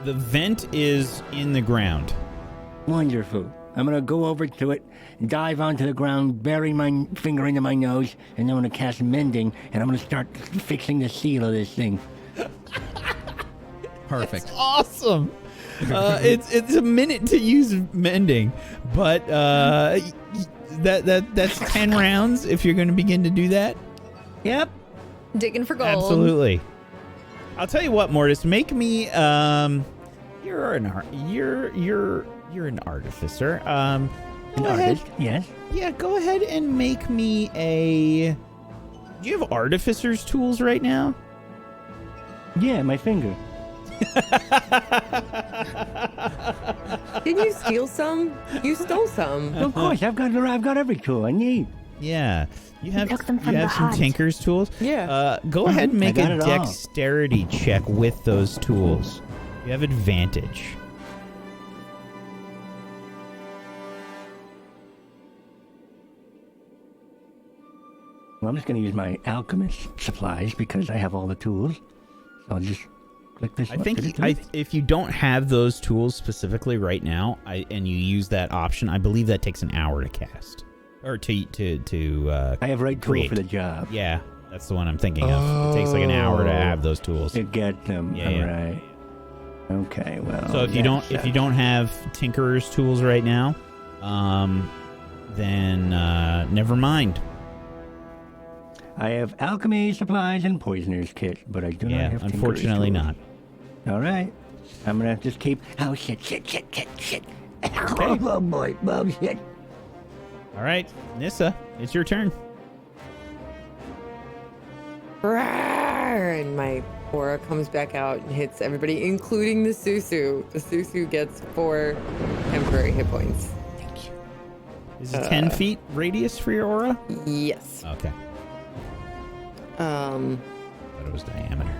The vent is in the ground. Wonderful. I'm gonna go over to it, dive onto the ground, bury my finger into my nose, and then I'm gonna cast Mending, and I'm gonna start fixing the seal of this thing. Perfect. That's awesome. It's a minute to use Mending, but that's 10 rounds if you're gonna begin to do that. Yep. Digging for gold. Absolutely. I'll tell you what, Mortis. Make me. You're an artificer. An artist? Yes. Yeah. Go ahead and make me a. Do you have artificer's tools right now? Yeah, my finger. Didn't you steal some? You stole some. Of course, I've got every tool I need. Yeah. You have took them from the some hut. tinker's tools? Yeah. Go ahead and make I got a it all. dexterity check with those tools. You have advantage. Well, I'm just going to use my alchemist supplies because I have all the tools. So I'll just click this. I think if you don't have those tools specifically right now, and you use that option, I believe that takes an hour to cast or to I have right create. tool for the job. Yeah, that's the one I'm thinking of. It takes like an hour to have those tools. To get them. Yeah, all yeah. right. Okay. Well. So if you don't have Tinkerer's tools right now, then never mind. I have alchemy supplies and poisoner's kit, but I do not have. Unfortunately Tinkerer's not. All right. I'm gonna just keep. Oh shit! Okay. Oh boy! Oh shit! All right, Nissa, it's your turn. And my aura comes back out and hits everybody, including the Susu. The Susu gets 4 temporary hit points. Thank you. Is it 10 feet radius for your aura? Yes. Okay. Um. I thought it was diameter.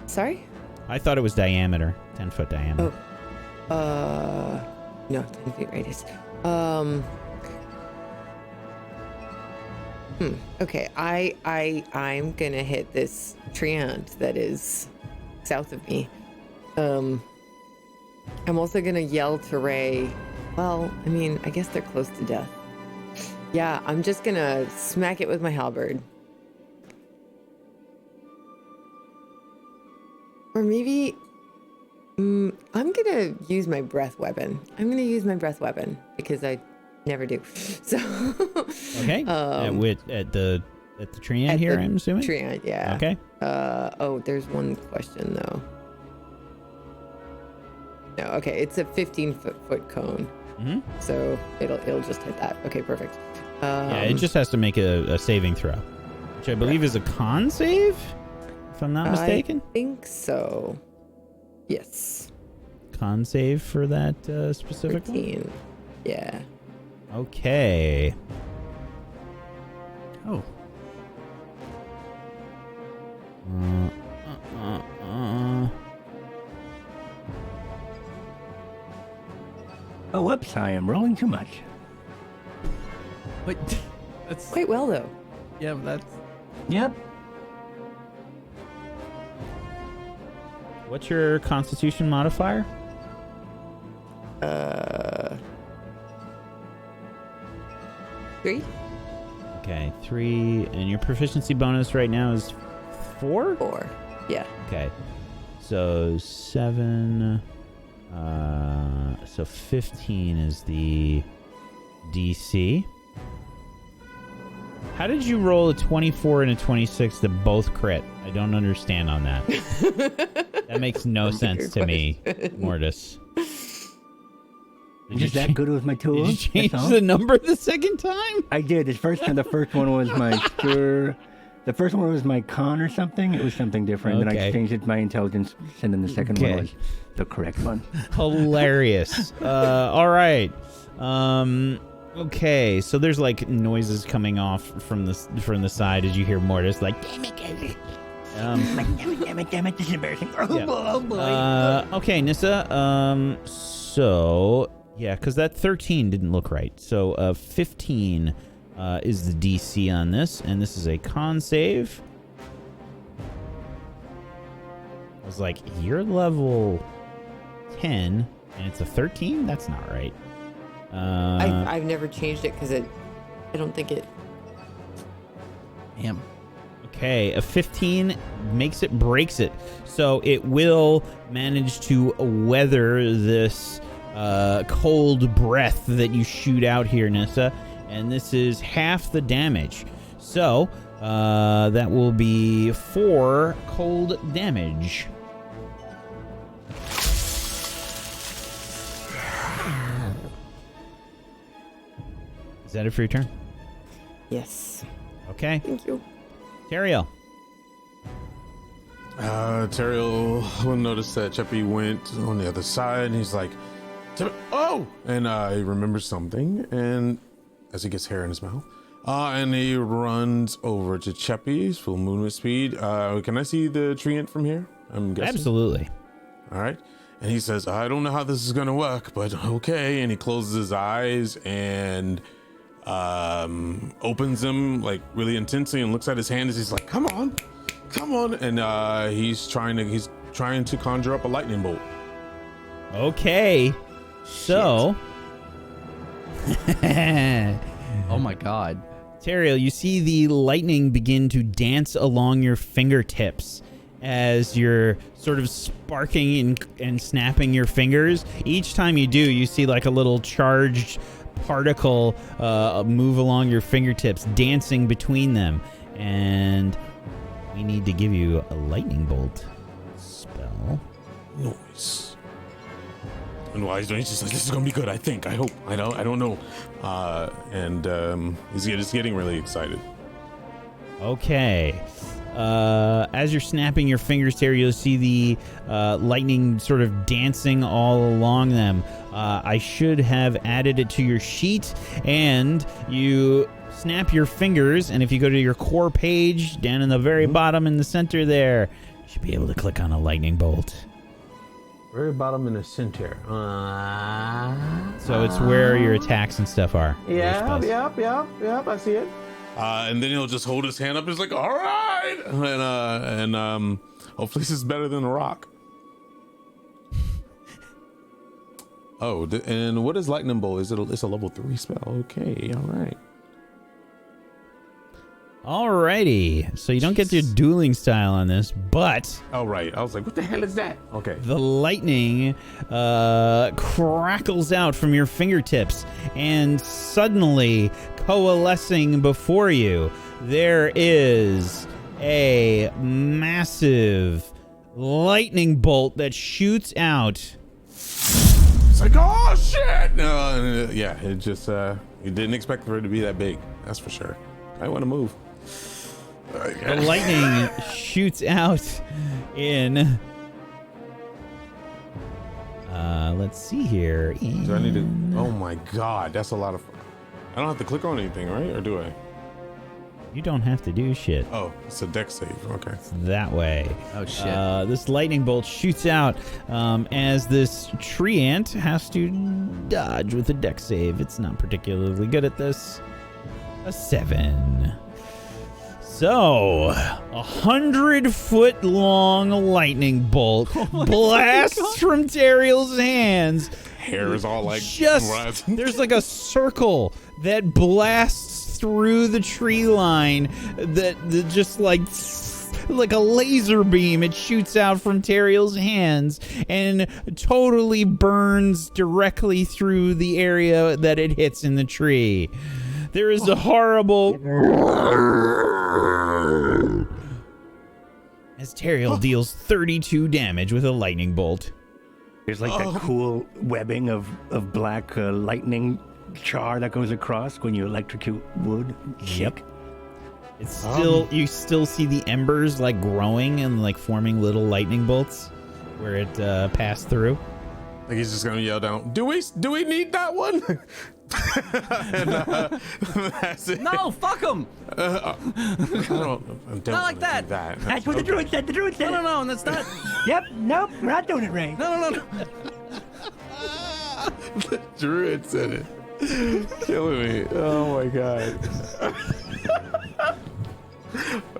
Sorry? I thought it was diameter. 10-foot diameter. Oh. No, 10 feet radius. Okay, I'm gonna hit this treant that is south of me. I'm also gonna yell to Ray. Well, I mean, I guess they're close to death. Yeah, I'm just gonna smack it with my halberd. Or maybe I'm gonna use my breath weapon. Because I never do. So Okay. At the treant here, I'm assuming. Treant, yeah. Okay. There's one question though. No, okay, it's a 15-foot cone. Mm-hmm. So it'll just hit that. Okay, perfect. Yeah, it just has to make a saving throw, which I believe is a con save, if I'm not mistaken. I think so. Yes. Con save for that specific 13. one? Yeah. Okay. Oh. Oh, whoops! I am rolling too much. But that's Quite well though. yeah. That's Yep. What's your Constitution modifier? 3? Okay, 3, and your proficiency bonus right now is 4? 4. Yeah. Okay, so 7. So 15 is the DC. How did you roll a 24 and a 26 to both crit? I don't understand on that. That makes no sense to me, Mortis. I'm just that good with my tools. Did you change the number the second time? I did. The first one was my stir. The first one was my con or something. It was something different. Then I changed it to my intelligence, and then the second one was the correct one. Hilarious. All right. Okay, so there's like noises coming off from the side as you hear Mortis like, damn it, damn it, this is embarrassing. Oh boy. Okay, Nissa. So yeah, because that 13 didn't look right. So 15 is the DC on this, and this is a con save. I was like, you're level 10, and it's a 13. That's not right. I've never changed it because I don't think it. damn. Okay, a 15 breaks it. So it will manage to weather this cold breath that you shoot out here, Nissa. And this is half the damage. So that will be 4 cold damage. Is that it for your turn? Yes. Okay. Thank you. Teriel. Teriel will notice that Cheppy went on the other side, and he's like, oh! And he remembers something, and as he gets hair in his mouth, And he runs over to Cheppy's full movement speed. Can I see the treant from here? I'm guessing. Absolutely. All right. And he says, I don't know how this is going to work, but okay. And he closes his eyes and opens them like really intensely and looks at his hand as he's like, come on. And he's trying to conjure up a lightning bolt. Okay. So. Oh my god. Teriel, you see the lightning begin to dance along your fingertips as you're sort of sparking and snapping your fingers. Each time you do, you see like a little charged particle move along your fingertips, dancing between them. And we need to give you a lightning bolt spell. Nice. And he's just like, this is gonna be good. I think. I hope. I don't know. He's just getting really excited. Okay. As you're snapping your fingers, Terry, you'll see the lightning sort of dancing all along them. I should have added it to your sheet, and you snap your fingers, and if you go to your core page, down in the very bottom in the center there, you should be able to click on a lightning bolt. Very bottom in the center. So it's where your attacks and stuff are. Yep. I see it. And then he'll just hold his hand up. He's like, all right. And hopefully this is better than a rock. Oh, and what is lightning bolt? It's a level 3 spell. Okay, all right. Alrighty, so you don't get your dueling style on this, but... Oh, right. I was like, what the hell is that? Okay. The lightning crackles out from your fingertips, and suddenly, coalescing before you, there is a massive lightning bolt that shoots out. It's like, oh, shit! No, yeah, it just, you didn't expect for it to be that big. That's for sure. I want to move. The lightning shoots out in... let's see here. Do I need to... Oh my god, that's a lot of... I don't have to click on anything, right? Or do I? You don't have to do shit. Oh, it's a dex save. Okay. It's that way. Oh, shit. This lightning bolt shoots out as this tree ant has to dodge with a dex save. It's not particularly good at this. A 7. So, 100-foot long lightning bolt blasts from Teriel's hands. Hair is all like... There's like a circle that blasts through the tree line that just like a laser beam. It shoots out from Teriel's hands and totally burns directly through the area that it hits in the tree. There is a horrible... As Teriel deals 32 damage with a lightning bolt. There's like that cool webbing of black lightning char that goes across when you electrocute wood. Yep. It's still you still see the embers like growing and like forming little lightning bolts where it passed through. Like he's just gonna yell down, do we need that one? And, that's it. No, fuck him! Not like that. That's what the druid said. The druid said. No, that's not. Yep. Nope. We're not doing it right. No. The druid said it. Killing me. Oh my god.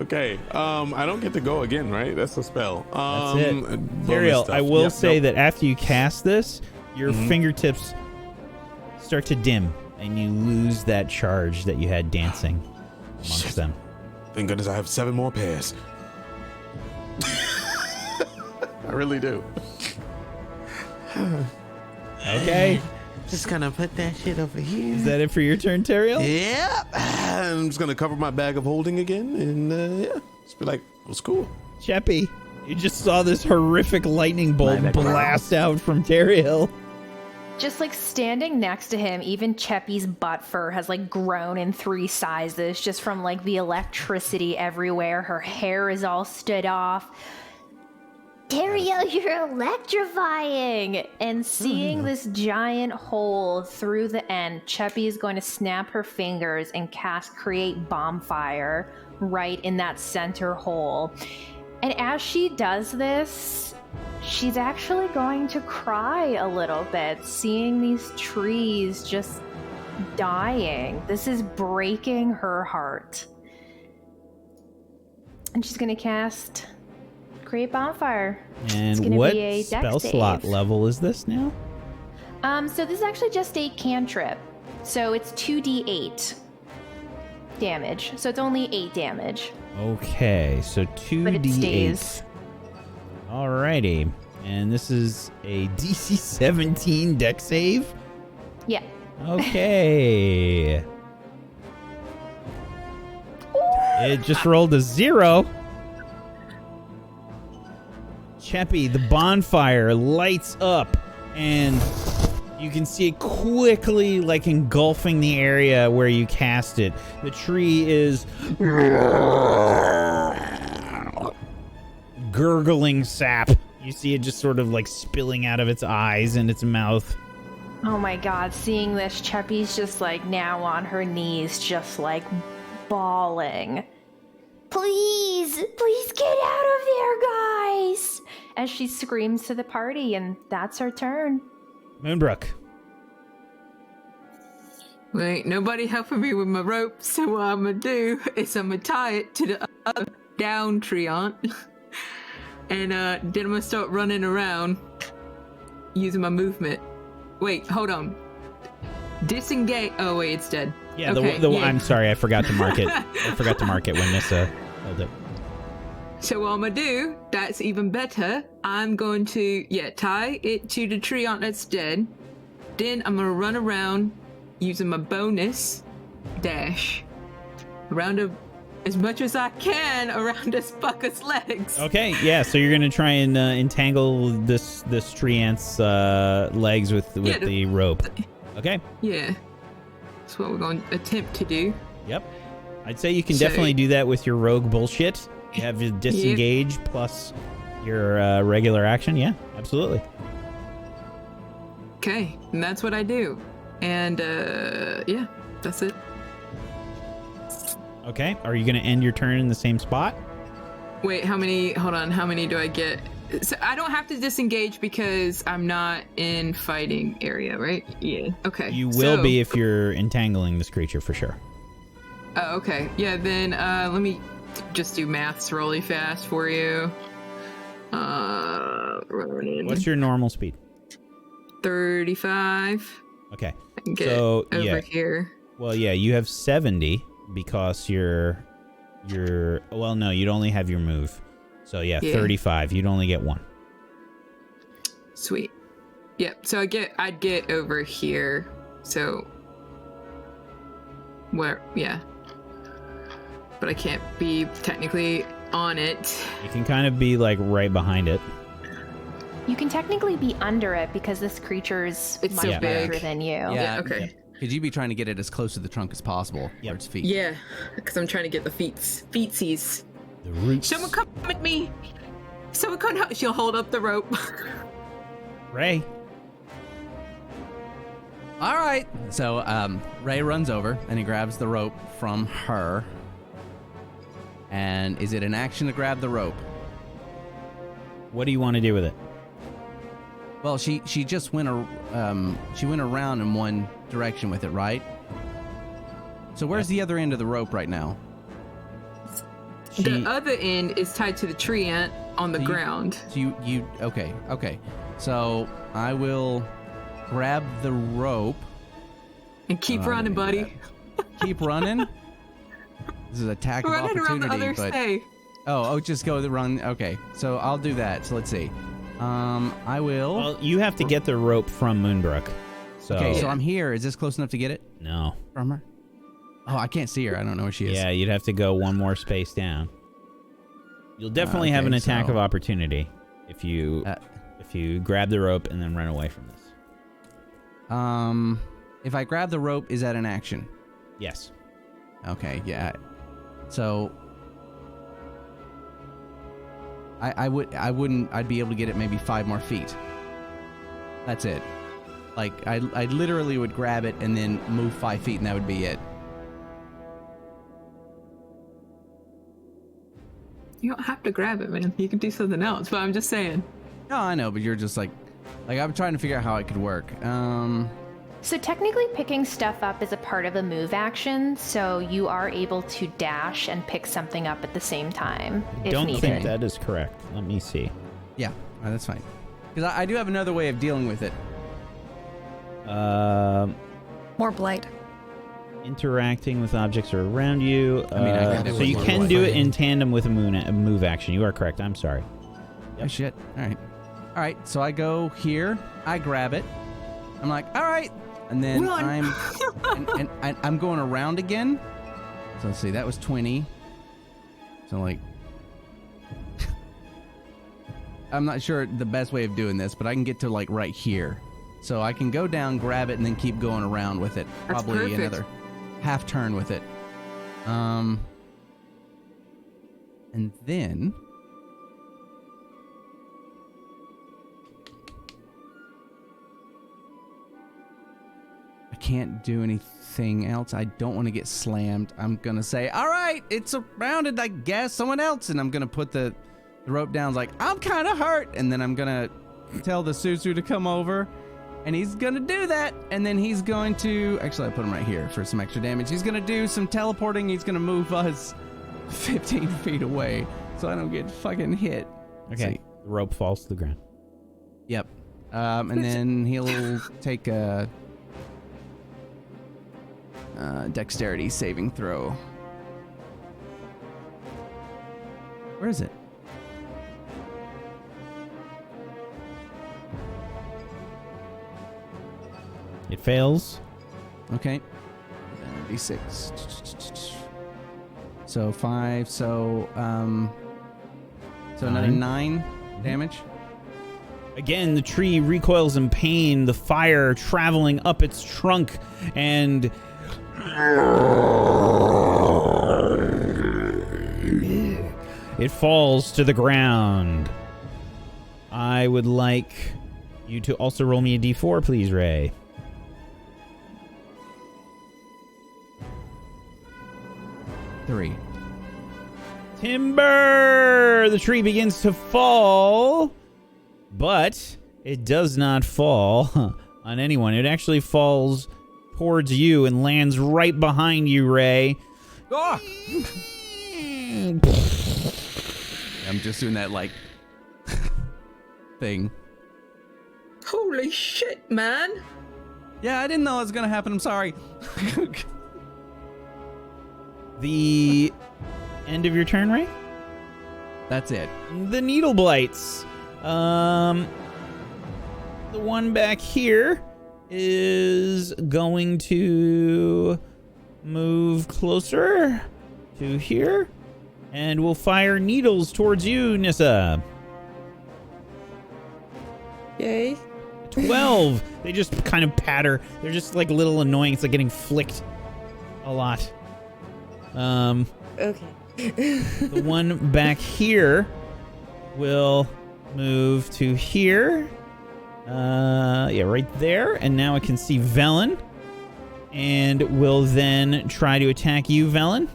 Okay. I don't get to go again, right? That's a spell. That's it. Teriel, I will say that after you cast this, your fingertips start to dim and you lose that charge that you had dancing amongst them. Thank goodness I have 7 more pairs. I really do. Okay. Just gonna put that shit over here. Is that it for your turn, Teriel? Yep. I'm just gonna cover my bag of holding again and just be like, it was cool. Cheppy, you just saw this horrific lightning bolt blast out from Teriel. Just like standing next to him, even Cheppy's butt fur has like grown in 3 sizes just from like the electricity everywhere. Her hair is all stood off. Dario, you're electrifying! And seeing this giant hole through the end, Cheppy is going to snap her fingers and cast Create Bonfire right in that center hole. And as she does this, she's actually going to cry a little bit, seeing these trees just dying. This is breaking her heart. And she's going to cast Create Bonfire. And what spell slot level is this now? So this is actually just a cantrip. So it's 2d8 damage. So it's only 8 damage. Okay, so 2d8. But it stays. Alrighty. And this is a DC 17 dex save? Yeah. Okay. It just rolled a 0. Cheppy, the bonfire lights up, and you can see it quickly, like, engulfing the area where you cast it. The tree is gurgling sap. You see it just sort of, like, spilling out of its eyes and its mouth. Oh my god, seeing this, Cheppy's just, like, now on her knees, just, like, bawling. Please get out of there, guys! As she screams to the party, and that's her turn. Moonbrook. Wait, nobody helping me with my rope, so what I'm gonna do is I'm gonna tie it to the other down treant, and then I'm gonna start running around using my movement. Wait, hold on. Disengage. Oh wait, it's dead. Yeah, okay, yeah. I'm sorry, I forgot to mark it. I forgot to mark it when Nissa held it. So what I'm gonna do, that's even better. I'm going to, tie it to the treant that's dead. Then I'm gonna run around using my bonus dash around as much as I can around this fucker's legs. Okay, yeah, so you're gonna try and entangle this treant's legs with the rope. Okay. Yeah. That's what we're going to attempt to do. Yep. I'd say you can definitely do that with your rogue bullshit. You have your disengage plus your regular action. Yeah, absolutely. Okay, and that's what I do. And, that's it. Okay, are you going to end your turn in the same spot? Wait, how many do I get? So I don't have to disengage because I'm not in fighting area, right? Yeah. Okay. You will be if you're entangling this creature for sure. Oh, okay. Yeah, then let me just do maths really fast for you. What's your normal speed? 35. Okay. I can get over here. Well, yeah, you have 70 because you're well, no, you'd only have your move. So yeah, 35. You'd only get 1. Sweet. Yep. So I'd get over here. So where? Yeah. But I can't be technically on it. You can kind of be like right behind it. You can technically be under it because this creature's much so bigger than you. Yeah. Okay. Yeah. Could you be trying to get it as close to the trunk as possible? Or its feet? Yeah, because I'm trying to get the feetsies. The roots. Someone come at me. Someone come help. She'll hold up the rope. Ray. All right. So Ray runs over and he grabs the rope from her. And is it an action to grab the rope? What do you want to do with it? Well, she just went around in one direction with it, right? So where's the other end of the rope right now? The other end is tied to the treant on the ground. So you okay. So I will grab the rope and keep running, buddy. Keep running. This is an attack of running opportunity, around the other but side. just go the run. Okay, so I'll do that. So let's see. I will. Well, you have to get the rope from Moonbrook. So. Okay, so I'm here. Is this close enough to get it? No. From her? Oh, I can't see her. I don't know where she is. Yeah, you'd have to go one more space down. You'll definitely have an attack of opportunity if you grab the rope and then run away from this. If I grab the rope, is that an action? Yes. Okay, yeah. So I wouldn't. I'd be able to get it maybe 5 more feet. That's it. Like I literally would grab it and then move 5 feet, and that would be it. You don't have to grab it, man. You can do something else, but I'm just saying. No, I know, but you're just like I'm trying to figure out how it could work. So technically picking stuff up is a part of a move action, so you are able to dash and pick something up at the same time if Don't needed. think that is correct. Let me see. Yeah, that's fine. Because I do have another way of dealing with it. More blight. Interacting with objects are around you. I mean, I can do so it you more can than do one. it in tandem with a move action. You are correct. I'm sorry. Oh shit! All right. So I go here. I grab it. I'm like, all right, and then Run. I'm going around again. So let's see. That was 20. So like, I'm not sure the best way of doing this, but I can get to like right here. So I can go down, grab it, and then keep going around with it. That's Probably perfect. another half turn with it. And then I can't do anything else. I don't want to get slammed. I'm gonna say, all right, it's surrounded, I guess, someone else. And I'm gonna put the rope down like, I'm kind of hurt. And then I'm gonna tell the Susu to come over. And he's gonna do that. And then he's going to, actually I put him right here for some extra damage. He's gonna do some teleporting. He's gonna move us 15 feet away so I don't get fucking hit. Okay. The rope falls to the ground. Yep. And then he'll take a dexterity saving throw. Where is it? It fails. Okay. D6. So 5. So another 9 damage. Again, the tree recoils in pain, the fire traveling up its trunk, and it falls to the ground. I would like you to also roll me a d4, please, Ray. Three. Timber! The tree begins to fall, but it does not fall on anyone. It actually falls towards you and lands right behind you, Ray. Oh! I'm just doing that, like, thing. Holy shit, man. Yeah, I didn't know it was gonna happen. I'm sorry. The end of your turn, Ray? That's it. The needle blights. The one back here is going to move closer to here and will fire needles towards you, Nissa. Yay. 12. They just kind of patter. They're just like a little annoying. It's like getting flicked a lot. Okay. The one back here will move to here. Yeah, right there. And now I can see Velen. And will then try to attack you, Velen.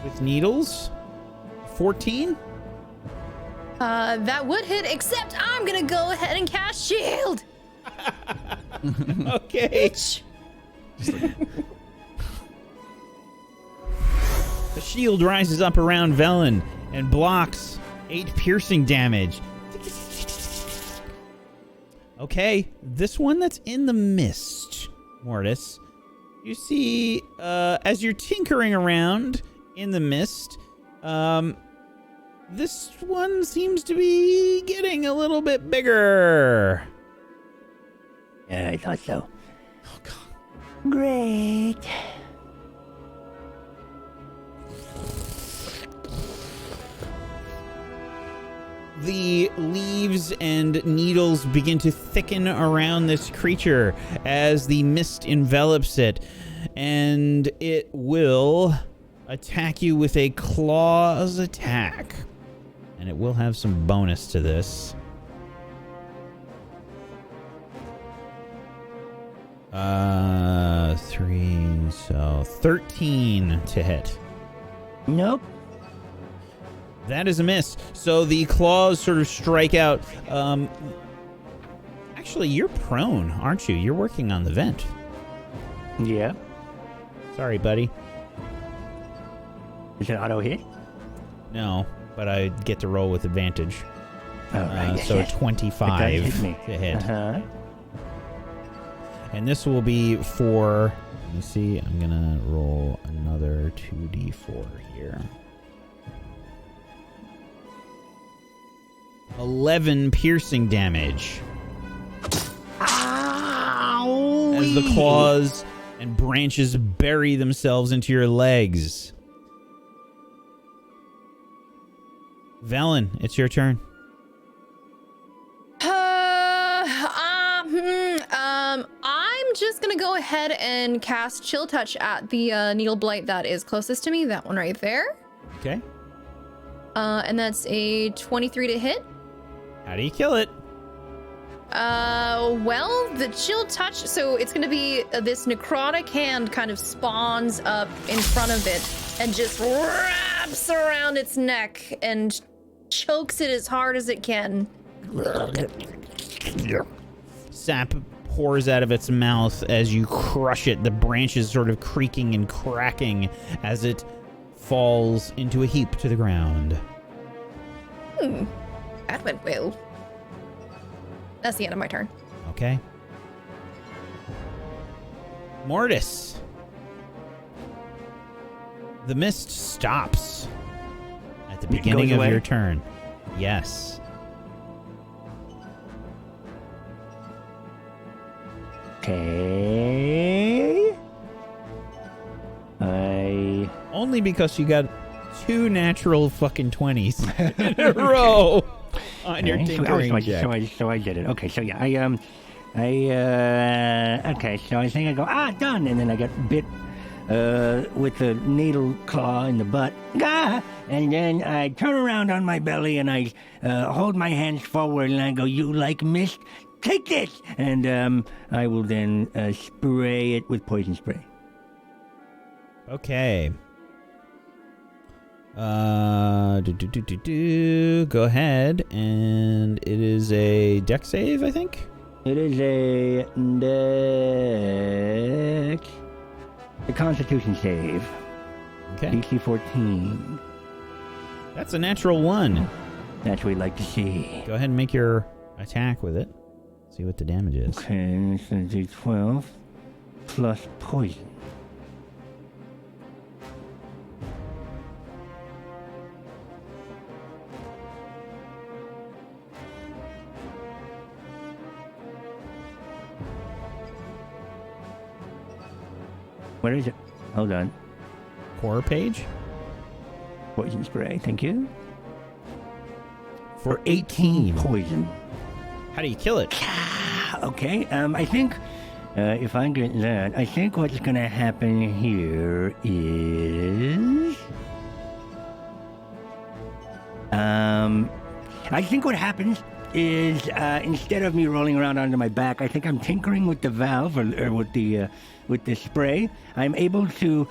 With needles. 14. That would hit, except I'm gonna go ahead and cast shield. Okay. The shield rises up around Velen and blocks 8 piercing damage. Okay, this one that's in the mist, Mortis. You see, as you're tinkering around in the mist, this one seems to be getting a little bit bigger. Yeah, I thought so. Oh, God. Great. The leaves and needles begin to thicken around this creature as the mist envelops it, and it will attack you with a claws attack. And it will have some bonus to this. 3, so 13 to hit. Nope. That is a miss. So the claws sort of strike out. Actually, you're prone, aren't you? You're working on the vent. Yeah. Sorry, buddy. Is it auto hit? No, but I get to roll with advantage. Oh, right. So 25 hit me. to hit. Uh-huh. And this will be for... Let me see. I'm going to roll another 2d4 here. 11 piercing damage. Ow! As the claws and branches bury themselves into your legs. Velen, it's your turn. I'm just gonna go ahead and cast Chill Touch at the Needle Blight that is closest to me. That one right there. Okay. And that's a 23 to hit. How do you kill it? Well, the Chill Touch, so it's gonna be this necrotic hand kind of spawns up in front of it and just wraps around its neck and chokes it as hard as it can. Sap pours out of its mouth as you crush it, the branches sort of creaking and cracking as it falls into a heap to the ground. That went well. That's the end of my turn. Okay. Mortis. The mist stops at the beginning of your turn. Yes. Okay. Only because you got 2 natural fucking 20s in a row on your tinkering check. So I did it. Okay, so yeah, okay, so I think I go, done, and then I get bit with the needle claw in the butt, and then I turn around on my belly and I hold my hands forward and I go, you like mist? Take this! And I will then spray it with poison spray. Okay. Go ahead, and it is a dex save, I think? It is a Constitution save. Okay. DC 14. That's a natural 1. That's what we like to see. Go ahead and make your attack with it. See what the damage is. Okay, it's a D12 plus poison. Where is it? Hold on. Core page? Poison spray, thank you. For 18 poison. How do you kill it? Okay, I think if I get that, I think what's gonna happen here is... I think what happens is instead of me rolling around onto my back, I think I'm tinkering with the valve or with the spray. I'm able to,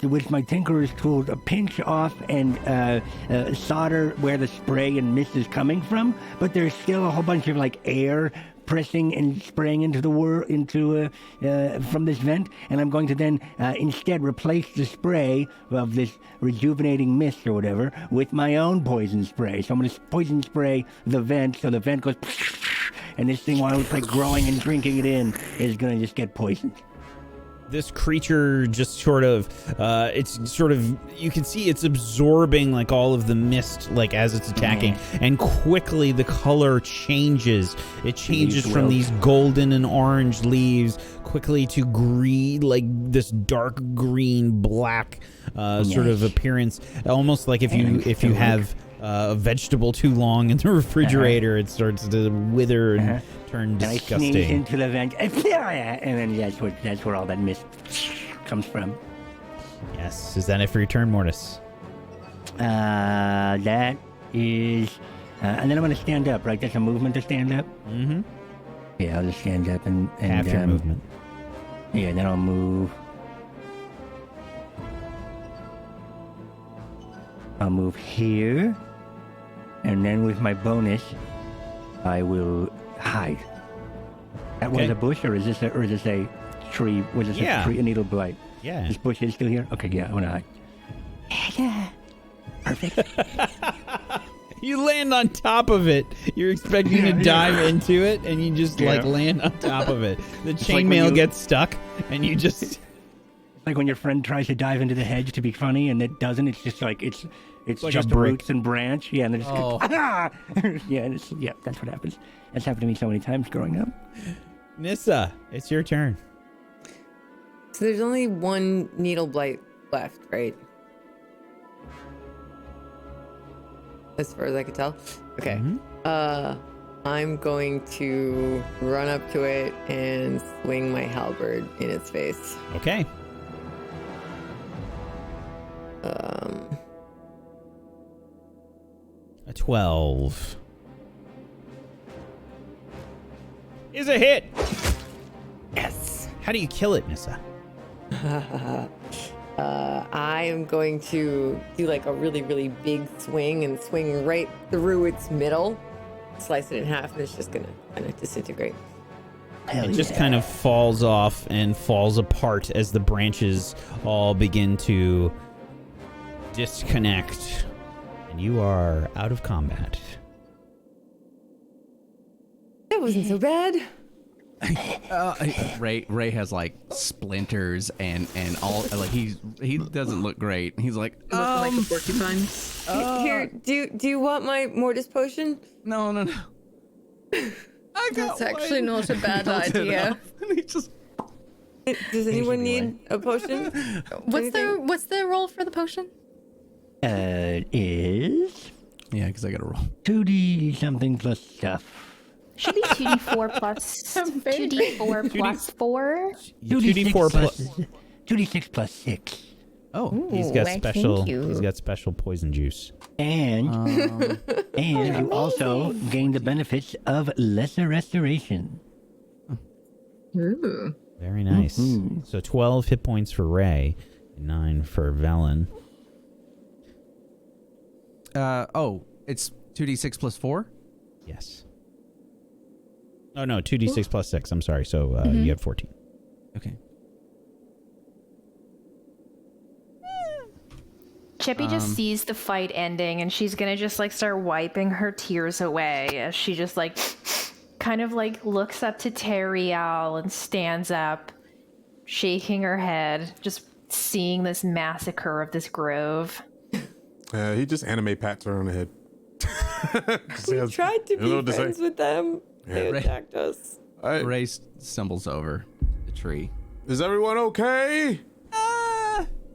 with my tinkerer's tool, pinch off and solder where the spray and mist is coming from, but there's still a whole bunch of like air pressing and spraying into the from this vent, and I'm going to then instead replace the spray of this rejuvenating mist or whatever with my own poison spray. So I'm going to poison spray the vent, so the vent goes, and this thing, while it's like growing and drinking it in, is going to just get poisoned. This creature just sort of, you can see it's absorbing like all of the mist, like as it's attacking, and quickly the color changes. It changes from these golden and orange leaves quickly to green, like this dark green, black sort of appearance, almost like if you have a vegetable too long in the refrigerator, it starts to wither and turn disgusting. And I sneeze into the vent, and then that's where all that mist comes from. Yes. Is that it for your turn, Mortis? That is... and then I'm going to stand up, right? That's a movement to stand up? Mm-hmm. Yeah, I'll just stand up and Half your movement. Yeah, then I'll move. I'll move here. And then with my bonus, I will hide. That was a bush, or is this a tree? Was this a tree, a needle blight? Yeah. This bush is still here? Okay, yeah, I want to hide. Yeah. Perfect. You land on top of it. You're expecting to dive into it, and you just like land on top of it. The chainmail gets stuck, and you just... Like when your friend tries to dive into the hedge to be funny, and it doesn't. It's just like it's like just a brick. roots and branch. Yeah, and they're just yeah, that's what happens. That's happened to me so many times growing up. Nissa, it's your turn. So there's only one needle blight left, right? As far as I can tell. Okay. I'm going to run up to it and swing my halberd in its face. Okay. A 12 is a hit. Yes. How do you kill it, Nissa? I am going to do like a really, really big swing and swing right through its middle, slice it in half, and it's just gonna kind of disintegrate. It just kind of falls off and falls apart as the branches all begin to disconnect, and you are out of combat. That wasn't so bad. Ray has like splinters and all, like he doesn't look great. He's like like a porcupine. Here, do you want my Mortis potion? No. That's actually not a bad idea. Does anyone need a potion? What's the roll for the potion? Is because I got to roll 2D something plus stuff. Should be 2d4 plus 2d4 plus 4. 2d4 plus 2d6 plus 6. Oh, he's got Ooh, special. thank you. He's got special poison juice. And you also gain the benefits of lesser restoration. Ooh. Very nice. So 12 hit points for Ray, and 9 for Velen. It's 2d6 plus 4? Yes. Oh no, 2d6 plus 6. I'm sorry. So you have 14. Okay. Chippy just sees the fight ending, and she's gonna just like start wiping her tears away as she just like kind of like looks up to Teriel and stands up, shaking her head, just seeing this massacre of this grove. He just anime pats her on the head. We tried to be friends with them. They attacked us. Ray stumbles over the tree. Is everyone okay?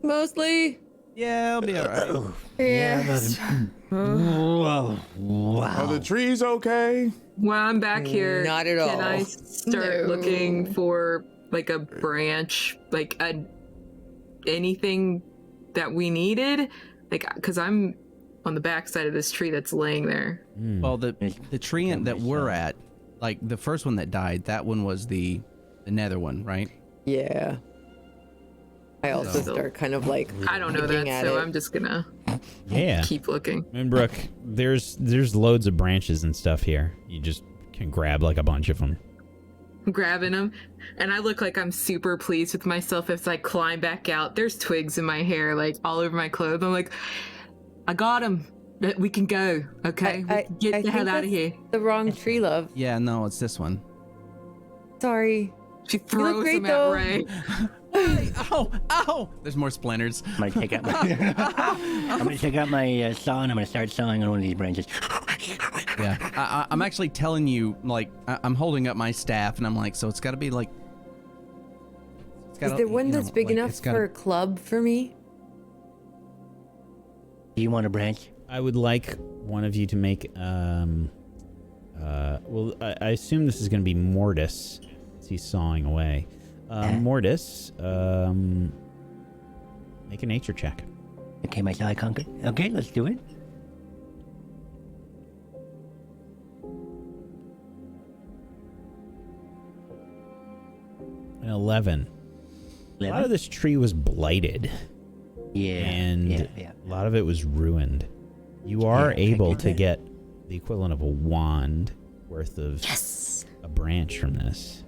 Mostly. Yeah, I'll be alright. Yes. Whoa! Wow. Are the trees okay? While I'm back here, Not at all. Can I start looking for like a branch, like anything that we needed? Like, because I'm on the back side of this tree that's laying there. Well, the tree that we're at, like the first one that died, that one was the nether one, right? Yeah. I also start kind of like I don't know that, so I'm just gonna keep looking. Moonbrook, there's loads of branches and stuff here. You just can grab like a bunch of them. I'm grabbing them, and I look like I'm super pleased with myself as I climb back out. There's twigs in my hair, like all over my clothes. I'm like, I got him. We can go. Okay, we can get the hell out of here. The wrong tree, love. Yeah, no, it's this one. Sorry. She throws great, them though. at Ray. Ow! There's more splinters. I'm gonna take out my saw and I'm gonna start sawing on one of these branches. Yeah, I'm actually telling you, like, I'm holding up my staff and I'm like, so it's got to be like. Is there one that's big enough for a club for me? Do you want a branch? I would like one of you to make. Well, I assume this is going to be Mortis. As he's sawing away. Mortis. Make a nature check. Okay, my ally conquered. Okay, let's do it. An 11. A lot of this tree was blighted. Yeah. And yeah. a lot of it was ruined. You are able to get the equivalent of a wand worth of a branch from this.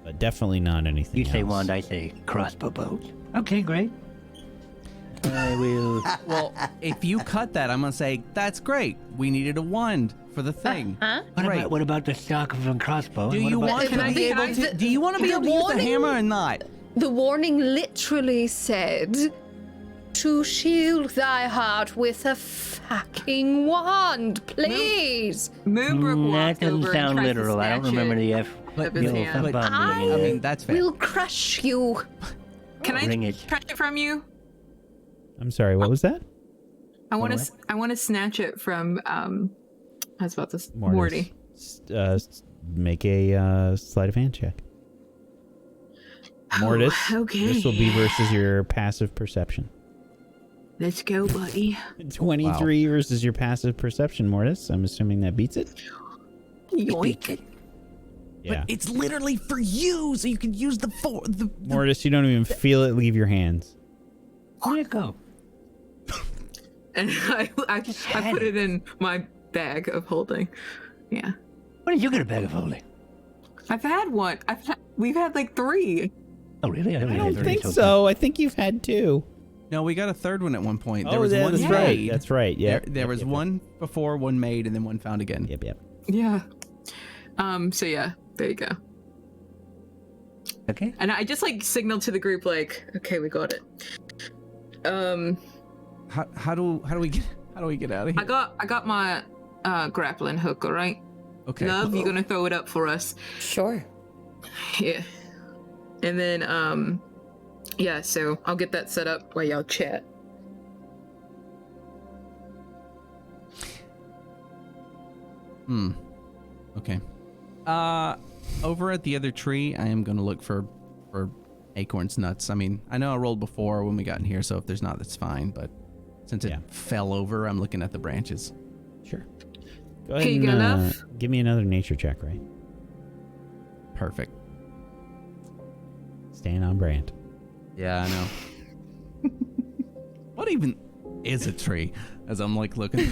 But definitely not anything You say else. wand, I say crossbow bolt. Okay, great. I will. Well, if you cut that, I'm gonna say that's great. We needed a wand for the thing. What about the stock of a crossbow? Do And what you about- want to be able to? Do you want to be able to use the hammer or not? The warning literally said, to shield thy heart with a fucking wand, please. Moonbrook That walks doesn't over sound and tries literal. to I don't snatch remember it. the F. Of his hand. I mean, that's fair. Will crush you. Can I Bring it. try it from you? I'm sorry, what was that? I want to snatch it from I was about to Morty. Make a sleight of hand check. Mortis, okay. this will be versus your passive perception. Let's go, buddy. 23 versus your passive perception, Mortis. I'm assuming that beats it. Yoink. Yeah. But it's literally for you, so you can use the Mortis, you don't even feel it leave your hands. Where'd it go? And I put it in my bag of holding. Yeah. When did you get a bag of holding? I've had one. We've had like 3. Oh, really? I don't think so. I think you've had 2. No, we got a third one at one point. There Oh, was yeah, one that's made. right. That's right. Yeah. There was one before, one made, and then one found again. Yep. Yeah. So yeah, there you go. Okay. And I just like signaled to the group like, okay, we got it. How do we get out of here? I got my grappling hook, all right? Okay. Love, you gonna throw it up for us? Sure. Yeah. And then yeah, so I'll get that set up while y'all chat. Okay. Over at the other tree, I am gonna look for acorns, nuts. I mean, I know I rolled before when we got in here, so if there's not, that's fine. But since it fell over, I'm looking at the branches. Sure. Go ahead Here you go, and love. give me another nature check, right? Perfect. Staying on brand. Yeah, I know. What even is a tree? As I'm like looking.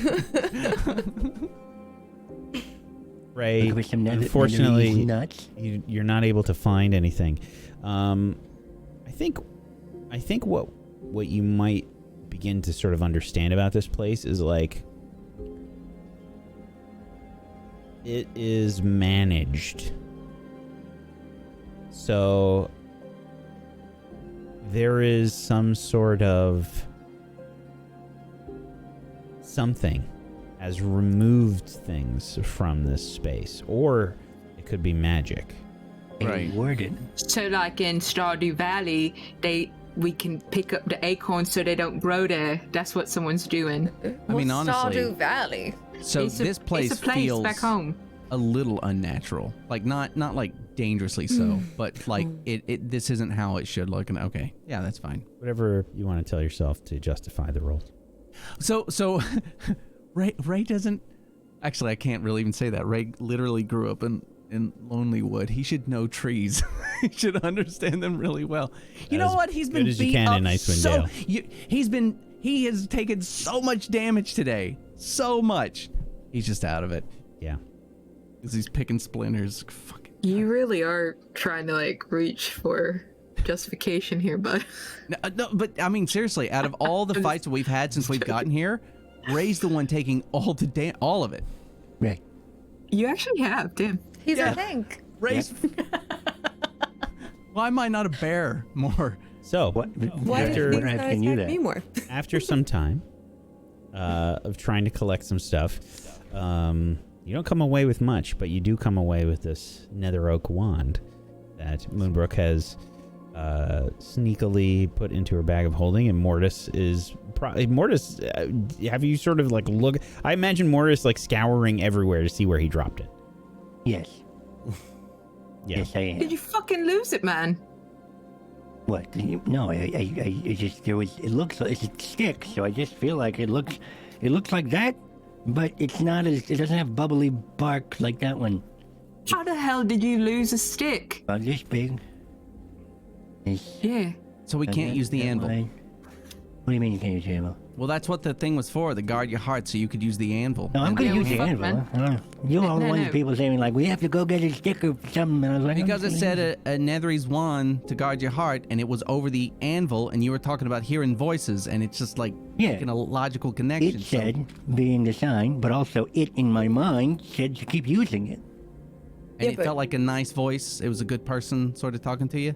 Ray, Look at some unfortunately, nuts. you're not able to find anything. I think what you might begin to sort of understand about this place is like it is managed. So there is some sort of something has removed things from this space, or it could be magic. Right. Worded. So like in Stardew Valley, we can pick up the acorns so they don't grow there. That's what someone's doing. I mean, honestly. Stardew Valley. So this place it's a place feels back home. a little unnatural. Like not like dangerously so, but like it this isn't how it should look. And okay, yeah, that's fine. Whatever you want to tell yourself to justify the roll. So Ray doesn't actually. I can't really even say that. Ray literally grew up in Lonelywood. He should know trees. He should understand them really well. You know what? He's been good as you beat can up in Icewind Dale. He has taken so much damage today. So much. He's just out of it. Yeah. Because he's picking splinters. Fuck. You really are trying to like reach for justification here, bud. No, but I mean seriously, out of all the fights that we've had since we've gotten here, Ray's the one taking all of it. Ray. You actually have, damn. He's a tank. Ray's. Why am I not a bear more? So Why after did these guys attack me more? after some time of trying to collect some stuff, you don't come away with much, but you do come away with this nether oak wand that Moonbrook has sneakily put into her bag of holding, and Mortis is Mortis. Have you sort of like look? I imagine Mortis like scouring everywhere to see where he dropped it. Yes. Yeah. Yes, I am. Did you fucking lose it, man? What? No, I just there was. It looks like it's a stick, so I just feel like it looks like that, but it's not as. It doesn't have bubbly bark like that one. How the hell did you lose a stick? About this big. Yeah. So we can't use the anvil. What do you mean you can't use the anvil? Well, that's what the thing was for, to guard your heart, so you could use the anvil. No, I'm gonna use the anvil. You're all the ones people saying like we have to go get a stick or something. And I was like, Because it said a Netherese wand to guard your heart, and it was over the anvil, and you were talking about hearing voices, and it's just like making a logical connection. It said being the sign, but also it in my mind said to keep using it. And it felt like a nice voice. It was a good person sort of talking to you.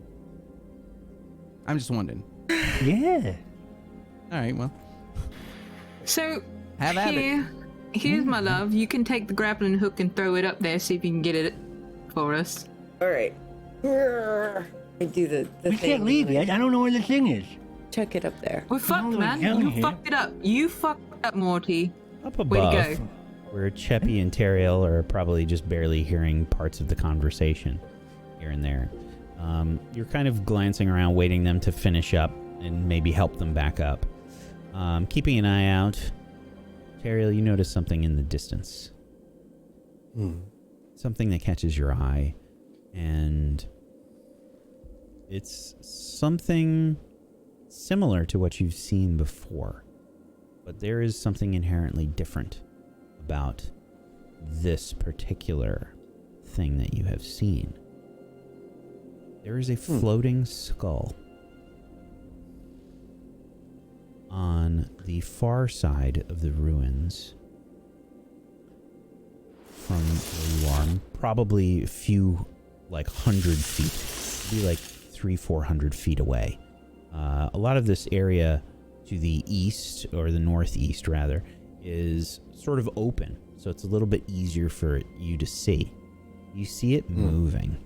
I'm just wondering. Yeah. All right, well. So, Have at it. here's my love. You can take the grappling hook and throw it up there, see if you can get it for us. All right. I do the We thing. can't leave yet. I don't know where the thing is. Chuck it up there. We're fucked, the way man. down You here. fucked it up. You fucked up, Morty. Up Way above, to go. where Cheppy and Teriel are probably just barely hearing parts of the conversation here and there. You're kind of glancing around, waiting them to finish up and maybe help them back up. Keeping an eye out, Teriel, you notice something in the distance. Something that catches your eye, and it's something similar to what you've seen before, but there is something inherently different about this particular thing that you have seen. There is a floating skull on the far side of the ruins from where you are, probably a few, like 100 feet, maybe like 300-400 feet away. A lot of this area to the east, or the northeast rather, is sort of open, so it's a little bit easier for you to see. You see it moving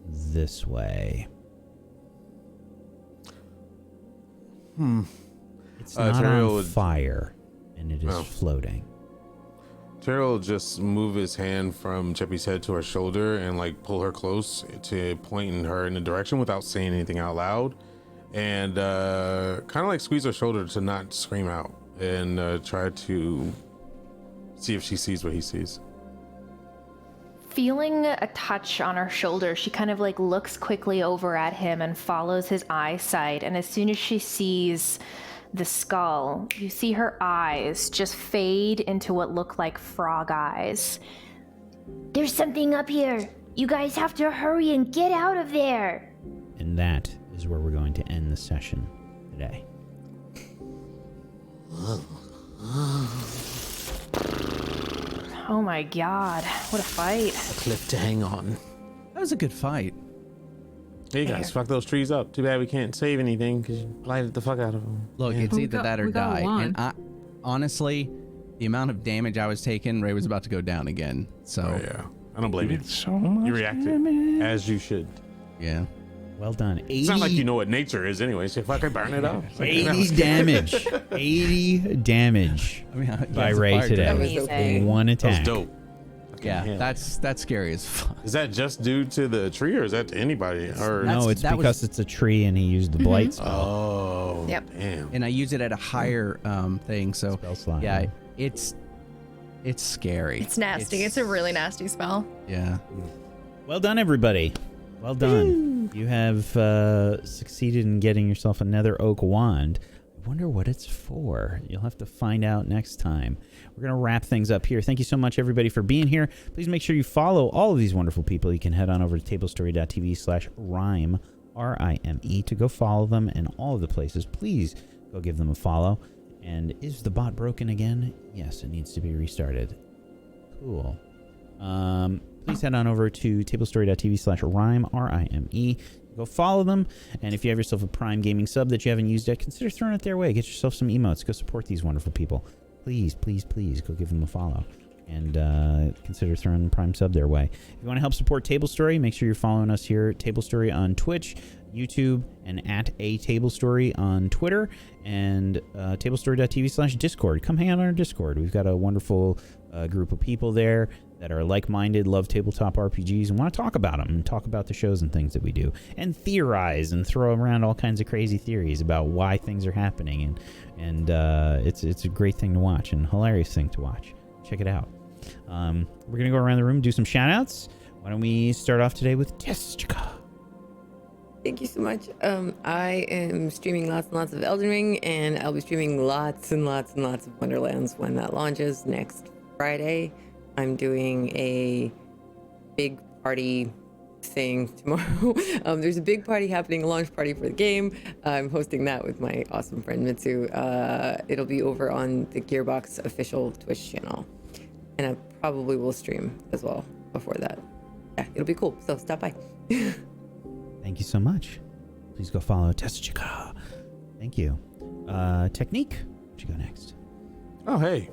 this way. It's not Teriel on fire, and it is floating. Teriel will just move his hand from Cheppy's head to her shoulder and like pull her close to pointing her in the direction without saying anything out loud, and kind of like squeeze her shoulder to not scream out, and try to see if she sees what he sees. Feeling a touch on her shoulder, she kind of like looks quickly over at him and follows his eyesight. And as soon as she sees the skull, you see her eyes just fade into what look like frog eyes. There's something up here. You guys have to hurry and get out of there. And that is where we're going to end the session today. Oh my god, what a fight. A cliff to hang on. That was a good fight. Hey guys, fuck those trees up. Too bad we can't save anything because you blighted the fuck out of them. Look, it's either that or die. And honestly, the amount of damage I was taking, Ray was about to go down again. So yeah, I don't blame you. So much You reacted damage. as you should. Yeah. Well done. 80, It's not like you know what nature is anyway, so fucking burn it up. 80 damage. 80 damage by Ray today. Amazing. One That was attack. dope. Yeah, that's scary as fuck. Is that just due to the tree, or is that to anybody? Or No, it's because it's a tree and he used the blight spell. Oh, Yep. damn. And I use it at a higher thing, so Spell slot, yeah, yeah. it's scary. It's nasty. It's a really nasty spell. Yeah. Well done, everybody. Well done. You have succeeded in getting yourself another oak wand. I wonder what it's for. You'll have to find out next time. We're going to wrap things up here. Thank you so much, everybody, for being here. Please make sure you follow all of these wonderful people. You can head on over to tablestory.tv/rime, R-I-M-E, to go follow them in all of the places. Please go give them a follow. And is the bot broken again? Yes, it needs to be restarted. Cool. Please head on over to tablestory.tv/rime, R-I-M-E. Go follow them. And if you have yourself a Prime Gaming sub that you haven't used yet, consider throwing it their way. Get yourself some emotes. Go support these wonderful people. Please, please, please go give them a follow. And consider throwing Prime sub their way. If you want to help support Table Story, make sure you're following us here at Table Story on Twitch, YouTube, and at A Table Story on Twitter, and tablestory.tv/Discord. Come hang out on our Discord. We've got a wonderful group of people there that are like-minded, love tabletop RPGs, and want to talk about them and talk about the shows and things that we do, and theorize and throw around all kinds of crazy theories about why things are happening. And it's a great thing to watch and hilarious thing to watch. Check it out. We're gonna go around the room, do some shout-outs. Why don't we start off today with Jessica? Thank you so much. I am streaming lots and lots of Elden Ring, and I'll be streaming lots and lots and lots of Wonderlands when that launches next Friday. I'm doing a big party thing tomorrow. There's a big party happening, a launch party for the game. I'm hosting that with my awesome friend Mitsu. It'll be over on the Gearbox official Twitch channel, and I probably will stream as well before that. Yeah, it'll be cool. So stop by. Thank you so much. Please go follow Jessica. Thank you. Technique, where'd you go next? Oh, hey.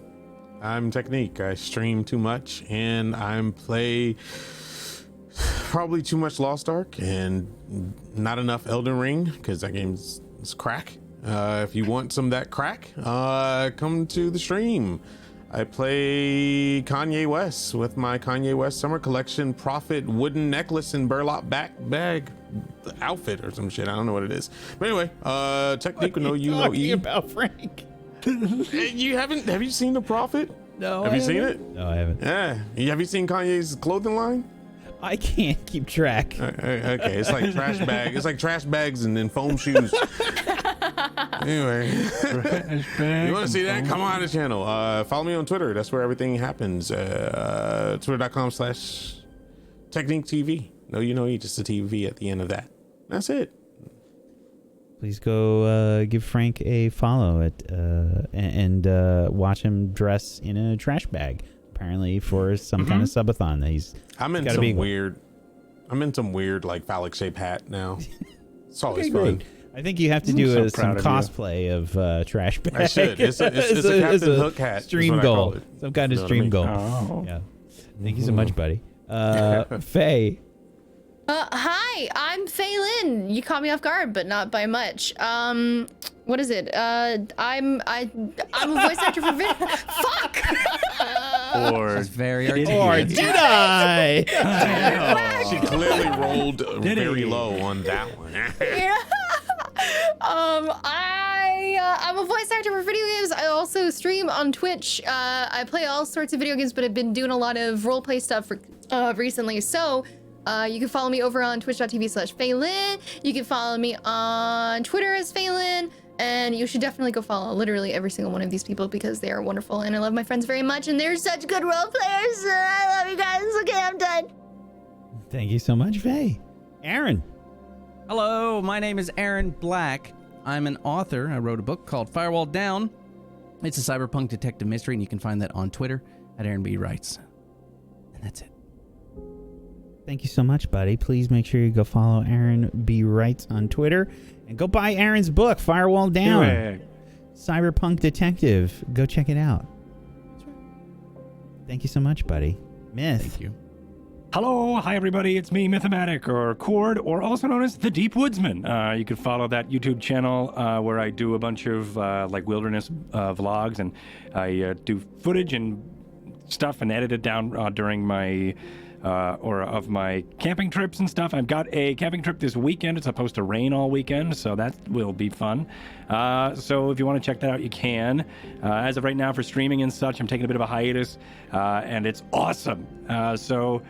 I'm Technique. I stream too much, and I'm play probably too much Lost Ark and not enough Elden Ring, because that game's crack. If you want some of that crack, come to the stream. I play Kanye West with my Kanye West Summer Collection Prophet wooden necklace and burlap bag outfit or some shit. I don't know what it is. But anyway, Technique will know you know E. About Frank. Have you seen the Prophet? No. Have you seen it? No, I haven't. Yeah. Have you seen Kanye's clothing line? I can't keep track. Okay, it's like trash bag. It's like trash bags and then foam shoes. Anyway, you want to see that? Come on the channel. Follow me on Twitter. That's where everything happens. Twitter.com/Technique TV. No, you know, just a TV at the end of that. That's it. Please go give Frank a follow and watch him dress in a trash bag, apparently for some kind of subathon that he's. I'm in some weird like phallic shaped hat now. It's always fun. Great. I think you have to do some cosplay of trash bag. I should. It's a Captain Hook hat. Stream goal. Some kind of stream goal. Oh. Yeah. Thank you so much, buddy. Faye. Hi, I'm Faye Lynn. You caught me off guard, but not by much. What is it? I'm a voice actor for video. Fuck! That's very articulate. Or did I? She clearly rolled very low on that one. Yeah. I'm a voice actor for video games. I also stream on Twitch. I play all sorts of video games, but I've been doing a lot of roleplay stuff for recently. So you can follow me over on twitch.tv/Faylin. You can follow me on Twitter as Faylin. And you should definitely go follow literally every single one of these people because they are wonderful. And I love my friends very much. And they're such good role players. I love you guys. Okay, I'm done. Thank you so much, Faye. Aaron. Hello, my name is Aaron Black. I'm an author. I wrote a book called Firewall Down. It's a cyberpunk detective mystery, and you can find that on Twitter at Aaron B. Writes. And that's it. Thank you so much, buddy. Please make sure you go follow Aaron B. Writes on Twitter and go buy Aaron's book, Firewall Down. Cyberpunk Detective. Go check it out. Thank you so much, buddy. Myth. Thank you. Hello, hi everybody, it's me, Mythomatic, or Cord, or also known as the Deep Woodsman. You can follow that YouTube channel where I do a bunch of like wilderness vlogs, and I do footage and stuff and edit it down during my of my camping trips and stuff. I've got a camping trip this weekend. It's supposed to rain all weekend, so that will be fun. So if you want to check that out, you can. As of right now, for streaming and such, I'm taking a bit of a hiatus, and it's awesome. So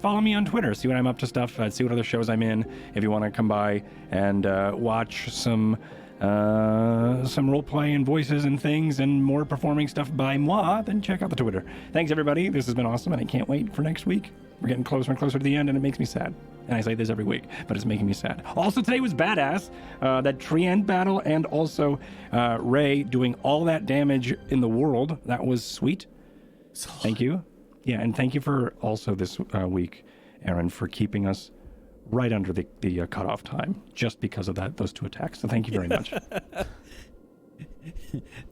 follow me on Twitter, see what I'm up to stuff, see what other shows I'm in. If you want to come by and watch some role play and voices and things and more performing stuff by moi, then check out the Twitter. Thanks everybody, this has been awesome and I can't wait for next week. We're getting closer and closer to the end and it makes me sad. And I say this every week, but it's making me sad. Also today was badass, that tree end battle, and also Ray doing all that damage in the world. That was sweet. Thank you. Yeah, and thank you for also this week, Aaron, for keeping us right under the cutoff time, just because of those two attacks. So thank you very much.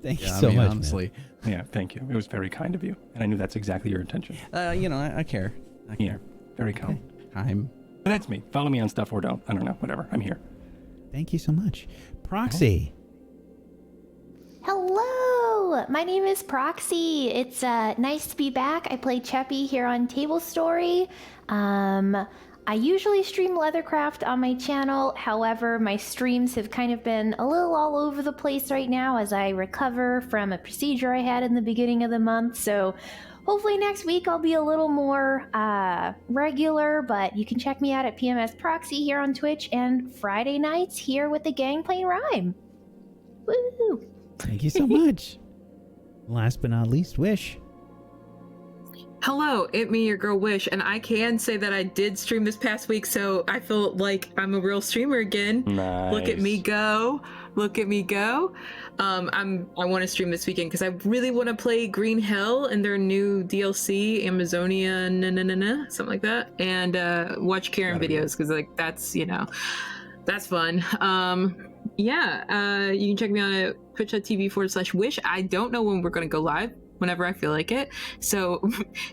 Thank you so much, honestly. Man. Yeah, thank you. It was very kind of you, and I knew that's exactly your intention. I care. Yeah, very kind. Time. But that's me. Follow me on stuff or don't. I don't know. Whatever. I'm here. Thank you so much. Proxy. Hello, Hello, my name is Proxy. It's nice to be back. I play Cheppy here on Table Story. I usually stream Leathercraft on my channel. However, my streams have kind of been a little all over the place right now as I recover from a procedure I had in the beginning of the month. So hopefully next week I'll be a little more regular, but you can check me out at PMS Proxy here on Twitch and Friday nights here with the gang playing Rime. Woo! Thank you so much. Last but not least, Wish. Hello, it me, your girl Wish, and I can say that I did stream this past week, so I feel like I'm a real streamer again. Nice. Look at me go! Look at me go! I want to stream this weekend because I really want to play Green Hell and their new DLC, Amazonia, something like that, and watch Karen videos because like that's that's fun. You can check me out at twitch.tv/wish. I don't know when we're gonna go live. Whenever I feel like it, so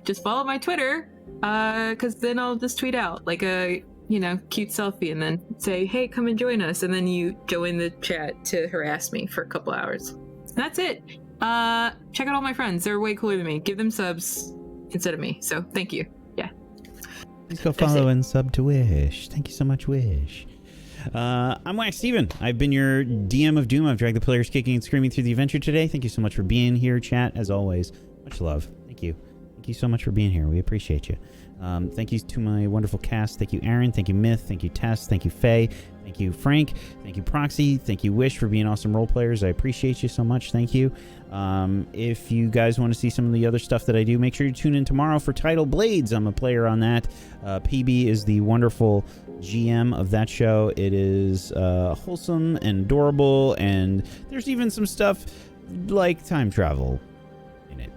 just follow my Twitter, because then I'll just tweet out like a cute selfie and then say, hey, come and join us, and then you join the chat to harass me for a couple hours. That's it. Check out all my friends, they're way cooler than me. Give them subs instead of me, so thank you. Please go follow and sub to Wish. Thank you so much, Wish. I'm Wax Steven. I've been your DM of Doom. I've dragged the players kicking and screaming through the adventure today. Thank you so much for being here, chat, as always. Much love. Thank you. Thank you so much for being here. We appreciate you. Thank you to my wonderful cast. Thank you, Aaron. Thank you, Myth. Thank you, Tess. Thank you, Faye. Thank you, Frank. Thank you, Proxy. Thank you, Wish, for being awesome role players. I appreciate you so much. Thank you. If you guys want to see some of the other stuff that I do, make sure you tune in tomorrow for Tidal Blades. I'm a player on that. PB is the wonderful GM of that show. It is wholesome and adorable, and there's even some stuff like time travel in it,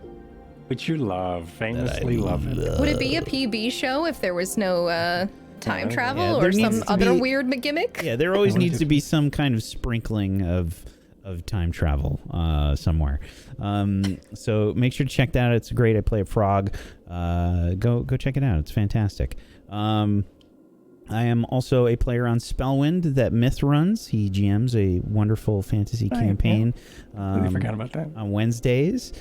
which you love, famously love it. Would it be a PB show if there was no time travel Yeah, or some other weird gimmick? Yeah, there always needs to be some kind of sprinkling of time travel somewhere. So make sure to check that out. It's great. I play a frog. Go check it out. It's fantastic. I am also a player on Spellwind that Myth runs. He GMs a wonderful fantasy campaign. Really forgot about that. On Wednesdays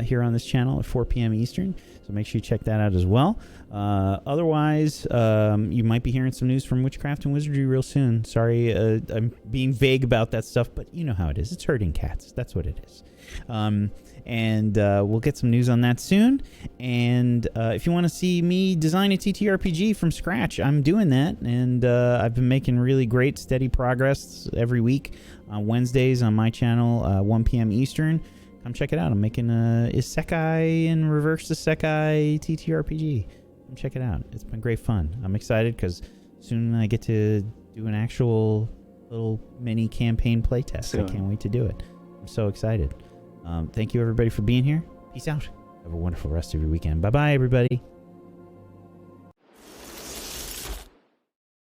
here on this channel at 4 p.m. Eastern. So make sure you check that out as well. Otherwise, you might be hearing some news from Witchcraft and Wizardry real soon. Sorry, I'm being vague about that stuff, but you know how it is. It's herding cats. That's what it is. And we'll get some news on that soon. And if you want to see me design a TTRPG from scratch, I'm doing that. And I've been making really great, steady progress every week on Wednesdays on my channel, 1 p.m. Eastern. Come check it out. I'm making a Isekai and Reverse Isekai TTRPG. Come check it out. It's been great fun. I'm excited because soon I get to do an actual little mini campaign playtest. I can't wait to do it. I'm so excited. Thank you, everybody, for being here. Peace out. Have a wonderful rest of your weekend. Bye-bye, everybody.